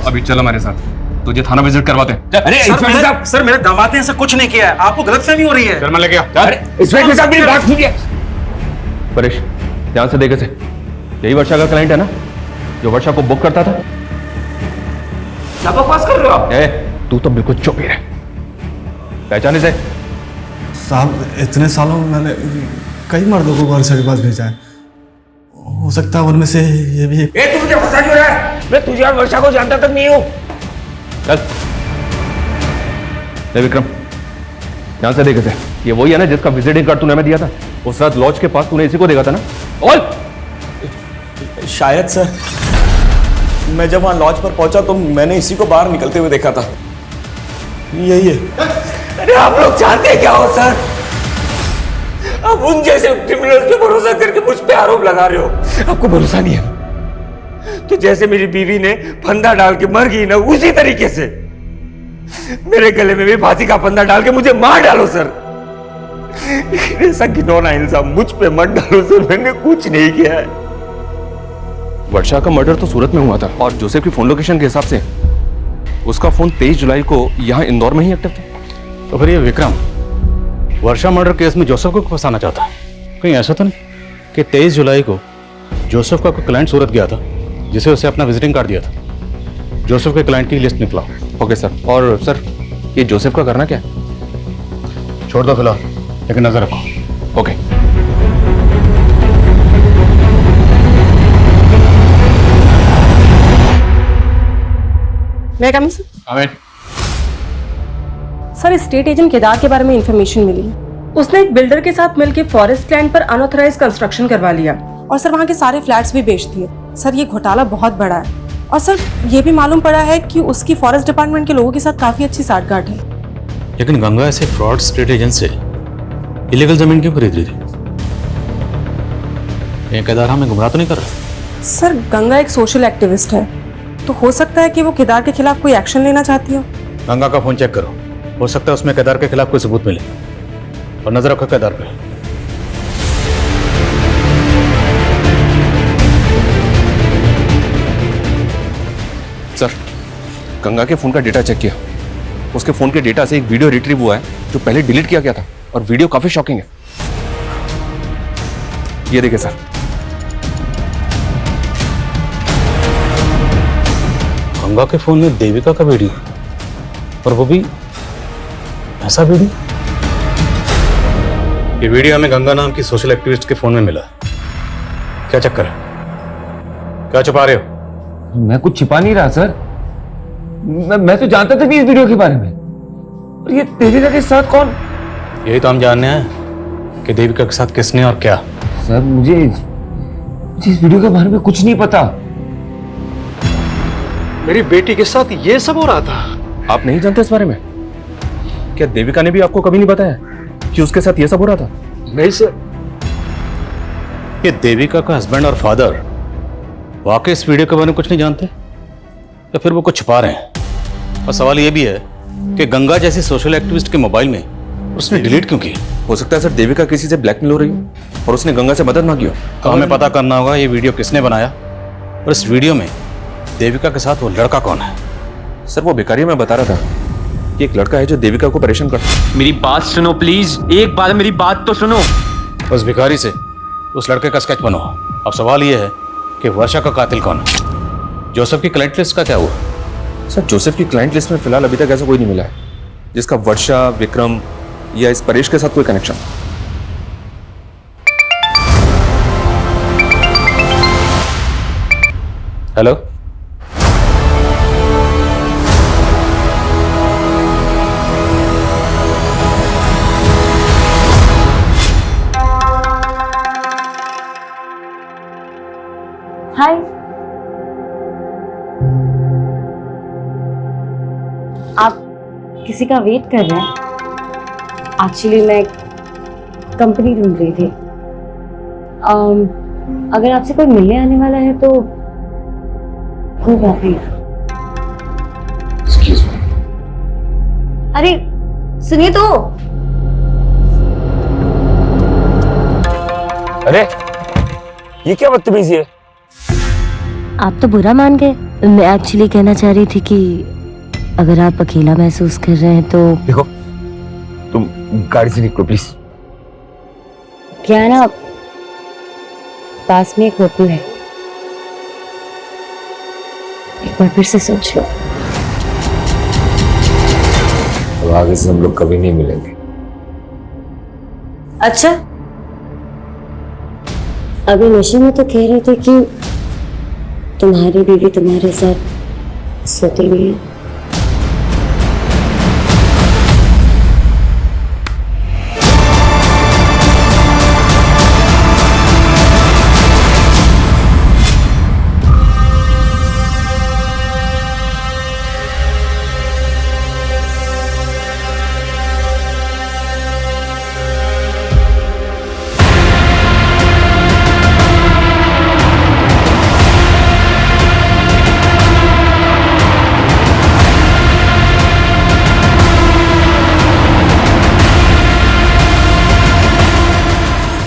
अभी चल हमारे साथ, तुझे थाना विजिट करवाते हैं।
अरे इंस्पेक्टर साहब,
सर मेरे दामाद ने ऐसा कुछ नहीं किया है, आपको गलतफहमी हो रही है।
शर्मा लेके आ।
अरे इंस्पेक्टर साहब मेरी बात सुनिए।
परेश ध्यान से देखे से, यही वर्षा का क्लाइंट है ना जो वर्षा को बुक करता था?
क्या बकवास कर रहे हो आप?
तू तो बिल्कुल चुप ही रह। पहचाने से?
साहब इतने सालों में मैंने कई मर्दों को वर्षा के पास भेजा है, हो सकता है उनमें से ये भी।
तू मुझे फंसा क्यों रहा है? मैं तुझे और वर्षा को जानता तक नहीं हूँ।
चल ले विक्रम, ध्यान से देखे से, ये वही है ना जिसका विजिटिंग कार्ड तूने हमें दिया था? उस रात लॉज के पास तूने इसी को देखा था ना? और
शायद सर, मैं जब वहां लॉज पर पहुंचा तो मैंने इसी को बाहर निकलते हुए देखा था। यही है।
अरे आप लोग जानते हैं क्या हो सर? आप उन जैसे क्रिमिनल्स पे भरोसा करके मुझ पे आरोप लगा रहे हो। आपको भरोसा नहीं है तो जैसे मेरी बीवी ने फंदा डाल के मर गई ना, उसी तरीके से मेरे गले में भी फांसी का फंदा डाल के मुझे मार डालो सर। ऐसा घिनौना इल्जाम मुझ पे मत डालो सर, मैंने कुछ नहीं किया है।
वर्षा का मर्डर तो सूरत में हुआ था, और जोसेफ की फोन लोकेशन के हिसाब से उसका फोन 23 जुलाई को यहाँ इंदौर में ही एक्टिव था।
तो फिर ये विक्रम वर्षा मर्डर केस में जोसेफ को फंसाना चाहता है? कहीं ऐसा तो नहीं कि 23 जुलाई को जोसेफ का कोई क्लाइंट सूरत गया था जिसे उसे अपना विजिटिंग कार्ड दिया था? जोसेफ के क्लाइंट की लिस्ट निकला।
Okay sir. और सर ये जोसेफ का करना क्या है?
छोड़ दो फिलहाल, लेकिन नजर रखो।
ओके।
मैं कम सर, स्टेट एजेंट केदार के बारे में इंफॉर्मेशन मिली है। उसने एक बिल्डर के साथ मिलकर फॉरेस्ट लैंड पर अनऑथराइज्ड कंस्ट्रक्शन करवा लिया और सर वहाँ के सारे फ्लैट्स भी बेच दिए। सर ये घोटाला बहुत बड़ा है, और सर ये भी मालूम पड़ा है कि उसकी फॉरेस्ट डिपार्टमेंट के लोगों के साथ काफी अच्छी साठगांठ है।
लेकिन गंगा ऐसे फ्रॉड स्टेट एजेंट से इलीगल जमीन क्यों खरीद रही थी? ये केदार हमें गुमराह तो नहीं कर रहा?
सर गंगा एक सोशल एक्टिविस्ट है, तो हो सकता है कि वो केदार के खिलाफ कोई एक्शन लेना चाहती हो।
गंगा का फोन चेक करो, हो सकता है उसमें केदार के खिलाफ कोई सबूत मिले। और नजर रखो केदार पे।
सर, गंगा के फोन का डेटा चेक किया। उसके फोन के डेटा से एक वीडियो रिट्रीव हुआ है जो पहले डिलीट किया गया था, और वीडियो काफी शॉकिंग है। ये देखिए सर।
गंगा के फोन में देविका का वीडियो, और वो भी ऐसा वीडियो। ये वीडियो हमें गंगा नाम की सोशल एक्टिविस्ट के फोन में मिला। क्या चक्कर है? क्या छुपा रहे हो?
मैं कुछ छिपा नहीं रहा सर। मैं तो जानता था भी इस वीडियो के बारे में। और ये देविका के साथ कौन?
यही तो हम जानने हैं कि देविका के साथ किसने और क्या।
सर मुझे इस वीडियो के बारे में कुछ नहीं पता।
मेरी बेटी के साथ ये सब हो रहा था।
आप नहीं जानते इस बारे में? क्या देविका ने भी आपको कभी नहीं बताया कि उसके साथ ये सब हो रहा था?
नहीं सर। ये देविका का हस्बैंड और फादर वाकई इस वीडियो के बारे में कुछ नहीं जानते, या फिर वो कुछ छुपा रहे हैं? और सवाल ये भी है कि गंगा जैसी सोशल एक्टिविस्ट के मोबाइल में उसने डिलीट क्यों की?
हो सकता है सर देविका किसी से ब्लैकमेल हो रही हो और उसने गंगा से मदद मांगी हो।
तो हमें पता करना होगा ये वीडियो किसने बनाया, और इस वीडियो में देविका के साथ वो लड़का कौन है।
सर वो भिखारी मैं बता रहा था कि एक लड़का है जो देविका को परेशान करता है।
मेरी बात सुनो प्लीज, एक बार मेरी बात तो सुनो।
उस भिखारी से उस लड़के का स्केच बनो। अब सवाल ये है कि वर्षा का कातिल कौन है? जोसेफ की क्लाइंट लिस्ट का क्या हुआ?
सर जोसेफ की क्लाइंट लिस्ट में फिलहाल अभी तक ऐसा कोई नहीं मिला है जिसका वर्षा, विक्रम या इस परेश के साथ कोई कनेक्शन।
हेलो,
हाय। आप किसी का वेट कर रहे हैं? एक्चुअली मैं कंपनी ढूंढ रही थी। अगर आपसे कोई मिलने आने वाला है तो कोई बात नहीं। अरे सुनिए तो।
अरे ये क्या बदतमीजी है?
आप तो बुरा मान गए। मैं एक्चुअली कहना चाह रही थी कि अगर आप अकेला महसूस कर रहे हैं तो
देखो, तुम गाड़ी से निकलो प्लीज।
क्या है ना, पास में एक होटल है, एक बार फिर से सोच लो।
अब आगे से हम लोग कभी नहीं मिलेंगे।
अच्छा, अभी नशे में तो कह रहे थे कि तुम्हारी बीवी तुम्हारे साथ सोती हुई है।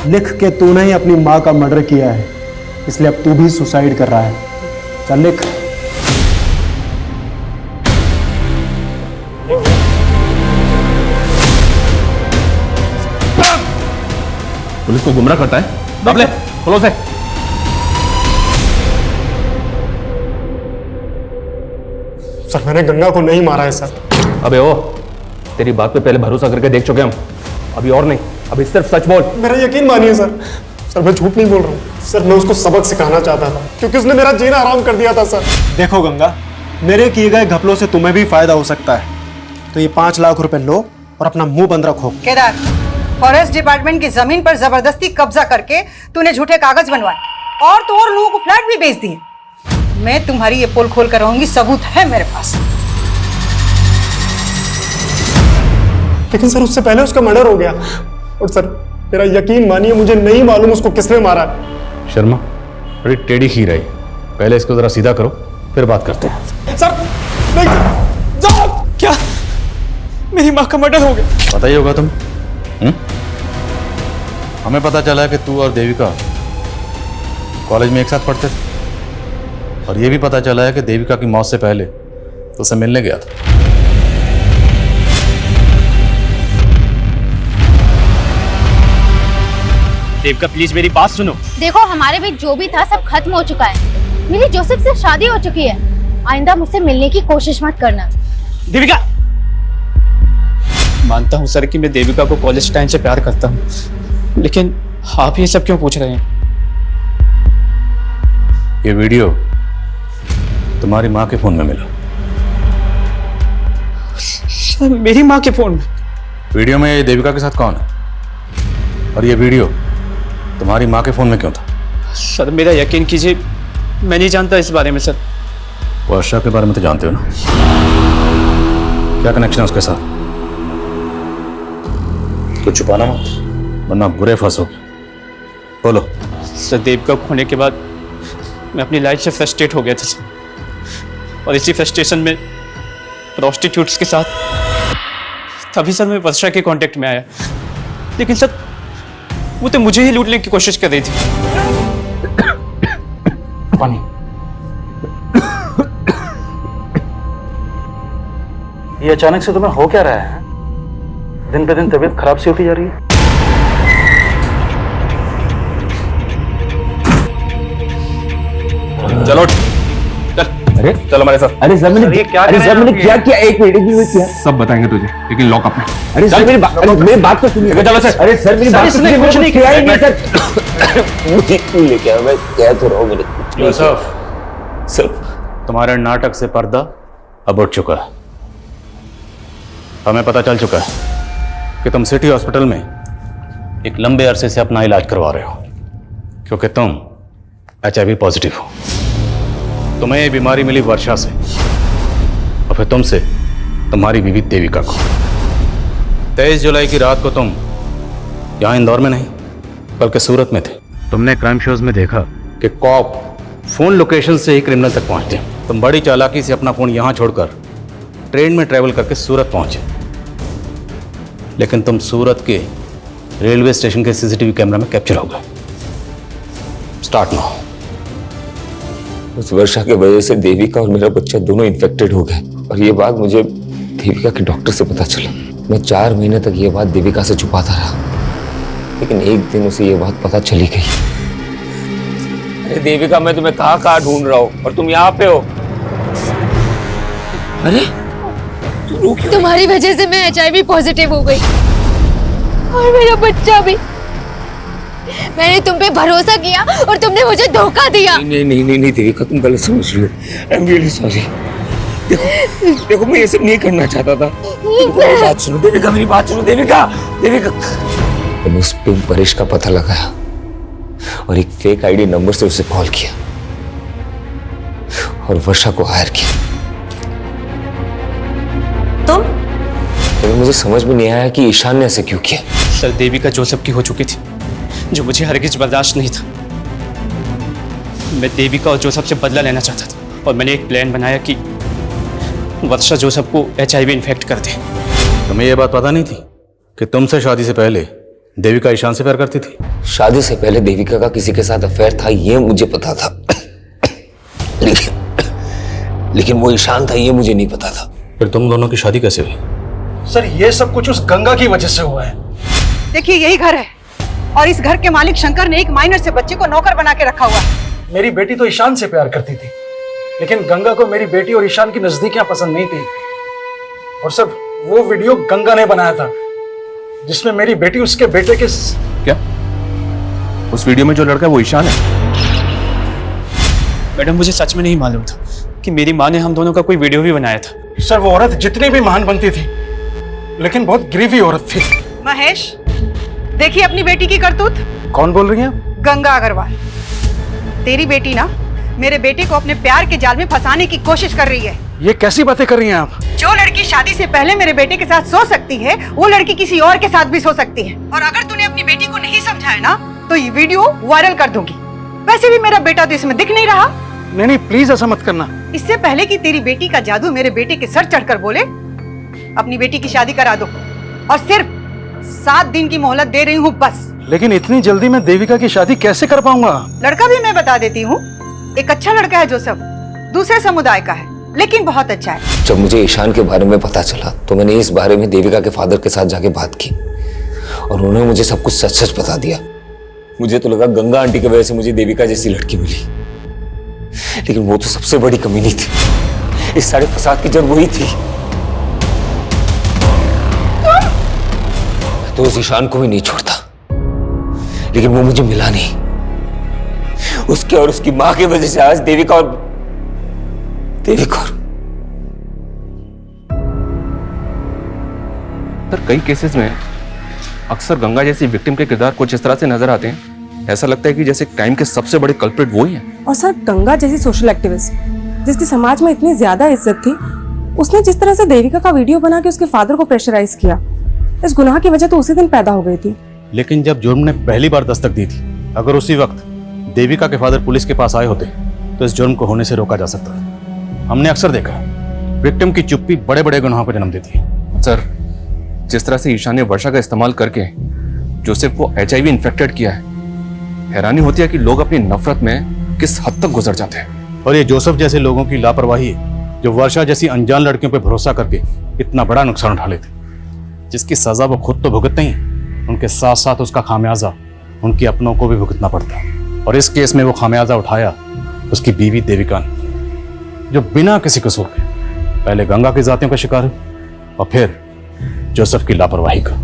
लिख के तूने ही अपनी माँ का मर्डर किया है, इसलिए अब तू भी सुसाइड कर रहा है। चल लिख।
पुलिस को गुमराह करता है। अब ले, खोलो से।
सर मैंने गंगा को नहीं मारा है सर।
अबे ओ, तेरी बात पे पहले भरोसा करके देख चुके हम, अभी और नहीं, अभी सिर्फ सच बोल।
मेरा यकीन मानिए सर। सर मैं झूठ नहीं बोल रहा हूँ सर, मैं उसको सबक सिखाना चाहता था क्योंकि उसने मेरा जीना आराम कर दिया था सर।
देखो गंगा, मेरे किए गए घपलों से तुम्हें भी फायदा हो सकता है, तो ये 5 लाख रुपए लो और अपना मुंह बंद रखो।
केदार, फॉरेस्ट डिपार्टमेंट की जमीन पर जबरदस्ती कब्जा करके तूने झूठे कागज बनवाए और तो और लोगों को फ्लैट भी बेच दिए। मैं तुम्हारी ये पोल खोल कर रहूंगी, सबूत है मेरे पास।
लेकिन सर उससे पहले उसका मर्डर हो गया। और सर मेरा यकीन मानिए, मुझे नहीं मालूम उसको किसने मारा है।
शर्मा, बड़ी टेढ़ी खीर आई, पहले इसको जरा सीधा करो, फिर बात करते हैं।
सर नहीं, जाओ। क्या मेरी माँ का मर्डर हो गया?
पता ही होगा तुम। हमें पता चला है कि तू और देविका कॉलेज में एक साथ पढ़ते थे, और ये भी पता चला है कि देविका की मौत से पहले तो उसे मिलने गया था।
देविका प्लीज मेरी बात सुनो।
देखो, हमारे बीच जो भी था सब खत्म हो चुका है। मेरी जोसेफ से शादी हो चुकी है। आइंदा मुझसे मिलने की कोशिश मत करना।
देविका, मानता हूँ सर कि मैं देविका को कॉलेज टाइम से प्यार करता हूँ, लेकिन आप ये सब क्यों पूछ रहे हैं?
ये वीडियो तुम्हारी माँ के फोन में मिला।
सर मेरी माँ के फोन में?
वीडियो में ये देविका के साथ कौन है, और ये वीडियो तुम्हारी माँ के फोन में क्यों था?
सर मेरा यकीन कीजिए, मैं नहीं जानता इस बारे में सर।
वर्षा के बारे में तो जानते हो ना? क्या कनेक्शन है उसके साथ? कुछ छुपाना मत, वरना बुरे फंसोगे। बोलो।
सर देविका को खोने के बाद मैं अपनी लाइफ से फ्रस्ट्रेट हो गया था सर, और इसी फ्रस्ट्रेशन में प्रोस्टिट्यूट्स के साथ तभी सर मैं वर्षा के कांटेक्ट में आया। लेकिन सर वो तो मुझे ही लूटने की कोशिश कर रही थी।
पानी।
ये अचानक से तुम्हें हो क्या रहा है? दिन पे दिन तबीयत खराब सी होती जा रही है।
चलो अरे चलो हमारे साथ।
अरे सर मैंने क्या किया? एक मिनट किया।
सब बताएंगे तुझे, लेकिन लॉक अप में।
अरे सर मेरी बात तो सुनिए।
चलो सर।
अरे सर मेरी बात
इसने कुछ नहीं
किया ही नहीं सर। मुझे क्यों लेके आया? मैं कह तो रहा हूँ मैंने कुछ नहीं किया।
सर तुम्हारे नाटक से पर्दा अब उठ चुका है। हमें पता चल चुका है कि तुम सिटी हॉस्पिटल में एक लंबे अरसे से अपना इलाज करवा रहे हो, क्योंकि तुम HIV पॉजिटिव हो। तुम्हें ये बीमारी मिली वर्षा से, और फिर तुमसे तुम्हारी बीवी देविका को। 23 जुलाई की रात को तुम यहाँ इंदौर में नहीं बल्कि सूरत में थे। तुमने क्राइम शोज में देखा कि कॉप फोन लोकेशन से ही क्रिमिनल तक पहुंचते हैं। तुम बड़ी चालाकी से अपना फोन यहाँ छोड़कर ट्रेन में ट्रेवल करके सूरत पहुंचे, लेकिन तुम सूरत के रेलवे स्टेशन के CCTV कैमरा में कैप्चर हो गए। Start now.
उस वर्षा के वजह से देविका और मेरा बच्चा दोनों इन्फेक्टेड हो गए, और ये बात मुझे देविका के डॉक्टर से पता चला। मैं 4 महीने तक ये बात देविका से छुपाता रहा, लेकिन एक दिन उसे ये बात पता चली गई।
अरे देविका, मैं तुम्हें कहाँ ढूंढ रहा हूँ और तुम यहाँ पे हो। अरे
तुम्हारी वजह से मैं HIV पॉजिटिव हो गई, और मेरा बच्चा भी। मैंने तुम पे भरोसा किया और तुमने मुझे धोखा दिया।
नहीं देविका, तुम गलत समझ रही हो। I am really sorry. देखो मैं ये सब नहीं करना चाहता था। मेरी बात सुनो देविका, मेरी बात सुनो देविका।
मैंने उस पिंक परेश का पता लगाया और एक फेक ID नंबर से उसे कॉल किया और वर्षा को हायर किया। तो मुझे समझ में नहीं आया कि ईशान ने ऐसे क्यों किया।
सर देविका जोसेफ की हो चुकी थी, जो मुझे हरगिज बर्दाश्त नहीं था। मैं देविका और जोसेफ से बदला लेना चाहता था, और मैंने एक प्लान बनाया कि वर्षा जोसेफ को HIV इन्फेक्ट कर दे।
तुम्हें यह बात पता नहीं थी कि तुमसे शादी से पहले देविका ईशान से प्यार करती थी?
शादी से पहले देविका का किसी के साथ अफेयर था, ये मुझे पता था। लेकिन वो ईशान था, ये मुझे नहीं पता था।
फिर तुम दोनों की शादी कैसे हुई?
सर ये सब कुछ उस गंगा की वजह से हुआ है।
देखिए यही घर है, और इस घर के मालिक शंकर ने एक माइनर से बच्चे को नौकर बना के रखा हुआ है।
मेरी बेटी तो ईशान से प्यार करती थी, लेकिन गंगा को मेरी बेटी और ईशान की नजदीकियां पसंद नहीं थी। और सर वो वीडियो गंगा ने बनाया था, जिसमें मेरी बेटी उसके बेटे के
क्या? उस वीडियो में जो लड़का है वो ईशान है?
मैडम मुझे सच में नहीं मालूम था कि मेरी माँ ने हम दोनों का कोई वीडियो भी बनाया था।
सर वो औरत जितनी भी महान बनती थी, लेकिन बहुत गिरवी औरत थी।
महेश, देखिए अपनी बेटी की करतूत।
कौन बोल रही हैं?
गंगा अग्रवाल। तेरी बेटी ना मेरे बेटे को अपने प्यार के जाल में फंसाने की कोशिश कर रही है।
ये कैसी बातें कर रही हैं आप?
जो लड़की शादी से पहले मेरे बेटे के साथ सो सकती है, वो लड़की किसी और के साथ भी सो सकती है। और अगर तूने अपनी बेटी को नहीं समझा है ना, तो ये वीडियो वायरल कर दूंगी। वैसे भी मेरा बेटा तो इसमें दिख नहीं रहा।
नहीं प्लीज ऐसा मत करना।
इससे पहले कि तेरी बेटी का जादू मेरे बेटे के सर चढ़कर बोले, अपनी बेटी की शादी करा दो। और सिर्फ 7 दिन की मोहलत दे रही हूँ बस।
लेकिन इतनी जल्दी मैं देविका की शादी कैसे कर पाऊंगा?
लड़का भी मैं बता देती हूँ। एक अच्छा लड़का है जोसेफ, दूसरे समुदाय का है, लेकिन बहुत अच्छा है।
जब मुझे ईशान के बारे में पता चला तो मैंने इस बारे में देविका के फादर के साथ जाके बात की और उन्होंने मुझे सब कुछ सच सच बता दिया। मुझे तो लगा गंगा आंटी की वजह से मुझे देविका जैसी लड़की मिली, लेकिन वो तो सबसे बड़ी कमी नहीं थी। इस सारे फसाद की जड़ वही थी। तो उस ईशान को भी नहीं छोड़ता, लेकिन वो मुझे मिला नहीं। उसके और उसकी मां की वजह से आज देविका
सर कई केसेस में अक्सर गंगा जैसी विक्टिम के किरदार कुछ इस तरह से नजर आते हैं, ऐसा लगता है कि जैसे क्राइम के सबसे बड़े कल्प्रिट वो ही हैं।
और सर गंगा जैसी सोशल एक्टिविस्ट जिसकी समाज में इतनी ज्यादा इज्जत थी, उसने जिस तरह से देविका का वीडियो बना के उसके फादर को प्रेशराइज किया, इस गुनाह की वजह तो उसी दिन पैदा हो गई थी।
लेकिन जब जुर्म ने पहली बार दस्तक दी थी, अगर उसी वक्त देविका के फादर पुलिस के पास आए होते तो इस जुर्म को होने से रोका जा सकता था। हमने अक्सर देखा विक्टिम की चुप्पी बड़े बड़े गुनाहों को जन्म देती है।
सर जिस तरह से ईशान ने वर्षा का इस्तेमाल करके जोसेफ को HIV इन्फेक्टेड किया है, हैरानी होती है कि लोग अपनी नफरत में किस हद तक गुजर जाते हैं।
और ये जोसेफ जैसे लोगों की लापरवाही है जो वर्षा जैसी अनजान लड़कियों पर भरोसा करके इतना बड़ा नुकसान उठा लेते, जिसकी सजा वो खुद तो भुगतते ही, उनके साथ साथ उसका खामियाजा उनके अपनों को भी भुगतना पड़ता है। और इस केस में वो खामियाजा उठाया उसकी बीवी देविका ने, जो बिना किसी कसूर के पहले गंगा की जातियों का शिकार हुई और फिर जोसेफ की लापरवाही का।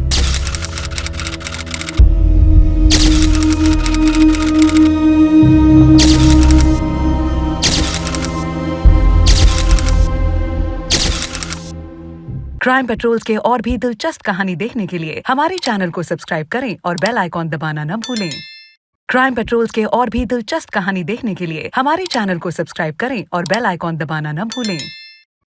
क्राइम पेट्रोल्स के और भी दिलचस्प कहानी देखने के लिए हमारे चैनल को सब्सक्राइब करें और बेल आइकॉन दबाना न भूलें। क्राइम पेट्रोल्स के और भी दिलचस्प कहानी देखने के लिए हमारे चैनल को सब्सक्राइब करें और बेल आइकॉन दबाना न भूलें।